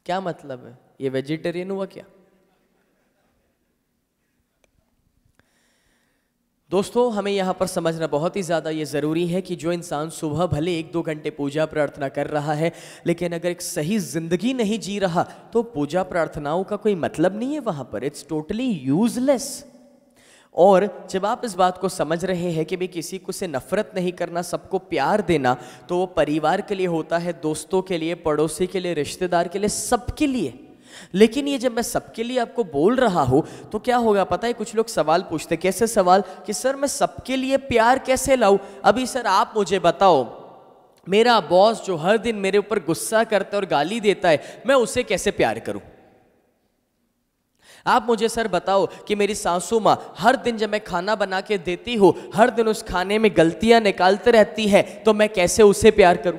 क्या मतलब है? ये वेजिटेरियन हुआ क्या? दोस्तों हमें यहाँ पर समझना बहुत ही ज़्यादा ये ज़रूरी है कि जो इंसान सुबह भले 1-2 घंटे पूजा प्रार्थना कर रहा है, लेकिन अगर एक सही ज़िंदगी नहीं जी रहा तो पूजा प्रार्थनाओं का कोई मतलब नहीं है वहाँ पर। It's totally useless. और जब आप इस बात को समझ रहे हैं कि भाई किसी को से नफरत नहीं करना, सबको प्यार देना, तो वो परिवार के लिए होता है, दोस्तों के लिए, पड़ोसी के लिए, रिश्तेदार के लिए, सबके लिए। लेकिन ये जब मैं सबके लिए आपको बोल रहा हूं तो क्या होगा पता है? कुछ लोग सवाल पूछते, कैसे सवाल? कि सर मैं सबके लिए प्यार कैसे लाऊं? अभी सर आप मुझे बताओ, मेरा बॉस जो हर दिन मेरे ऊपर गुस्सा करता है और गाली देता है, मैं उसे कैसे प्यार करूं? आप मुझे सर बताओ कि मेरी सासू माँ हर दिन जब मैं खाना बना के देती हूँ, हर दिन उस खाने में गलतियां निकालते रहती है, तो मैं कैसे उसे प्यार करूं?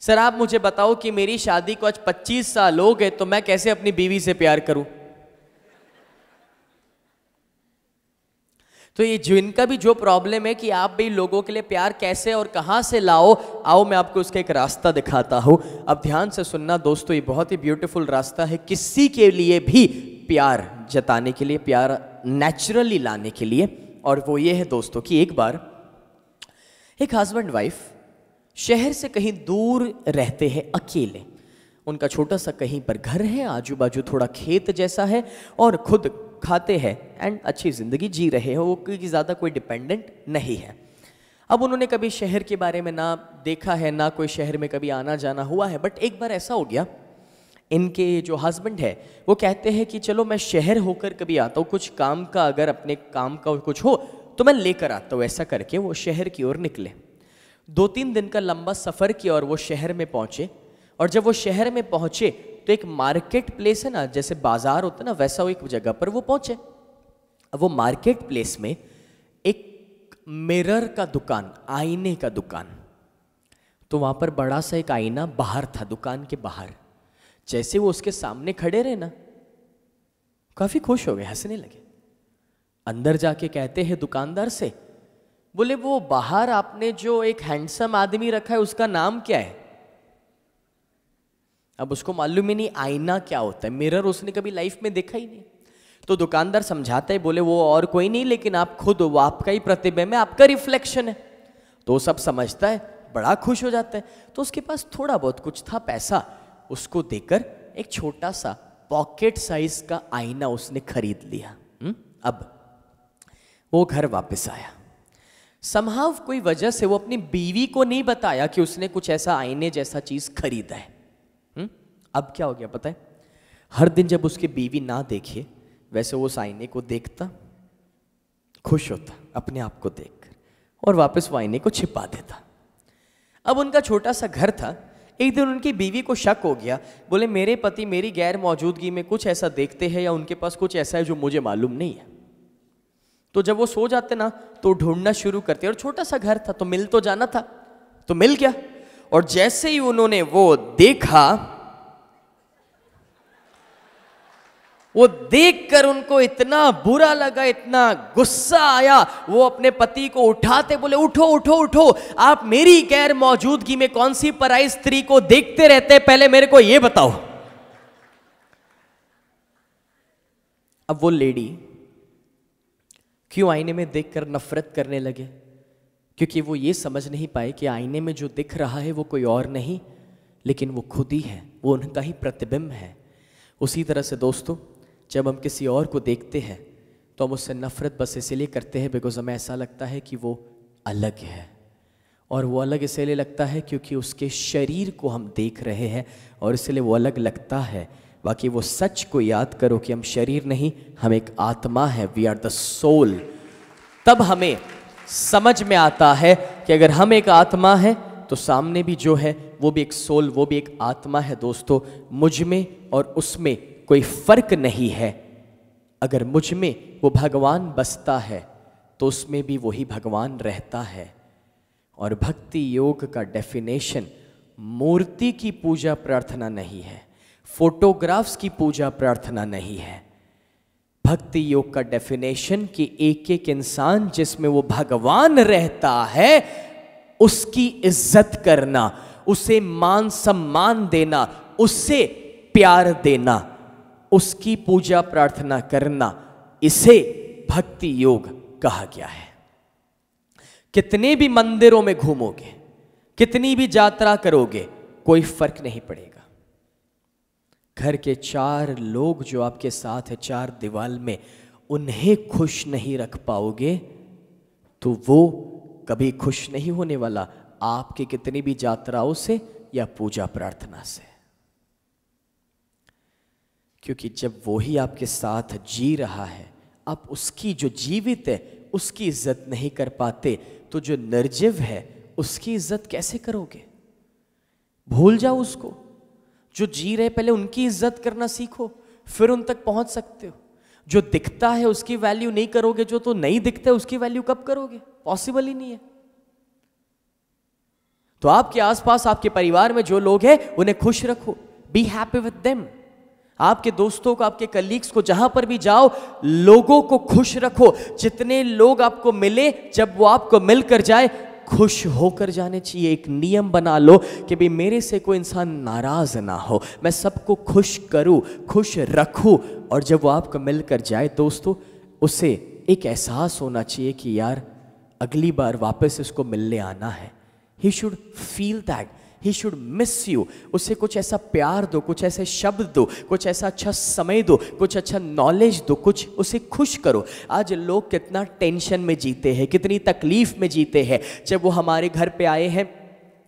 सर आप मुझे बताओ कि मेरी शादी को आज 25 साल हो गए, तो मैं कैसे अपनी बीवी से प्यार करूं? तो ये जिनका भी जो प्रॉब्लम है कि आप भी लोगों के लिए प्यार कैसे और कहां से लाओ, आओ मैं आपको उसका एक रास्ता दिखाता हूं। अब ध्यान से सुनना दोस्तों, ये बहुत ही ब्यूटीफुल रास्ता है किसी के लिए भी प्यार जताने के लिए, प्यार नेचुरली लाने के लिए। और वो ये है दोस्तों कि एक बार एक हस्बैंड वाइफ शहर से कहीं दूर रहते हैं अकेले। उनका छोटा सा कहीं पर घर है, आजू बाजू थोड़ा खेत जैसा है, और खुद खाते हैं एंड अच्छी ज़िंदगी जी रहे हो, वो ज़्यादा कोई डिपेंडेंट नहीं है। अब उन्होंने कभी शहर के बारे में ना देखा है, ना कोई शहर में कभी आना जाना हुआ है, बट एक बार ऐसा हो गया, इनके जो हस्बैंड है वो कहते हैं कि चलो मैं शहर होकर कभी आता हूँ, कुछ काम का, अगर अपने काम का कुछ हो तो मैं लेकर आता हूँ। ऐसा करके वो शहर की ओर निकले। 2-3 दिन का लंबा सफ़र किया और वो शहर में पहुँचे। और जब वो शहर में पहुँचे तो एक मार्केट प्लेस है ना, जैसे बाजार होता है ना, वैसा वो एक जगह पर वो पहुँचे। अब वो मार्केट प्लेस में एक मिरर का दुकान, आईने का दुकान, तो वहाँ पर बड़ा सा एक आईना बाहर था, दुकान के बाहर। जैसे वो उसके सामने खड़े रहे ना, काफ़ी खुश हो गए, हंसने लगे। अंदर जाके कहते हैं दुकानदार से, बोले वो बाहर आपने जो एक हैंडसम आदमी रखा है उसका नाम क्या है? अब उसको मालूम ही नहीं आईना क्या होता है, मिरर उसने कभी लाइफ में देखा ही नहीं। तो दुकानदार समझाता है, बोले वो और कोई नहीं, लेकिन आप खुद, वो आपका ही प्रतिबिंब है, आपका रिफ्लेक्शन है। तो सब समझता है, बड़ा खुश हो जाता है। तो उसके पास थोड़ा बहुत कुछ था पैसा, उसको देकर एक छोटा सा पॉकेट साइज का आईना उसने खरीद लिया। अब वो घर वापस आया, समहाव कोई वजह से वो अपनी बीवी को नहीं बताया कि उसने कुछ ऐसा आईने जैसा चीज खरीदा है। अब क्या हो गया पता है, हर दिन जब उसकी बीवी ना देखे वैसे वो उस आईने को देखता, खुश होता अपने आप को देखकर और वापस वो आईने को छिपा देता। अब उनका छोटा सा घर था, एक दिन उनकी बीवी को शक हो गया, बोले मेरे पति मेरी गैर मौजूदगी में कुछ ऐसा देखते हैं या उनके पास कुछ ऐसा है जो मुझे मालूम नहीं है। तो जब वो सो जाते ना तो ढूंढना शुरू करते, और छोटा सा घर था तो मिल तो जाना था, तो मिल गया। और जैसे ही उन्होंने वो देखा, वो देखकर उनको इतना बुरा लगा, इतना गुस्सा आया, वो अपने पति को उठाते बोले उठो उठो उठो, आप मेरी गैर मौजूदगी में कौन सी पराई स्त्री को देखते रहते, पहले मेरे को ये बताओ। अब वो लेडी क्यों आईने में देखकर नफरत करने लगे, क्योंकि वो ये समझ नहीं पाए कि आईने में जो दिख रहा है वो कोई और नहीं लेकिन वो खुद ही है, वो उनका ही प्रतिबिंब है। उसी तरह से दोस्तों, जब हम किसी और को देखते हैं तो हम उससे नफरत बस इसलिए करते हैं बिकॉज हमें ऐसा लगता है कि वो अलग है, और वो अलग इसलिए लगता है क्योंकि उसके शरीर को हम देख रहे हैं और इसलिए वो अलग लगता है। बाकी वो सच को याद करो कि हम शरीर नहीं, हम एक आत्मा है, वी आर द सोल। तब हमें समझ में आता है कि अगर हम एक आत्मा है तो सामने भी जो है वो भी एक सोल, वो भी एक आत्मा है। दोस्तों, मुझ में और उसमें कोई फर्क नहीं है। अगर मुझ में वो भगवान बसता है तो उसमें भी वही भगवान रहता है। और भक्ति योग का डेफिनेशन मूर्ति की पूजा प्रार्थना नहीं है, फोटोग्राफ्स की पूजा प्रार्थना नहीं है। भक्ति योग का डेफिनेशन कि एक एक इंसान जिसमें वो भगवान रहता है उसकी इज्जत करना, उसे मान सम्मान देना, उससे प्यार देना, उसकी पूजा प्रार्थना करना, इसे भक्ति योग कहा गया है। कितने भी मंदिरों में घूमोगे, कितनी भी यात्रा करोगे, कोई फर्क नहीं पड़ेगा। घर के 4 लोग जो आपके साथ है 4 दीवार में, उन्हें खुश नहीं रख पाओगे तो वो कभी खुश नहीं होने वाला आपकी कितनी भी यात्राओं से या पूजा प्रार्थना से। क्योंकि जब वो ही आपके साथ जी रहा है, आप उसकी जो जीवित है उसकी इज्जत नहीं कर पाते तो जो निर्जीव है उसकी इज्जत कैसे करोगे? भूल जाओ उसको। जो जी रहे पहले उनकी इज्जत करना सीखो, फिर उन तक पहुंच सकते हो। जो दिखता है उसकी वैल्यू नहीं करोगे, जो तो नहीं दिखता है उसकी वैल्यू कब करोगे? पॉसिबल ही नहीं है। तो आपके आसपास आपके परिवार में जो लोग हैं उन्हें खुश रखो, बी हैप्पी विद देम। आपके दोस्तों को, आपके कलीग्स को, जहां पर भी जाओ लोगों को खुश रखो। जितने लोग आपको मिले, जब वो आपको मिलकर जाए खुश होकर जाने चाहिए। एक नियम बना लो कि भाई मेरे से कोई इंसान नाराज ना हो, मैं सबको खुश करूं, खुश रखूं। और जब वो आपको मिलकर जाए दोस्तों, उसे एक एहसास होना चाहिए कि यार अगली बार वापस इसको मिलने आना है। He should feel that, he should miss you. उसे कुछ ऐसा प्यार दो, कुछ ऐसे शब्द दो, कुछ ऐसा अच्छा समय दो, कुछ अच्छा नॉलेज दो, कुछ उसे खुश करो। आज लोग कितना टेंशन में जीते हैं, कितनी तकलीफ में जीते हैं। जब वो हमारे घर पे आए हैं,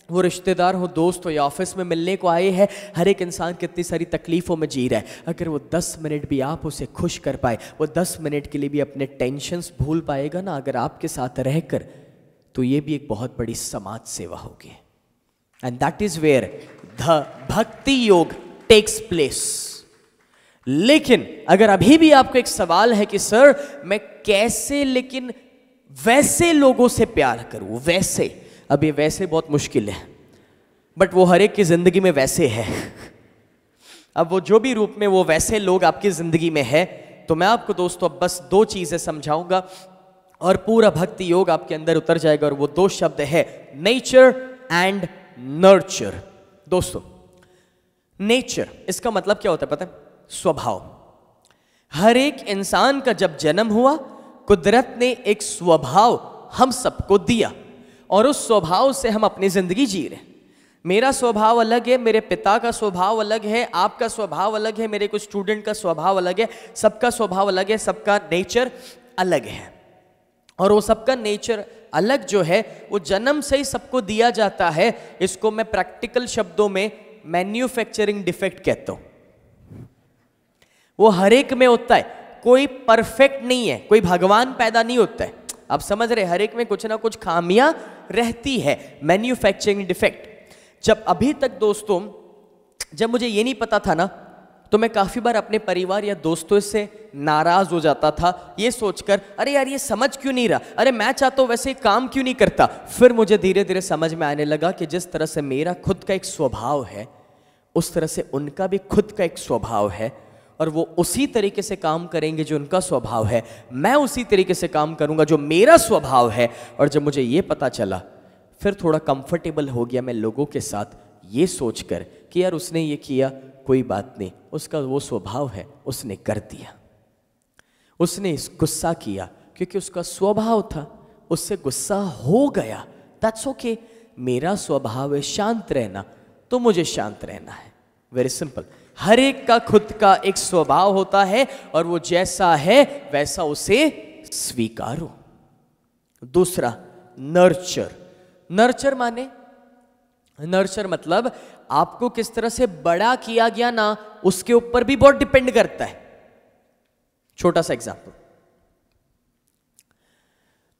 वो रिश्तेदार हो, दोस्त हो या ऑफिस में मिलने को आए हैं, हर एक इंसान कितनी सारी तकलीफों में जी रहा है। अगर वो 10 मिनट भी आप उसे खुश कर पाए, वो 10 मिनट के लिए भी अपने टेंशन्स भूल पाएगा ना अगर आपके साथ रहकर, तो ये भी एक बहुत बड़ी समाज सेवा होगी। And that is where the भक्ति योग takes place। लेकिन अगर अभी भी आपको एक सवाल है कि सर मैं कैसे लेकिन वैसे लोगों से प्यार करूं, वैसे, अब ये वैसे बहुत मुश्किल है, बट वो हर एक की जिंदगी में वैसे है। अब वो जो भी रूप में वो वैसे लोग आपकी जिंदगी में है, तो मैं आपको दोस्तों अब बस 2 चीजें समझाऊंगा और पूरा भक्ति योग आपके अंदर उतर जाएगा। और वो 2 शब्द है नेचर एंड नर्चर। दोस्तों, नेचर इसका मतलब क्या होता है पता है? स्वभाव। हर एक इंसान का जब जन्म हुआ, कुदरत ने एक स्वभाव हम सबको दिया और उस स्वभाव से हम अपनी जिंदगी जी रहे। मेरा स्वभाव अलग है, मेरे पिता का स्वभाव अलग है, आपका स्वभाव अलग है, मेरे कुछ स्टूडेंट का स्वभाव अलग है, सबका स्वभाव अलग है, सबका नेचर अलग है। और वो सबका नेचर अलग जो है वो जन्म से ही सबको दिया जाता है। इसको मैं प्रैक्टिकल शब्दों में मैन्युफैक्चरिंग डिफेक्ट कहता हूं। वो हर एक में होता है, कोई परफेक्ट नहीं है, कोई भगवान पैदा नहीं होता है। आप समझ रहे, हर एक में कुछ ना कुछ खामियां रहती है, मैन्युफैक्चरिंग डिफेक्ट। जब अभी तक दोस्तों, जब मुझे ये नहीं पता था ना, तो मैं काफ़ी बार अपने परिवार या दोस्तों से नाराज़ हो जाता था, ये सोचकर अरे यार ये समझ क्यों नहीं रहा, अरे मैं चाहता हूँ वैसे काम क्यों नहीं करता। फिर मुझे धीरे धीरे समझ में आने लगा कि जिस तरह से मेरा खुद का एक स्वभाव है, उस तरह से उनका भी खुद का एक स्वभाव है, और वो उसी तरीके से काम करेंगे जो उनका स्वभाव है, मैं उसी तरीके से काम करूँगा जो मेरा स्वभाव है। और जब मुझे ये पता चला, फिर थोड़ा कंफर्टेबल हो गया मैं लोगों के साथ, ये सोचकर कि यार उसने ये किया, कोई बात नहीं, उसका वो स्वभाव है, उसने कर दिया। उसने इस गुस्सा किया क्योंकि उसका स्वभाव था, उससे गुस्सा हो गया, दैट्स ओके। मेरा स्वभाव है शांत रहना, तो मुझे शांत रहना है। Very simple. हर एक का खुद का एक स्वभाव होता है, और वो जैसा है वैसा उसे स्वीकारो। दूसरा, नर्चर। नर्चर माने, नर्चर मतलब आपको किस तरह से बड़ा किया गया ना, उसके ऊपर भी बहुत डिपेंड करता है। छोटा सा एग्जांपल,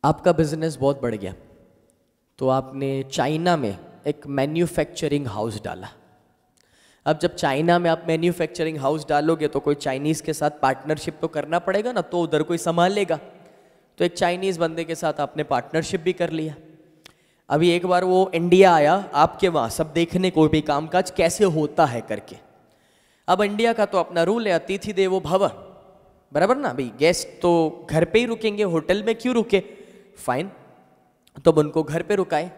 आपका बिजनेस बहुत बढ़ गया, तो आपने चाइना में एक मैन्युफैक्चरिंग हाउस डाला। अब जब चाइना में आप मैन्युफैक्चरिंग हाउस डालोगे तो कोई चाइनीज के साथ पार्टनरशिप तो करना पड़ेगा ना, तो उधर कोई संभालेगा। तो एक चाइनीज बंदे के साथ आपने पार्टनरशिप भी कर लिया। अभी एक बार वो इंडिया आया आपके वहाँ सब देखने, कोई भी कामकाज कैसे होता है करके। अब इंडिया का तो अपना रूल है, अतिथि देवो भव, बराबर ना भाई। गेस्ट तो घर पे ही रुकेंगे, होटल में क्यों रुके, फाइन। तो अब उनको घर पे रुकाए।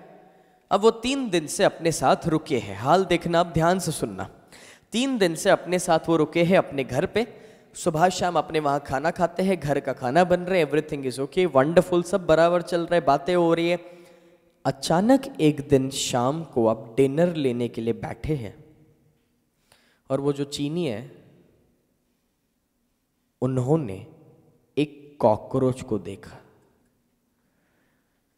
अब वो 3 दिन से अपने साथ रुके हैं, हाल देखना, अब ध्यान से सुनना। 3 दिन से अपने साथ वो रुके हैं अपने घर पे। सुबह शाम अपने वहाँ खाना खाते हैं, घर का खाना बन रहा है, एवरीथिंग इज ओके, वंडरफुल, सब बराबर चल रहा है, बातें हो रही है। अचानक एक दिन शाम को आप डिनर लेने के लिए बैठे हैं, और वो जो चीनी है उन्होंने एक कॉकरोच को देखा।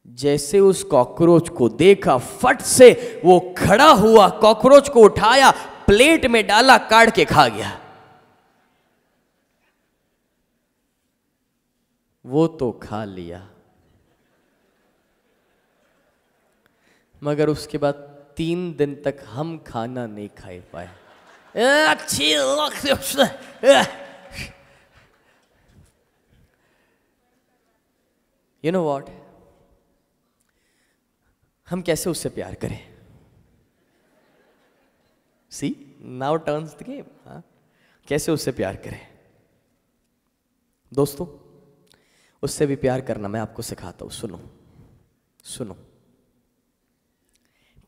जैसे उस कॉकरोच को देखा, फट से वो खड़ा हुआ, कॉकरोच को उठाया, प्लेट में डाला, काट के खा गया। वो तो खा लिया, मगर उसके बाद 3 दिन तक हम खाना नहीं खा पाए। अच्छी यू नो व्हाट, हम कैसे उससे प्यार करें? सी नाउ टर्न्स द गेम। हाँ, कैसे उससे प्यार करें? दोस्तों, उससे भी प्यार करना मैं आपको सिखाता हूं। सुनो सुनो।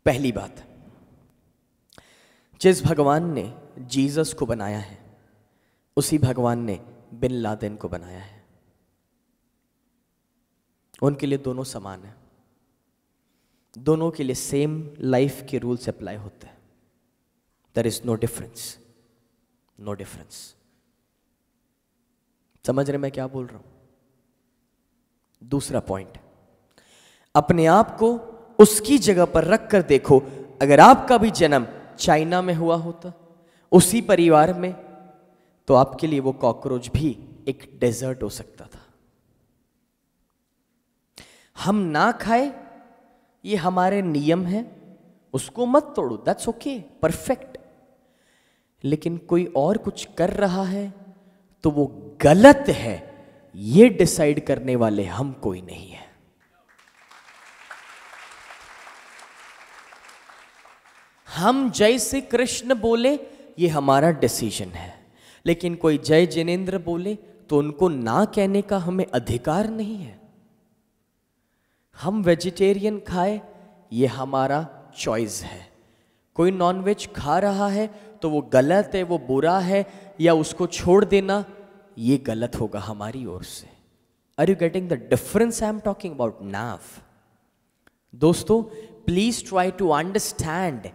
पहली बात, जिस भगवान ने जीसस को बनाया है, उसी भगवान ने बिन लादेन को बनाया है। उनके लिए दोनों समान है, दोनों के लिए सेम लाइफ के रूल्स अप्लाई होते हैं। There is no difference, no difference. समझ रहे मैं क्या बोल रहा हूं? दूसरा पॉइंट, अपने आप को उसकी जगह पर रख कर देखो। अगर आपका भी जन्म चाइना में हुआ होता, उसी परिवार में, तो आपके लिए वो कॉकरोच भी एक डेजर्ट हो सकता था। हम ना खाए, ये हमारे नियम है, उसको मत तोड़ो, दैट्स ओके, परफेक्ट। लेकिन कोई और कुछ कर रहा है तो वो गलत है, ये डिसाइड करने वाले हम कोई नहीं है। हम जय श्री कृष्ण बोले, ये हमारा डिसीजन है, लेकिन कोई जय जिनेंद्र बोले तो उनको ना कहने का हमें अधिकार नहीं है। हम वेजिटेरियन खाए, ये हमारा चॉइस है। कोई नॉनवेज खा रहा है तो वो गलत है, वो बुरा है, या उसको छोड़ देना ये गलत होगा हमारी ओर से। Are you getting the difference I am talking about now? दोस्तों, प्लीज ट्राई टू अंडरस्टैंड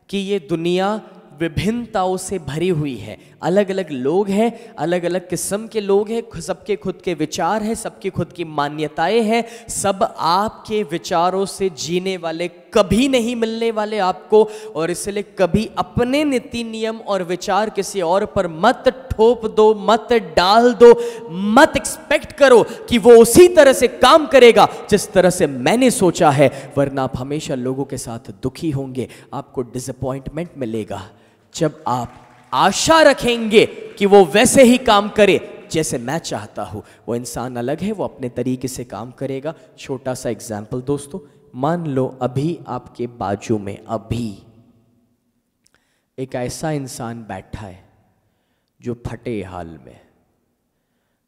कि ये दुनिया विभिन्नताओं से भरी हुई है। अलग अलग लोग हैं, अलग अलग किस्म के लोग हैं, सबके खुद के विचार हैं, सबकी खुद की मान्यताएं हैं। सब आपके विचारों से जीने वाले कभी नहीं मिलने वाले आपको, और इसलिए कभी अपने नीति नियम और विचार किसी और पर मत ठोप दो, मत डाल दो, मत एक्सपेक्ट करो कि वो उसी तरह से काम करेगा जिस तरह से मैंने सोचा है, वरना आप हमेशा लोगों के साथ दुखी होंगे, आपको डिसअपॉइंटमेंट मिलेगा। जब आप आशा रखेंगे कि वो वैसे ही काम करे जैसे मैं चाहता हूं, वो इंसान अलग है, वो अपने तरीके से काम करेगा। छोटा सा एग्जाम्पल दोस्तों, मान लो अभी आपके बाजू में अभी एक ऐसा इंसान बैठा है जो फटे हाल में,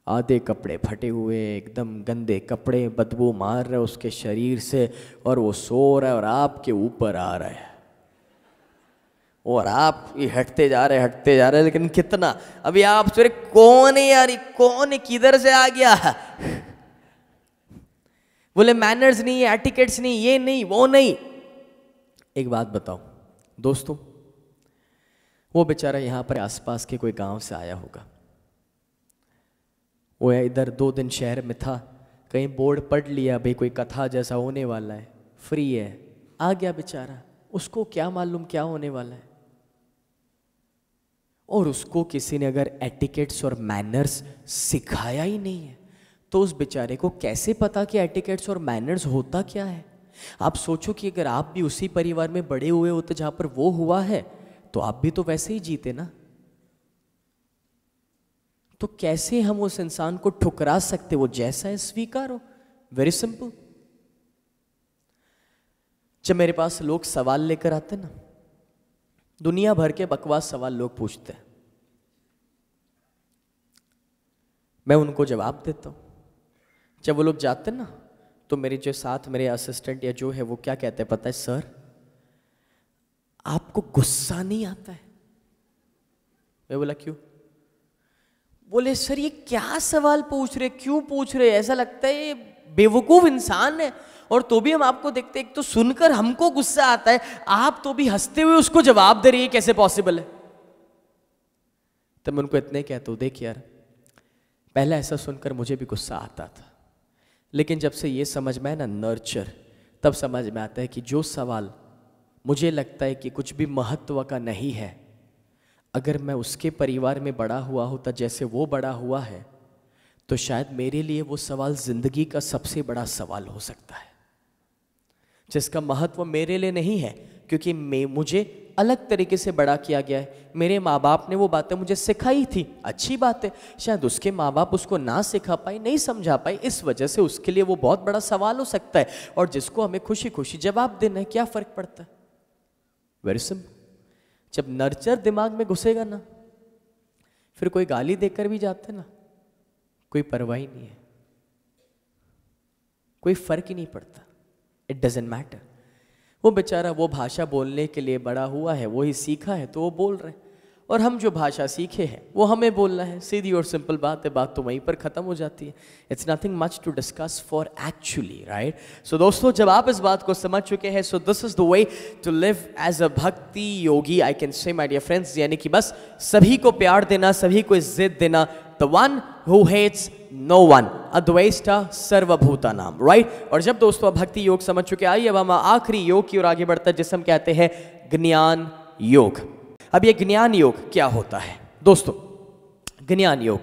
आधे कपड़े फटे हुए, एकदम गंदे कपड़े, बदबू मार रहे उसके शरीर से, और वो सो रहा है और आपके ऊपर आ रहा है, और आप ये हटते जा रहे, लेकिन कितना, अभी आप सोच रहे कौन है यार, कौन है, किधर से आ गया, बोले मैनर्स नहीं, एटिकेट्स नहीं, ये नहीं, वो नहीं। एक बात बताओ दोस्तों, वो बेचारा यहाँ पर आसपास के कोई गांव से आया होगा, वो इधर 2 दिन शहर में था, कहीं बोर्ड पढ़ लिया भाई कोई कथा जैसा होने वाला है, फ्री है, आ गया बेचारा, उसको क्या मालूम क्या होने वाला है। और उसको किसी ने अगर एटिकेट्स और मैनर्स सिखाया ही नहीं है, तो उस बेचारे को कैसे पता कि एटिकेट्स और मैनर्स होता क्या है। आप सोचो कि अगर आप भी उसी परिवार में बड़े हुए होते जहां पर वो हुआ है, तो आप भी तो वैसे ही जीते ना। तो कैसे हम उस इंसान को ठुकरा सकते, वो जैसा है स्वीकारो, वेरी सिंपल। जब मेरे पास लोग सवाल लेकर आते ना, दुनिया भर के बकवास सवाल लोग पूछते हैं, मैं उनको जवाब देता हूं। जब वो लोग जाते हैं ना, तो मेरे जो साथ मेरे असिस्टेंट या जो है वो क्या कहते हैं पता है, सर आपको गुस्सा नहीं आता है? मैं बोला क्यों? बोले सर ये क्या सवाल पूछ रहे, क्यों पूछ रहे, ऐसा लगता है ये बेवकूफ इंसान है, और तो भी हम आपको देखते, एक तो सुनकर हमको गुस्सा आता है, आप तो भी हंसते हुए उसको जवाब दे रही है, कैसे पॉसिबल है। तब मैं उनको इतने कहता हूं, देख यार, पहले ऐसा सुनकर मुझे भी गुस्सा आता था, लेकिन जब से ये समझ में है ना नर्चर, तब समझ में आता है कि जो सवाल मुझे लगता है कि कुछ भी महत्व का नहीं है, अगर मैं उसके परिवार में बड़ा हुआ होता जैसे वो बड़ा हुआ है, तो शायद मेरे लिए वो सवाल जिंदगी का सबसे बड़ा सवाल हो सकता है, जिसका महत्व मेरे लिए नहीं है, क्योंकि मुझे अलग तरीके से बड़ा किया गया है। मेरे माँ बाप ने वो बातें मुझे सिखाई थी, अच्छी बात है, शायद उसके माँ बाप उसको ना सिखा पाए, नहीं समझा पाए, इस वजह से उसके लिए वो बहुत बड़ा सवाल हो सकता है, और जिसको हमें खुशी खुशी जवाब देना है, क्या फर्क पड़ता है। Very simple. जब नर्चर दिमाग में घुसेगा ना, फिर कोई गाली देकर भी जाते ना, कोई परवाह ही नहीं है, कोई फर्क ही नहीं पड़ता, इट डजंट मैटर। वो बेचारा वो भाषा बोलने के लिए बड़ा हुआ है, वो ही सीखा है तो वो बोल रहे हैं, और हम जो भाषा सीखे हैं वो हमें बोलना है। सीधी और सिंपल बात है, बात तो वहीं पर खत्म हो जाती है। It's nothing much to discuss for actually, right. So दोस्तों, जब आप इस बात को समझ चुके हैं, so this is the way to live as a bhakti yogi, I can say my dear friends, यानी कि बस सभी को प्यार देना, सभी को इज्जत देना, the one who hates no one, अद्वैष्टा सर्वभूतानाम, राइट। और जब दोस्तों आप भक्ति योग समझ चुके, आइए अब हम आखिरी योग की ओर आगे बढ़ते हैं, जिसे हम कहते हैं ज्ञान योग। अब ये ज्ञान योग क्या होता है दोस्तों? ज्ञान योग,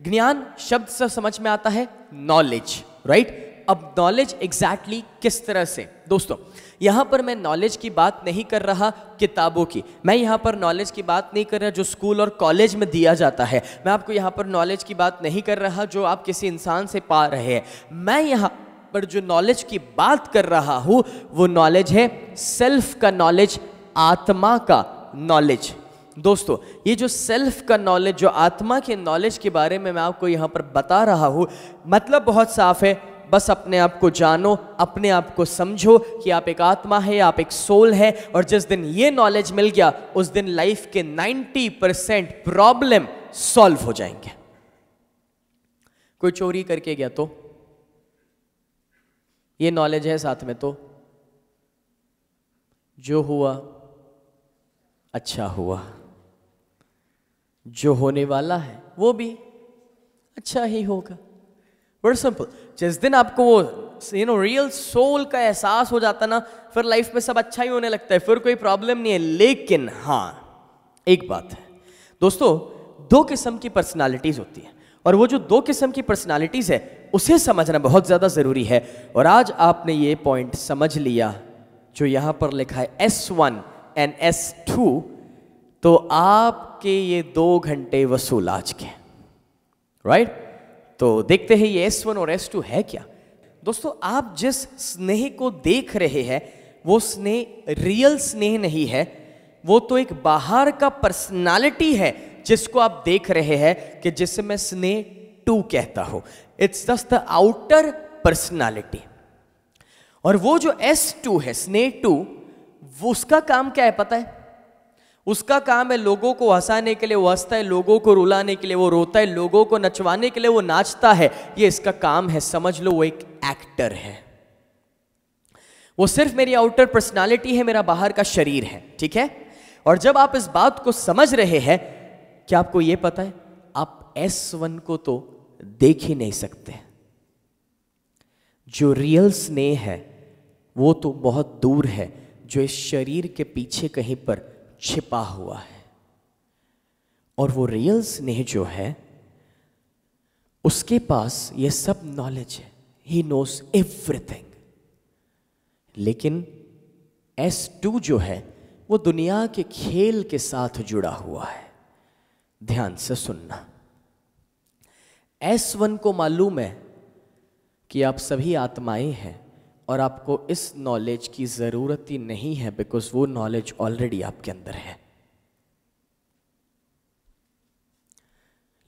ज्ञान शब्द से समझ में आता है नॉलेज, राइट। अब नॉलेज एग्जैक्टली किस तरह से दोस्तों, यहां पर मैं नॉलेज की बात नहीं कर रहा किताबों की, मैं यहां पर नॉलेज की बात नहीं कर रहा जो स्कूल और कॉलेज में दिया जाता है, मैं आपको यहां पर नॉलेज की बात नहीं कर रहा जो आप किसी इंसान से पा रहे हैं। मैं यहां पर जो नॉलेज की बात कर रहा हूं वो नॉलेज है सेल्फ का नॉलेज, आत्मा का नॉलेज। दोस्तों, ये जो सेल्फ का नॉलेज, जो आत्मा के नॉलेज के बारे में मैं आपको यहां पर बता रहा हूं, मतलब बहुत साफ है, बस अपने आप को जानो, अपने आप को समझो कि आप एक आत्मा है, आप एक सोल है, और जिस दिन ये नॉलेज मिल गया उस दिन लाइफ के 90% प्रॉब्लम सॉल्व हो जाएंगे। कोई चोरी करके गया तो ये नॉलेज है साथ में, तो जो हुआ अच्छा हुआ, जो होने वाला है वो भी अच्छा ही होगा। बड़ा सिंपल। जिस दिन आपको वो रियल सोल का एहसास हो जाता ना, फिर लाइफ में सब अच्छा ही होने लगता है, फिर कोई प्रॉब्लम नहीं है। लेकिन हाँ, एक बात है दोस्तों, दो किस्म की पर्सनालिटीज होती है, और वो जो दो किस्म की पर्सनालिटीज है उसे समझना बहुत ज्यादा जरूरी है। और आज आपने ये पॉइंट समझ लिया जो यहां पर लिखा है S1 एंड S2, तो आपके ये 2 घंटे वसूल आज के, राइट? तो देखते हैं ये S1 और S2 है क्या। दोस्तों, आप जिस स्नेह को देख रहे हैं वो स्नेह रियल स्नेह नहीं है, वो तो एक बाहर का पर्सनालिटी है जिसको आप देख रहे हैं, कि जिसे मैं स्नेह 2 कहता हूं। It's just the outer personality. और वो जो S2 है, स्नेह 2, वो उसका काम क्या है पता है? उसका काम है लोगों को हंसाने के लिए वो हंसता है, लोगों को रुलाने के लिए वो रोता है, लोगों को नचवाने के लिए वो नाचता है। ये इसका काम है, समझ लो वो एक एक्टर है। वो सिर्फ मेरी आउटर पर्सनालिटी है, मेरा बाहर का शरीर है, ठीक है? और जब आप इस बात को समझ रहे हैं, क्या आपको यह पता है आप S1 को तो देख ही नहीं सकते। जो रियल स्नेह है वो तो बहुत दूर है, जो इस शरीर के पीछे कहीं पर छिपा हुआ है। और वो रियल स्नेह जो है उसके पास ये सब नॉलेज है, ही नोस एवरीथिंग। लेकिन S2 जो है वो दुनिया के खेल के साथ जुड़ा हुआ है। ध्यान से सुनना, S1 को मालूम है कि आप सभी आत्माएं हैं और आपको इस नॉलेज की जरूरत ही नहीं है, बिकॉज वो नॉलेज ऑलरेडी आपके अंदर है।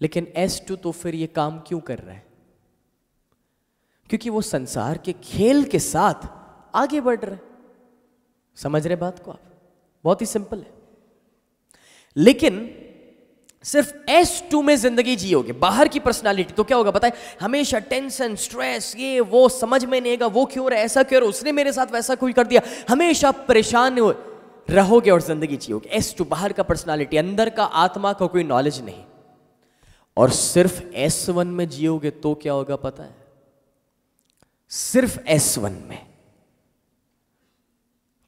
लेकिन S2 तो फिर ये काम क्यों कर रहा है? क्योंकि वो संसार के खेल के साथ आगे बढ़ रहा है। समझ रहे बात को आप? बहुत ही सिंपल है। लेकिन सिर्फ S2 में जिंदगी जियोगे, बाहर की पर्सनालिटी, तो क्या होगा पता है? हमेशा टेंशन, स्ट्रेस, ये वो, समझ में नहीं आएगा वो क्यों रहा, ऐसा क्यों, उसने मेरे साथ वैसा कोई कर दिया, हमेशा परेशान रहोगे और जिंदगी जियोगे। S2 बाहर का पर्सनालिटी, अंदर का आत्मा का कोई नॉलेज नहीं। और सिर्फ S1 में जियोगे तो क्या होगा पता है? सिर्फ S1 में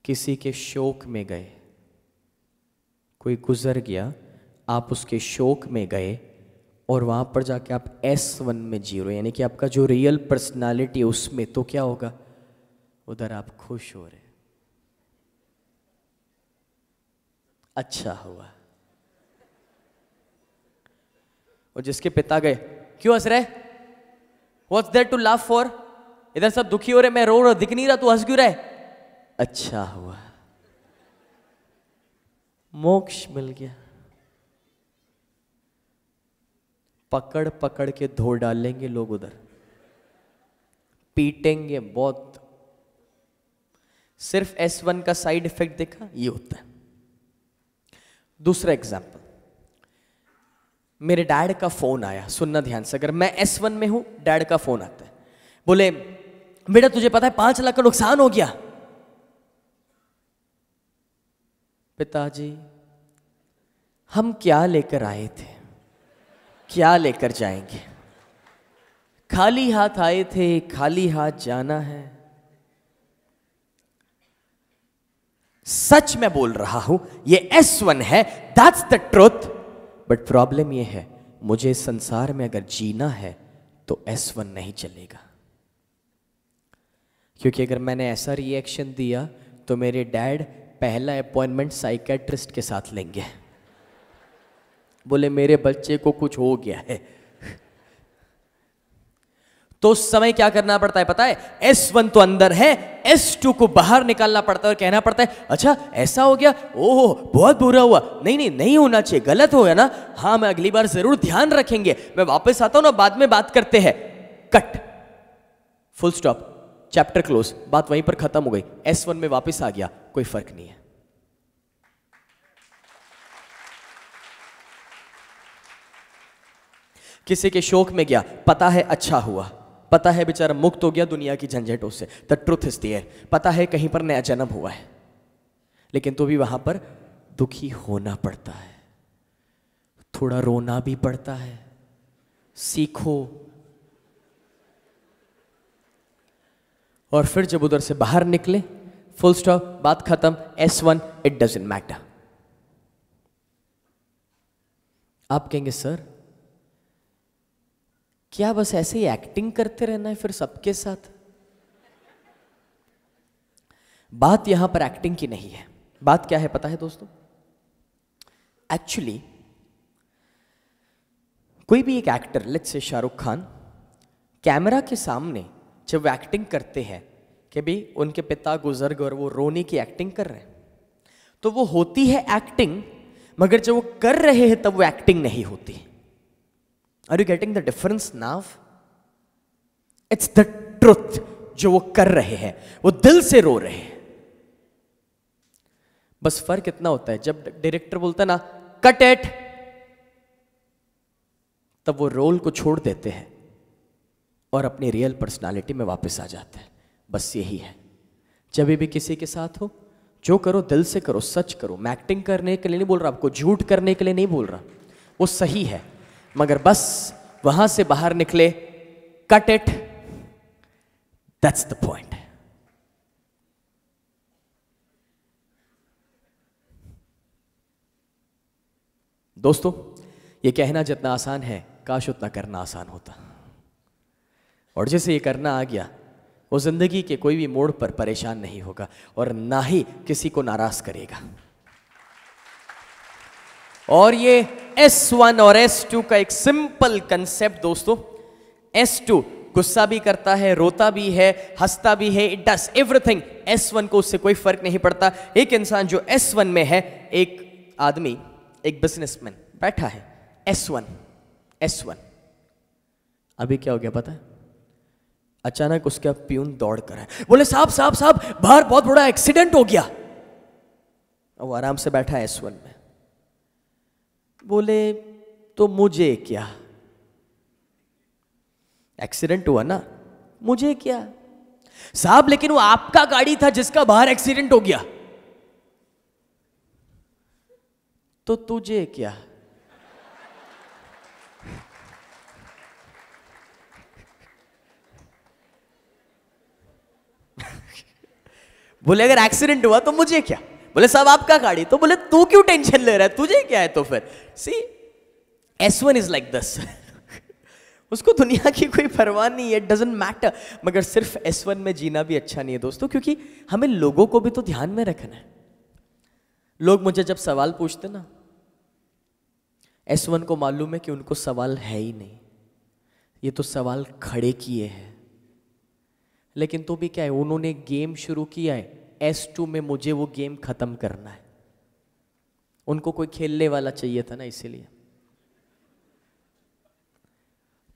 किसी के शोक में गए, कोई गुजर गया, आप उसके शोक में गए और वहां पर जाके आप S1 में जी रहे हो, यानी कि आपका जो रियल पर्सनालिटी है उसमें, तो क्या होगा? उधर आप खुश हो रहे। अच्छा हुआ। और जिसके पिता गए, क्यों हंस रहे? What's there to laugh for? इधर सब दुखी हो रहे, मैं रो रहा, दिख नहीं रहा, तू हंस क्यों रहे? अच्छा हुआ, मोक्ष मिल गया। पकड़ पकड़ के धो डालेंगे लोग, उधर पीटेंगे बहुत। सिर्फ S1 का साइड इफेक्ट देखा, ये होता है। दूसरा एग्जांपल, मेरे डैड का फोन आया, सुनना ध्यान से। अगर मैं S1 में हूं, डैड का फोन आता है, बोले बेटा तुझे पता है 5 लाख का नुकसान हो गया। पिताजी हम क्या लेकर आए थे, क्या लेकर जाएंगे? खाली हाथ आए थे, खाली हाथ जाना है। सच मैं बोल रहा हूं, ये S1 है, that's the truth. But problem ये है, मुझे इस संसार में अगर जीना है तो S1 नहीं चलेगा। क्योंकि अगर मैंने ऐसा रिएक्शन दिया तो मेरे डैड पहला अपॉइंटमेंट साइकेट्रिस्ट के साथ लेंगे। बोले मेरे बच्चे को कुछ हो गया है। तो उस समय क्या करना पड़ता है पता है? S1 तो अंदर है, S2 को बाहर निकालना पड़ता है और कहना पड़ता है अच्छा ऐसा हो गया, ओह बहुत बुरा हुआ, नहीं नहीं नहीं होना चाहिए, गलत हो गया ना, हाँ मैं अगली बार जरूर ध्यान रखेंगे, मैं वापस आता हूं ना, बाद में बात करते हैं। Cut, full stop, chapter close, बात वहीं पर खत्म हो गई। S1 में वापस आ गया, कोई फर्क नहीं है। किसी के शोक में गया, पता है अच्छा हुआ, पता है बेचारा मुक्त हो गया दुनिया की झंझटों से, द ट्रुथ इज देयर, पता है कहीं पर नया जन्म हुआ है, लेकिन तो भी वहां पर दुखी होना पड़ता है, थोड़ा रोना भी पड़ता है। सीखो। और फिर जब उधर से बाहर निकले, फुल स्टॉप, बात खत्म, S1 इट डजंट मैटर। आप कहेंगे सर क्या बस ऐसे ही एक्टिंग करते रहना है फिर सबके साथ? बात यहां पर एक्टिंग की नहीं है। बात क्या है पता है दोस्तों? एक्चुअली कोई भी एक actor, let's say Shahrukh Khan, camera के सामने जब वो एक्टिंग करते हैं कि भी उनके पिता गुजर गए और वो रोने की एक्टिंग कर रहे हैं, तो वो होती है एक्टिंग, मगर जब वो कर रहे हैं तब वो एक्टिंग नहीं होती। Are you getting the difference now? It's the truth. जो वो कर रहे हैं वो दिल से रो रहे हैं। बस फर्क इतना होता है, जब डायरेक्टर बोलता है ना कट इट, तब वो रोल को छोड़ देते हैं और अपनी रियल पर्सनालिटी में वापस आ जाते हैं। बस यही है। जब भी किसी के साथ हो, जो करो दिल से करो, सच करो। मैं एक्टिंग करने के लिए नहीं बोल रहा, आपको झूठ करने के लिए नहीं बोल रहा, वो सही है, मगर बस वहां से बाहर निकले, cut it, that's the point. दोस्तों, ये कहना जितना आसान है, काश उतना करना आसान होता। और जिसे ये करना आ गया, वो जिंदगी के कोई भी मोड़ पर परेशान नहीं होगा और ना ही किसी को नाराज करेगा। और ये S1 और S2 का एक सिंपल कंसेप्ट दोस्तों। S2 गुस्सा भी करता है, रोता भी है, हंसता भी है, इट डज एवरीथिंग। S1 को उससे कोई फर्क नहीं पड़ता। एक इंसान जो S1 में है, एक आदमी, एक बिजनेसमैन बैठा है, S1। अभी क्या हो गया पता है? अचानक उसका प्यून दौड़ कर है, बोले साहब साहब साहब, बाहर बहुत बड़ा एक्सीडेंट हो गया। वो आराम से बैठा है S1 में। बोले तो मुझे क्या, एक्सीडेंट हुआ ना, मुझे क्या साहब, लेकिन वो आपका गाड़ी था जिसका बाहर एक्सीडेंट हो गया। तो तुझे क्या? बोले अगर एक्सीडेंट हुआ तो मुझे क्या? बोले साहब आपका गाड़ी। तो बोले तू क्यों टेंशन ले रहा है, तुझे क्या है? तो फिर सी S1 इज लाइक दिस। उसको दुनिया की कोई परवाह नहीं है, इट डजंट मैटर। मगर सिर्फ S1 में जीना भी अच्छा नहीं है दोस्तों, क्योंकि हमें लोगों को भी तो ध्यान में रखना है। लोग मुझे जब सवाल पूछते ना, S1 को मालूम है कि उनको सवाल है ही नहीं, ये तो सवाल खड़े किए हैं। लेकिन तो भी क्या है, उन्होंने गेम शुरू किया है, S2 में मुझे वो गेम खत्म करना है। उनको कोई खेलने वाला चाहिए था ना, इसीलिए।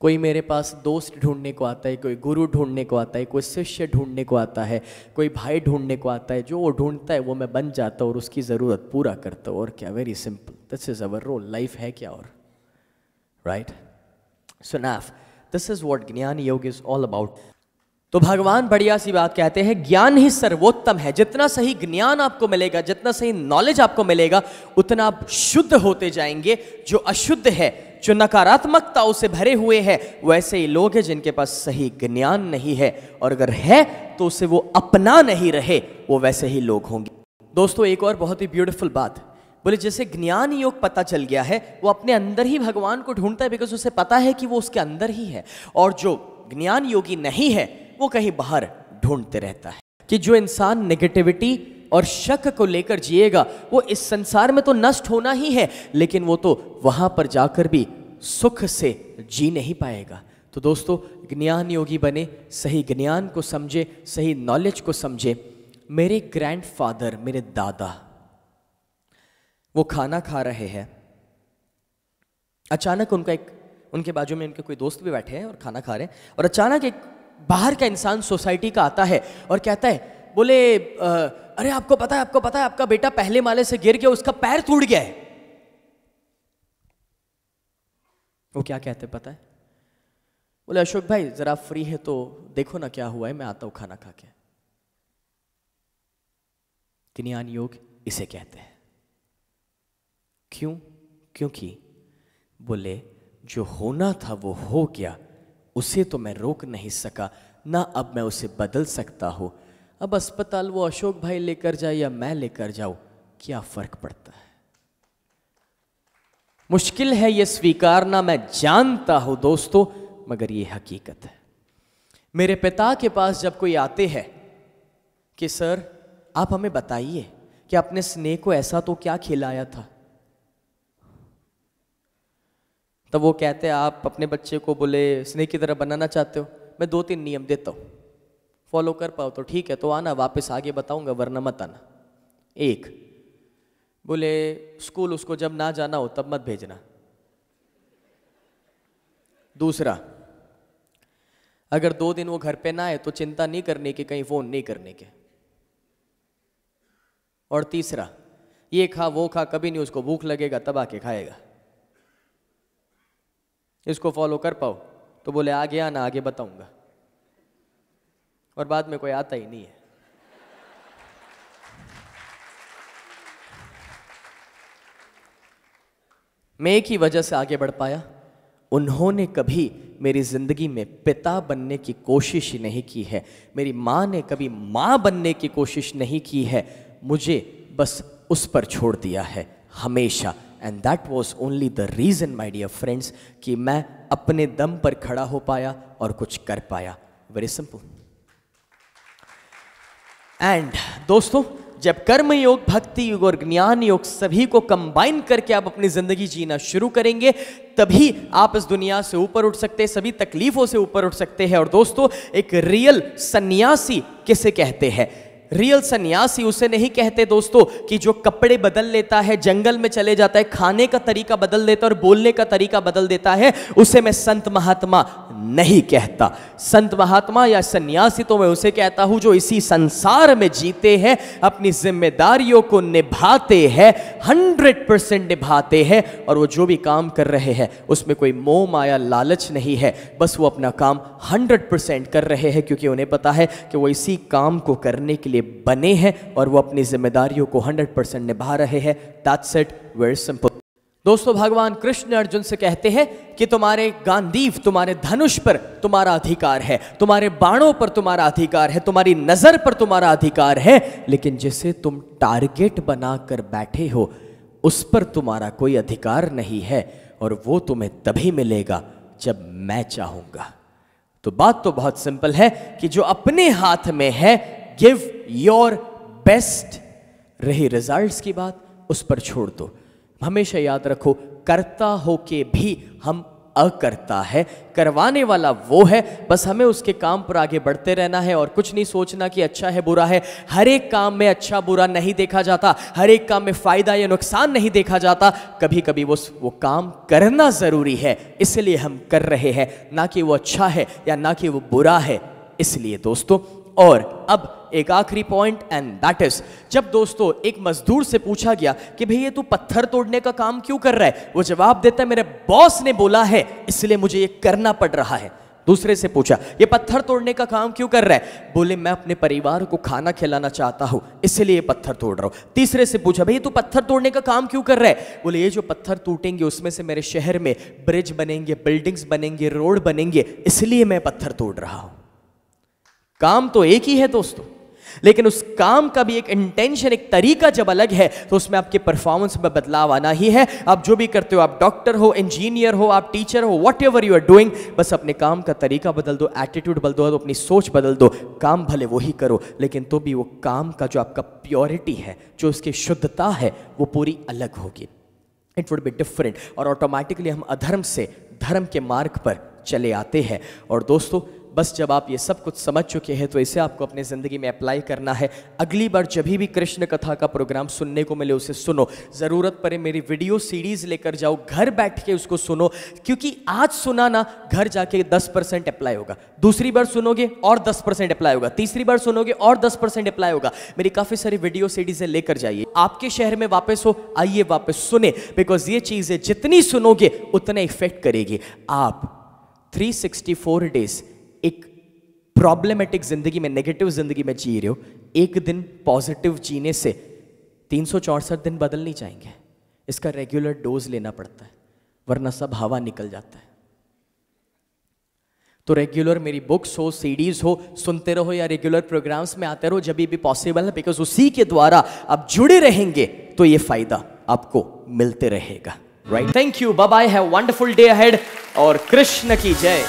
कोई मेरे पास दोस्त ढूंढने को आता है, कोई गुरु ढूंढने को आता है, कोई शिष्य ढूंढने को आता है, कोई भाई ढूंढने को आता है। जो वो ढूंढता है वो मैं बन जाता हूँ और उसकी ज़रूरत पूरा करता हूँ। और क्या, very simple, this is our role. Life है क्या और, right? So now this is what gyan yoga is all about. तो भगवान बढ़िया सी बात कहते हैं, ज्ञान ही सर्वोत्तम है। जितना सही ज्ञान आपको मिलेगा, जितना सही नॉलेज आपको मिलेगा, उतना आप शुद्ध होते जाएंगे। जो अशुद्ध है, जो नकारात्मकताओं से भरे हुए हैं, वैसे ही लोग हैं जिनके पास सही ज्ञान नहीं है, और अगर है तो उसे वो अपना नहीं रहे, वो वैसे ही लोग होंगे। दोस्तों, एक और बहुत ही ब्यूटीफुल बात, बोले जैसे ज्ञान योग पता चल गया है, वो अपने अंदर ही भगवान को ढूंढता है, बिकॉज उसे पता है कि वो उसके अंदर ही है। और जो ज्ञान योगी नहीं है, वो कहीं बाहर ढूंढते रहता है। कि जो इंसान नेगेटिविटी और शक को लेकर जिएगा, वो इस संसार में तो नष्ट होना ही है, लेकिन वो तो वहां पर जाकर भी सुख से जी नहीं पाएगा। तो दोस्तों, ज्ञान योगी बने, सही ज्ञान को समझे, सही नॉलेज को समझे। मेरे ग्रैंडफादर, मेरे दादा, वो खाना खा रहे हैं, अचानक उनके बाजू में उनके कोई दोस्त भी बैठे हैं और खाना खा रहे हैं, और अचानक एक बाहर का इंसान सोसाइटी का आता है और कहता है, बोले अरे आपको पता है आपका बेटा पहले माले से गिर गया, उसका पैर टूट गया है। वो क्या कहते पता है? बोले अशोक भाई जरा फ्री है तो देखो ना क्या हुआ है, मैं आता हूं खाना खा के। ज्ञान योग इसे कहते हैं। क्यों? क्योंकि बोले जो होना था वो हो गया, उसे तो मैं रोक नहीं सका, ना अब मैं उसे बदल सकता हूं। अब अस्पताल वो अशोक भाई लेकर जाए या मैं लेकर जाऊं, क्या फर्क पड़ता है? मुश्किल है ये स्वीकारना, मैं जानता हूं दोस्तों, मगर ये हकीकत है। मेरे पिता के पास जब कोई आते हैं कि सर आप हमें बताइए कि आपने स्नेह को ऐसा तो क्या खिलाया था, तब वो कहते हैं आप अपने बच्चे को बोले स्नेह की तरह बनाना चाहते हो, मैं 2-3 नियम देता हूं, फॉलो कर पाओ तो ठीक है, तो आना, वापस आगे बताऊंगा, वरना मत आना। 1, बोले स्कूल उसको जब ना जाना हो तब मत भेजना। 2, अगर 2 दिन वो घर पे ना आए तो चिंता नहीं करने की, कहीं फोन नहीं करने के। और 3, ये खा वो खा, कभी नहीं उसको भूख लगेगा तब आके खाएगा। इसको फॉलो कर पाओ तो बोले आगे आना, आगे बताऊंगा, और बाद में कोई आता ही नहीं है। मैं एक ही वजह से आगे बढ़ पाया, उन्होंने कभी मेरी जिंदगी में पिता बनने की कोशिश ही नहीं की है, मेरी माँ ने कभी माँ बनने की कोशिश नहीं की है, मुझे बस उस पर छोड़ दिया है हमेशा। And that was only the reason my dear friends कि मैं अपने दम पर खड़ा हो पाया और कुछ कर पाया। Very simple. एंड दोस्तों, जब कर्म योग, भक्ति योग और ज्ञान योग सभी को कंबाइन करके आप अपनी जिंदगी जीना शुरू करेंगे, तभी आप इस दुनिया से ऊपर उठ सकते हैं, सभी तकलीफों से ऊपर उठ सकते हैं। और दोस्तों, एक रियल सन्यासी किसे कहते हैं? रियल सन्यासी उसे नहीं कहते दोस्तों कि जो कपड़े बदल लेता है, जंगल में चले जाता है, खाने का तरीका बदल देता है और बोलने का तरीका बदल देता है, उसे मैं संत महात्मा नहीं कहता। संत महात्मा या सन्यासी तो मैं उसे कहता हूं जो इसी संसार में जीते हैं, अपनी जिम्मेदारियों को निभाते हैं, 100% निभाते हैं, और वो जो भी काम कर रहे हैं उसमें कोई मोह माया लालच नहीं है, बस वो अपना काम 100% कर रहे हैं क्योंकि उन्हें पता है कि वो इसी काम को करने के लिए बने हैं और वो अपनी जिम्मेदारियों को 100% निभा रहे हैं। That's it, very simple। दोस्तों, भगवान कृष्ण अर्जुन से कहते हैं कि तुम्हारे गांडीव, तुम्हारे धनुष पर तुम्हारा अधिकार है, तुम्हारे बाणों पर तुम्हारा अधिकार है, तुम्हारी नजर पर तुम्हारा अधिकार है, लेकिन जिसे तुम टारगेट बनाकर बैठे हो उस पर तुम्हारा कोई अधिकार नहीं है, और वो तुम्हें तभी मिलेगा जब मैं चाहूंगा। तो बात तो बहुत सिंपल है कि जो अपने हाथ में है, गिव योर बेस्ट। रही रिजल्ट्स की बात, उस पर छोड़ दो। हमेशा याद रखो, करता हो के भी हम अकर्ता है, करवाने वाला वो है, बस हमें उसके काम पर आगे बढ़ते रहना है और कुछ नहीं सोचना कि अच्छा है बुरा है। हर एक काम में अच्छा बुरा नहीं देखा जाता, हर एक काम में फायदा या नुकसान नहीं देखा जाता, कभी कभी वो काम करना जरूरी है, इसलिए हम कर रहे हैं, ना कि वो अच्छा है या ना कि वो बुरा है, इसलिए दोस्तों। और अब एक आखिरी पॉइंट, एंड दैट इज, जब दोस्तों एक मजदूर से पूछा गया कि भैया तू पत्थर तोड़ने का काम क्यों कर रहा है, वो जवाब देता है मेरे बॉस ने बोला है इसलिए मुझे ये करना पड़ रहा है। दूसरे से पूछा ये पत्थर तोड़ने का काम क्यों कर रहा है, बोले मैं अपने परिवार को खाना खिलाना चाहता हूं इसलिए ये पत्थर तोड़ रहा हूं। तीसरे से पूछा भैया तू पत्थर तोड़ने का काम क्यों कर रहा है, बोले ये जो पत्थर टूटेंगे उसमें से मेरे शहर में ब्रिज बनेंगे, बिल्डिंग्स बनेंगे, रोड बनेंगे, इसलिए मैं पत्थर तोड़ रहा हूं। काम तो एक ही है दोस्तों, लेकिन उस काम का भी एक इंटेंशन, एक तरीका जब अलग है तो उसमें आपके परफॉर्मेंस में बदलाव आना ही है। आप जो भी करते हो, आप डॉक्टर हो, इंजीनियर हो, आप टीचर हो, whatever you are doing, बस अपने काम का तरीका बदल दो, एटीट्यूड बदल दो, अपनी सोच बदल दो। काम भले वही करो, लेकिन तो भी वो काम का जो आपका प्योरिटी है, जो उसकी शुद्धता है, वो पूरी अलग होगी। इट वुड बी डिफरेंट, और ऑटोमेटिकली हम अधर्म से धर्म के मार्ग पर चले आते हैं। और दोस्तों, बस जब आप ये सब कुछ समझ चुके हैं तो इसे आपको अपनी ज़िंदगी में अप्लाई करना है। अगली बार जब भी कृष्ण कथा का प्रोग्राम सुनने को मिले उसे सुनो, ज़रूरत पड़े मेरी वीडियो सीरीज़ लेकर जाओ, घर बैठ के उसको सुनो, क्योंकि आज सुना ना, घर जाके 10% अप्लाई होगा, दूसरी बार सुनोगे और 10% अप्लाई होगा, तीसरी बार सुनोगे और 10% अप्लाई होगा। मेरी काफ़ी सारी वीडियो सीरीज़ें लेकर जाइए, आपके शहर में वापस हो, आइए वापस सुने, बिकॉज ये चीज़ें जितनी सुनोगे उतने इफेक्ट करेगी। आप 364 डेज एक प्रॉब्लमेटिक जिंदगी में, नेगेटिव जिंदगी में जी रहे हो, एक दिन पॉजिटिव जीने से 364 दिन बदल नहीं जाएंगे। इसका रेगुलर डोज लेना पड़ता है, वरना सब हवा निकल जाता है। तो रेगुलर मेरी बुक्स हो, सीडीज हो, सुनते रहो या रेगुलर प्रोग्राम्स में आते रहो जब भी पॉसिबल है, बिकॉज उसी के द्वारा आप जुड़े रहेंगे तो ये फायदा आपको मिलते रहेगा। Right, thank you, bye bye, have wonderful day ahead और कृष्ण की जय।